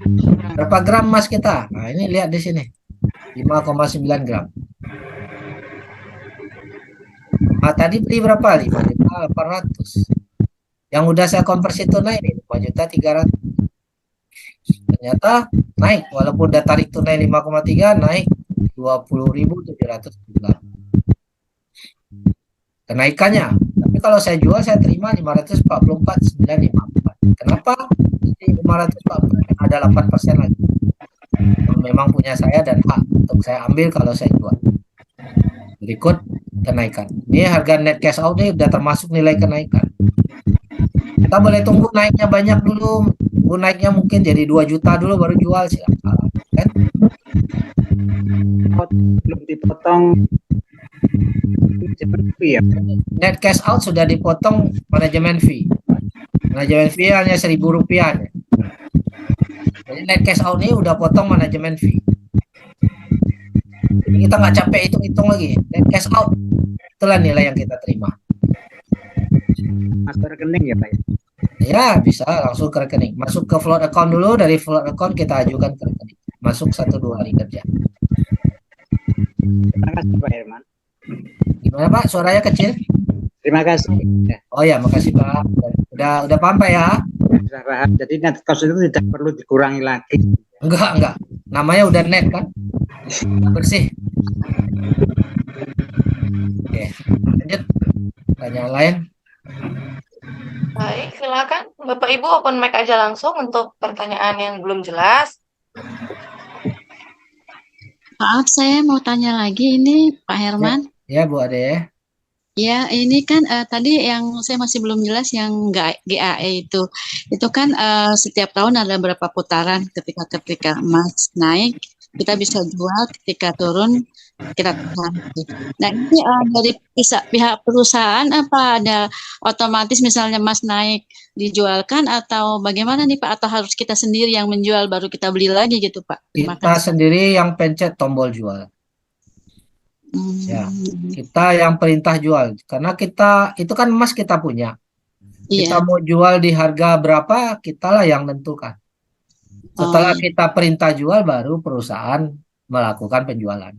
Berapa gram emas kita? Nah, ini lihat di sini. 5,9 gram. Nah, tadi beli berapa? 5.800.000. Yang udah saya konversi tunai ini 5.300.000. Ternyata naik, walaupun udah tarik tunai 5,3, naik 20.700. Kenaikannya. Tapi kalau saya jual saya terima 544.954. Kenapa? Jadi 544 ada 8% lagi. Memang punya saya dan hak untuk saya ambil kalau saya jual. Berikut kenaikan. Ini harga net cash out ini udah termasuk nilai kenaikan. Kita boleh tunggu naiknya banyak dulu. Tunggu naiknya mungkin jadi 2 juta dulu baru jual silakan. Kan? Belum dipotong ya. Net cash out sudah dipotong manajemen fee. Manajemen fee hanya Rp1.000. Jadi net cash out ini udah potong manajemen fee. Jadi kita nggak capek hitung-hitung lagi. Net cash out itulah nilai yang kita terima. Masuk rekening ya Pak ya? Ya bisa langsung ke rekening. Masuk ke float account dulu, dari float account kita ajukan ke rekening. Masuk 1-2 hari kerja. Terima kasih Pak Herman. Gimana Pak? Suaranya kecil? Terima kasih. Ya, Oh ya, makasih Pak. Udah paham Pak ya? sudah paham. Jadi net cost itu tidak perlu dikurangi lagi. Enggak. Namanya udah net kan? Bersih. Oke, lanjut. Pertanyaan lain? Baik, silakan Bapak Ibu open mic aja langsung untuk pertanyaan yang belum jelas. Maaf, saya mau tanya lagi ini Pak Herman. Ya Bu Ade. Ya, ini kan tadi yang saya masih belum jelas yang GAE itu kan setiap tahun ada berapa putaran, ketika emas naik kita bisa jual, ketika turun kita tahan. Nah ini dari pihak perusahaan apa ada otomatis misalnya emas naik dijualkan atau bagaimana nih Pak, atau harus kita sendiri yang menjual baru kita beli lagi gitu Pak? Terima Kita kasih. sendiri yang pencet tombol jual. Ya, kita yang perintah jual karena kita itu kan emas kita punya. Kita Iya. mau jual di harga berapa, kitalah yang tentukan. Setelah kita perintah jual baru perusahaan melakukan penjualan.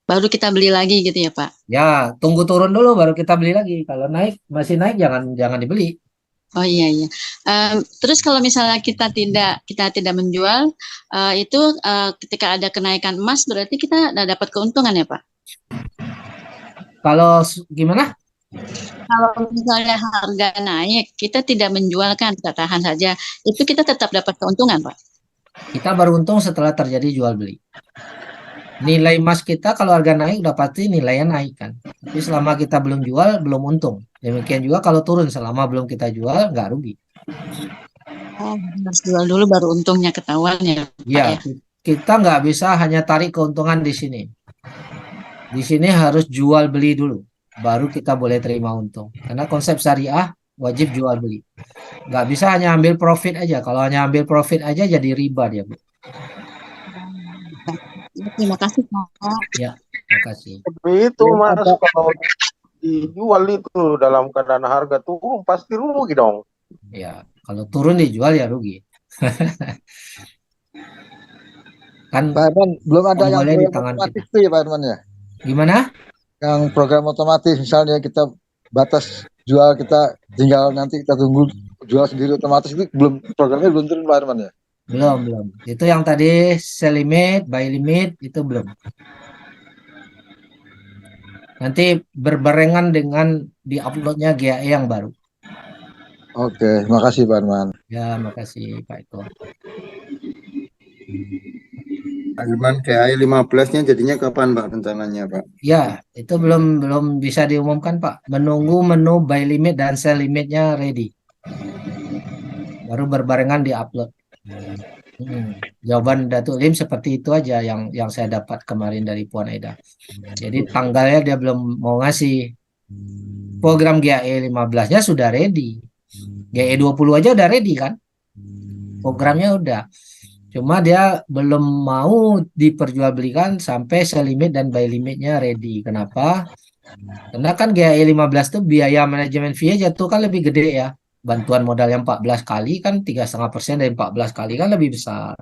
Baru kita beli lagi gitu ya Pak? Ya, tunggu turun dulu baru kita beli lagi. Kalau naik masih naik jangan dibeli. Oh iya iya. Terus kalau misalnya kita tidak menjual, itu ketika ada kenaikan emas berarti kita dapat keuntungan ya Pak? Kalau gimana? Kalau misalnya harga naik, kita tidak menjual kan, kita tahan saja, itu kita tetap dapat keuntungan Pak? Kita beruntung setelah terjadi jual beli. Nilai emas kita kalau harga naik udah pasti nilainya naik kan. Tapi selama kita belum jual belum untung. Demikian juga kalau turun selama belum kita jual nggak rugi. Oh, harus jual dulu baru untungnya ketahuan ya Pak Ya, ya. kita nggak bisa hanya tarik keuntungan di sini. Di sini harus jual beli dulu, baru kita boleh terima untung. Karena konsep syariah wajib jual beli. Nggak bisa hanya ambil profit aja. Kalau hanya ambil profit aja jadi riba dia, Bu. Terima kasih Pak. Ya, terima kasih. Itu Mas, kalau dijual itu dalam keadaan harga turun pasti rugi dong. Ya, kalau turun dijual ya rugi. Kan Pak Herman, belum ada yang boleh di program tangan otomatis kita. itu ya Pak Herman ya? Gimana? Yang program otomatis misalnya kita batas jual, kita tinggal nanti kita tunggu jual sendiri otomatis, itu programnya belum turun Pak Herman ya? Belum. Itu yang tadi sell limit, buy limit itu belum. Nanti berbarengan dengan di-uploadnya GAE yang baru. Oke, makasih Pak Herman. Ya, makasih Pak Eko. Pak Herman, GAI 15-nya jadinya kapan Pak rencananya Pak? Ya, itu belum bisa diumumkan Pak. Menunggu menu buy limit dan sell limitnya ready. Baru berbarengan di-upload. Jawaban Datuk Lim seperti itu aja yang saya dapat kemarin dari Puan Eda. Jadi tanggalnya dia belum mau ngasih. Program GAE 15-nya sudah ready. GAE 20 aja udah ready kan? Programnya udah. Cuma dia belum mau diperjualbelikan sampai sell limit dan buy limitnya ready. Kenapa? Karena kan GAE 15 tuh biaya manajemen fee jatuh kan lebih gede ya. Bantuan modal yang 14 kali kan 3,5% dari 14 kali kan lebih besar.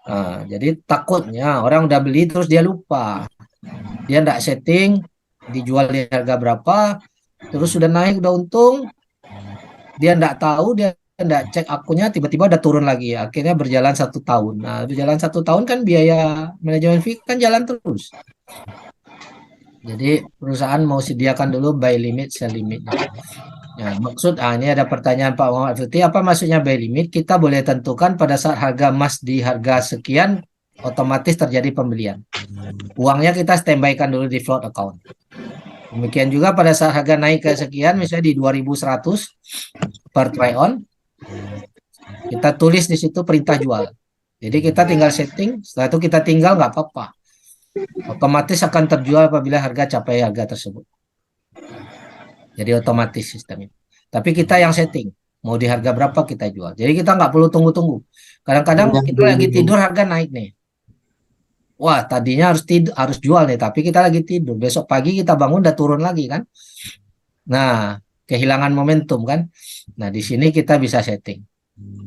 Nah, jadi takutnya orang udah beli terus dia lupa. Dia nggak setting, dijual di harga berapa, terus sudah naik, udah untung. Dia nggak tahu, dia nggak cek akunnya, tiba-tiba udah turun lagi. Akhirnya berjalan 1 tahun. Nah, berjalan 1 tahun kan biaya manajemen fee kan jalan terus. Jadi perusahaan mau sediakan dulu buy limit, sell limitnya. Nah, ini ada pertanyaan Pak Muhammad Futi, apa maksudnya buy limit? Kita boleh tentukan pada saat harga emas di harga sekian, otomatis terjadi pembelian. Uangnya kita standby-kan dulu di float account. Demikian juga pada saat harga naik ke sekian, misalnya di 2100 per try on, kita tulis di situ perintah jual. Jadi kita tinggal setting, setelah itu kita tinggal nggak apa-apa. Otomatis akan terjual apabila harga capai harga tersebut. Jadi otomatis sistemnya. Tapi kita yang setting, mau di harga berapa kita jual. Jadi kita nggak perlu tunggu-tunggu. Kadang-kadang kita lagi tidur harga naik nih. Wah, tadinya harus jual nih, tapi kita lagi tidur. Besok pagi kita bangun udah turun lagi kan. Nah, kehilangan momentum kan. Nah, di sini kita bisa setting.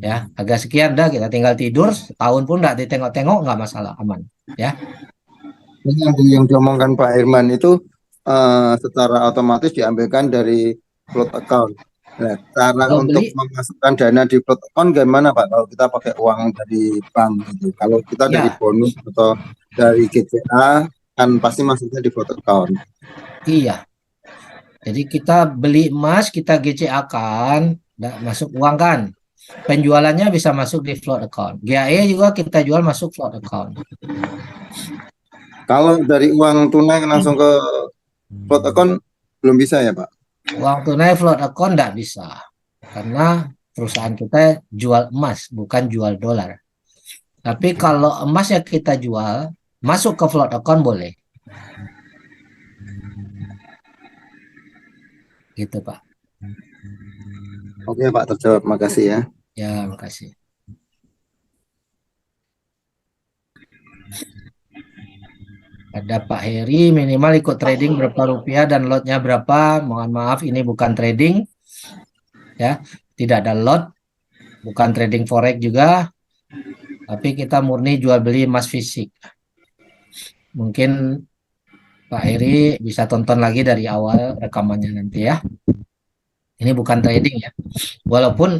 Ya, harga sekian dah kita tinggal tidur, setahun pun nggak ditengok-tengok, nggak masalah, aman. Ya. Yang diomongkan Pak Herman itu secara otomatis diambilkan dari float account. Nah, cara untuk memasukkan dana di float account gimana Pak? Kalau kita pakai uang dari bank gitu. Kalau kita dari bonus atau dari GCA kan pasti masuknya di float account. Iya. Jadi kita beli emas, kita GCA kan, masuk uang kan. Penjualannya bisa masuk di float account. GAE juga kita jual masuk float account. Kalau dari uang tunai langsung ke float account belum bisa ya Pak? Uang tunai float account nggak bisa. Karena perusahaan kita jual emas, bukan jual dolar. Tapi kalau emas yang kita jual, masuk ke float account boleh. Gitu Pak. Oke Pak, terjawab. Makasih ya. Ya, makasih. Ada Pak Heri, minimal ikut trading berapa rupiah dan lotnya berapa. Mohon maaf, ini bukan trading. Ya, tidak ada lot. Bukan trading forex juga. Tapi kita murni jual beli emas fisik. Mungkin Pak Heri bisa tonton lagi dari awal rekamannya nanti ya. Ini bukan trading ya. Walaupun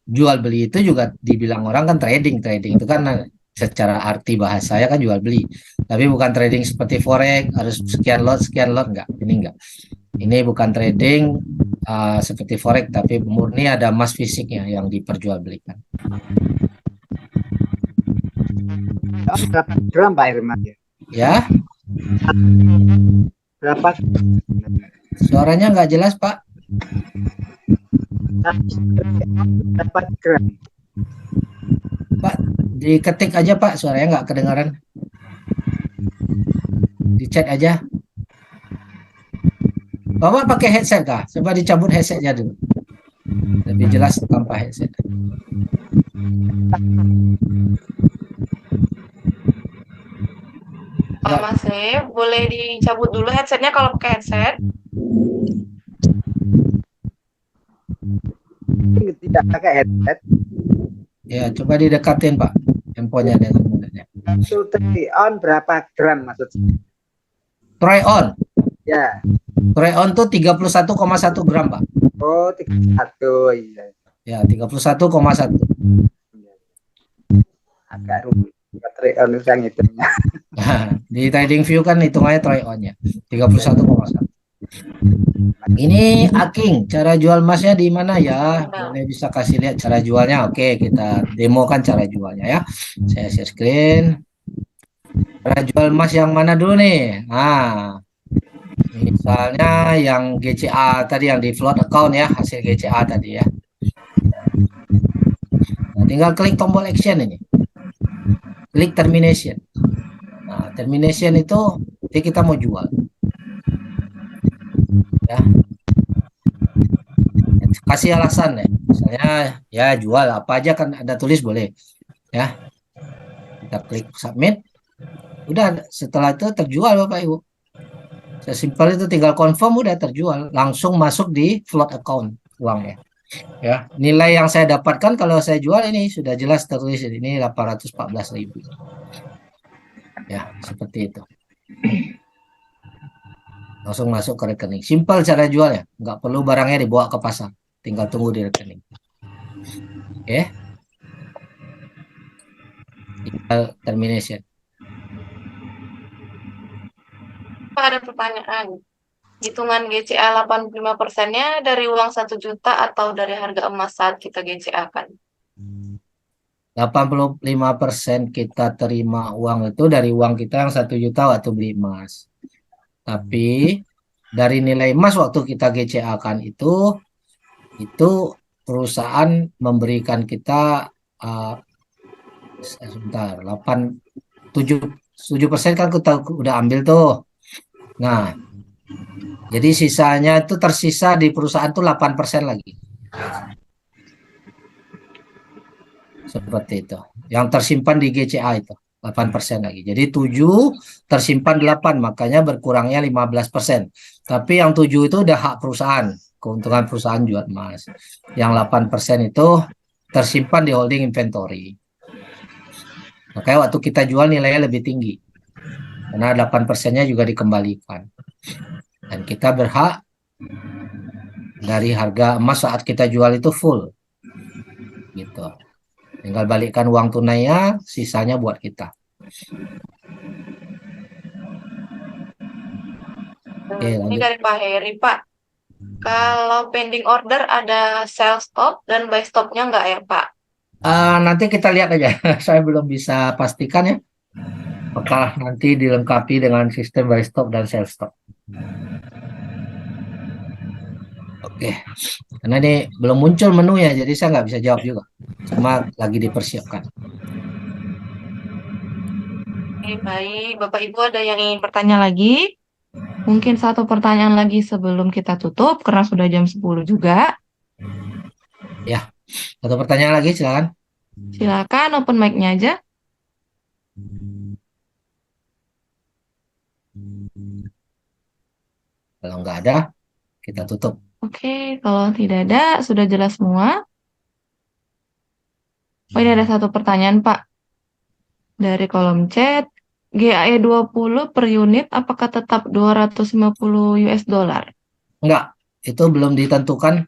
jual beli itu juga dibilang orang kan trading. Trading itu kan secara arti bahasa ya kan jual beli. Tapi bukan trading seperti forex harus sekian lot enggak. Ini enggak. Ini bukan trading seperti forex tapi murni ada emas fisiknya yang diperjualbelikan. Berapa gram Pak Herman ya? Ya, Berapa suaranya nggak jelas Pak. berapa gram? Pak, diketik aja Pak, suaranya nggak kedengaran. Di chat aja. Bapak pakai headset kah? Coba dicabut headsetnya dulu. Lebih jelas tanpa headset. Pak Masih, boleh dicabut dulu headsetnya kalau pakai headset. Tidak pakai headset. Ya, coba didekatin Pak, handphonenya dengan mudahnya. Itu try on berapa gram maksudnya? Try on. Ya. Try on tuh 31,1 gram Pak. Oh, 31. Iya. Ya, 31,1. Agak rumit. Try on itu yang hitungnya. Nah, di TradingView kan hitungannya try on-nya 31,1. Ini Aking, cara jual emasnya di mana ya? Boleh bisa kasih lihat cara jualnya. Oke, kita demokan cara jualnya ya. Saya share screen. Cara jual emas yang mana dulu nih? Nah, misalnya yang GCA tadi yang di float account ya, hasil GCA tadi ya. Nah, tinggal klik tombol action ini. Klik termination. Nah, termination itu kita mau jual. Ya. Kasih alasan ya. Misalnya ya jual apa aja kan ada tulis boleh. Ya. Kita klik submit. Udah setelah itu terjual Bapak Ibu. Sesimpel itu tinggal confirm udah terjual, langsung masuk di float account uangnya. Ya, nilai yang saya dapatkan kalau saya jual ini sudah jelas tertulis ini 814.000. Ya, seperti itu. Langsung masuk ke rekening. Simpel cara jualnya, nggak perlu barangnya dibawa ke pasar, tinggal tunggu di rekening. Oke. Tinggal termination. Pak, ada pertanyaan. Hitungan GCA 85%-nya dari uang 1 juta atau dari harga emas saat kita GCA kan? 85% kita terima uang itu dari uang kita yang 1 juta waktu beli emas. Tapi dari nilai emas waktu kita GCA kan itu perusahaan memberikan kita sebentar 7% kan kita udah ambil tuh. Nah, jadi sisanya itu tersisa di perusahaan tuh 8% lagi. Seperti itu. Yang tersimpan di GCA itu 8% lagi. Jadi 7 tersimpan 8, makanya berkurangnya 15%. Tapi yang 7 itu udah hak perusahaan, keuntungan perusahaan jual emas. Yang 8% itu tersimpan di holding inventory. Makanya waktu kita jual nilainya lebih tinggi. Karena 8%-nya juga dikembalikan. Dan kita berhak dari harga emas saat kita jual itu full. Gitu. Tinggal balikkan uang tunainya, sisanya buat kita. Oke, Ini lanjut. dari Pak Heri, Pak. Kalau pending order ada sell stop dan buy stopnya nggak ya, Pak? Nanti kita lihat aja. Saya belum bisa pastikan ya. Apakah nanti dilengkapi dengan sistem buy stop dan sell stop. Oke, karena ini belum muncul menunya, jadi saya nggak bisa jawab juga. Cuma lagi dipersiapkan. Oke, baik. Bapak Ibu ada yang ingin bertanya lagi? Mungkin satu pertanyaan lagi sebelum kita tutup, karena sudah jam 10 juga. Ya, satu pertanyaan lagi silakan. Silakan open mic-nya aja. Kalau nggak ada, kita tutup. Oke, kalau tidak ada, sudah jelas semua. Oh, ini ada satu pertanyaan, Pak. Dari kolom chat, GAE 20 per unit apakah tetap 250 US dollar? Enggak, itu belum ditentukan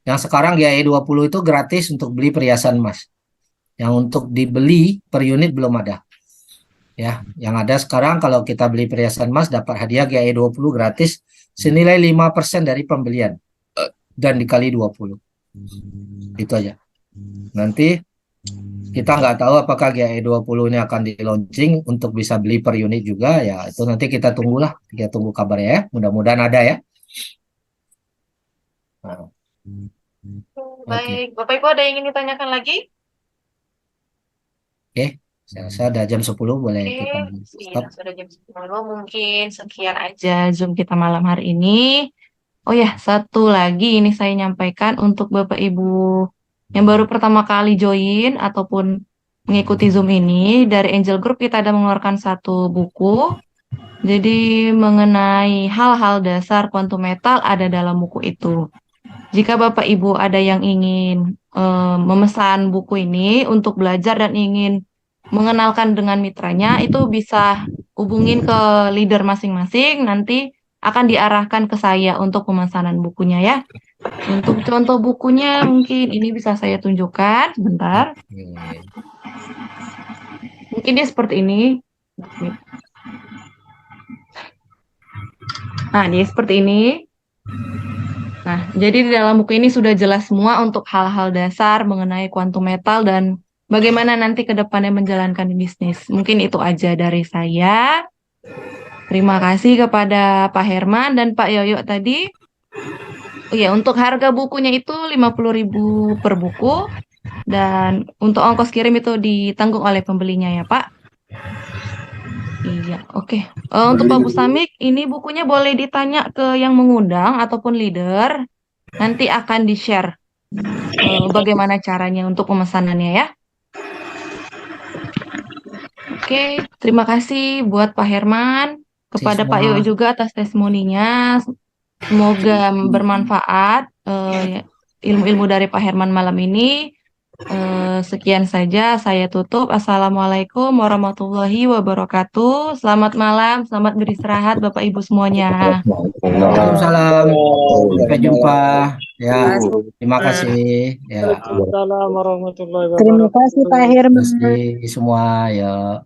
Yang sekarang GAE 20 itu gratis untuk beli perhiasan emas. Yang untuk dibeli per unit belum ada. Ya, yang ada sekarang kalau kita beli perhiasan emas dapat hadiah GAE 20 gratis senilai 5% dari pembelian dan dikali 20. Itu aja. Nanti kita nggak tahu apakah GAE 20 ini akan di launching untuk bisa beli per unit juga ya. Itu nanti kita tunggulah, kita tunggu kabarnya ya. Mudah-mudahan ada ya. Nah, Baik, Bapak Ibu ada yang ingin ditanyakan lagi? Oke, saya rasa ada jam 10 boleh Oke, kita stop. iya, sudah jam 10, mungkin sekian aja Zoom kita malam hari ini. Oh ya, satu lagi ini saya nyampaikan untuk Bapak Ibu yang baru pertama kali join ataupun mengikuti Zoom ini, dari Angel Group kita ada mengeluarkan satu buku. Jadi mengenai hal-hal dasar kuantum metal ada dalam buku itu. Jika Bapak Ibu ada yang ingin memesan buku ini untuk belajar dan ingin mengenalkan dengan mitranya, itu bisa hubungin ke leader masing-masing, nanti akan diarahkan ke saya untuk pemesanan bukunya ya. Untuk contoh bukunya mungkin ini bisa saya tunjukkan sebentar. Mungkin dia seperti ini. Nah, dia seperti ini. Nah, jadi di dalam buku ini sudah jelas semua untuk hal-hal dasar mengenai kuantum metal dan bagaimana nanti ke depannya menjalankan bisnis. Mungkin itu aja dari saya. Terima kasih kepada Pak Herman dan Pak Yoyo tadi. Oh ya, untuk harga bukunya itu 50.000 per buku. Dan untuk ongkos kirim itu ditanggung oleh pembelinya ya, Pak. Iya, oke. Untuk Pak Busamik, ini bukunya boleh ditanya ke yang mengundang ataupun leader. Nanti akan di-share bagaimana caranya untuk pemesanannya ya. Oke, terima kasih buat Pak Herman, kepada Pak Yoyo juga atas testimoninya. Semoga bermanfaat ilmu-ilmu dari Pak Herman malam ini. Sekian saja, saya tutup. Assalamualaikum warahmatullahi wabarakatuh. Selamat malam, selamat beristirahat Bapak Ibu semuanya. Waalaikumsalam. Sampai jumpa. Ya, terima kasih. Ya. Waalaikumsalam warahmatullahi wabarakatuh. Terima kasih Pak Herman. Terima kasih semua. Ya.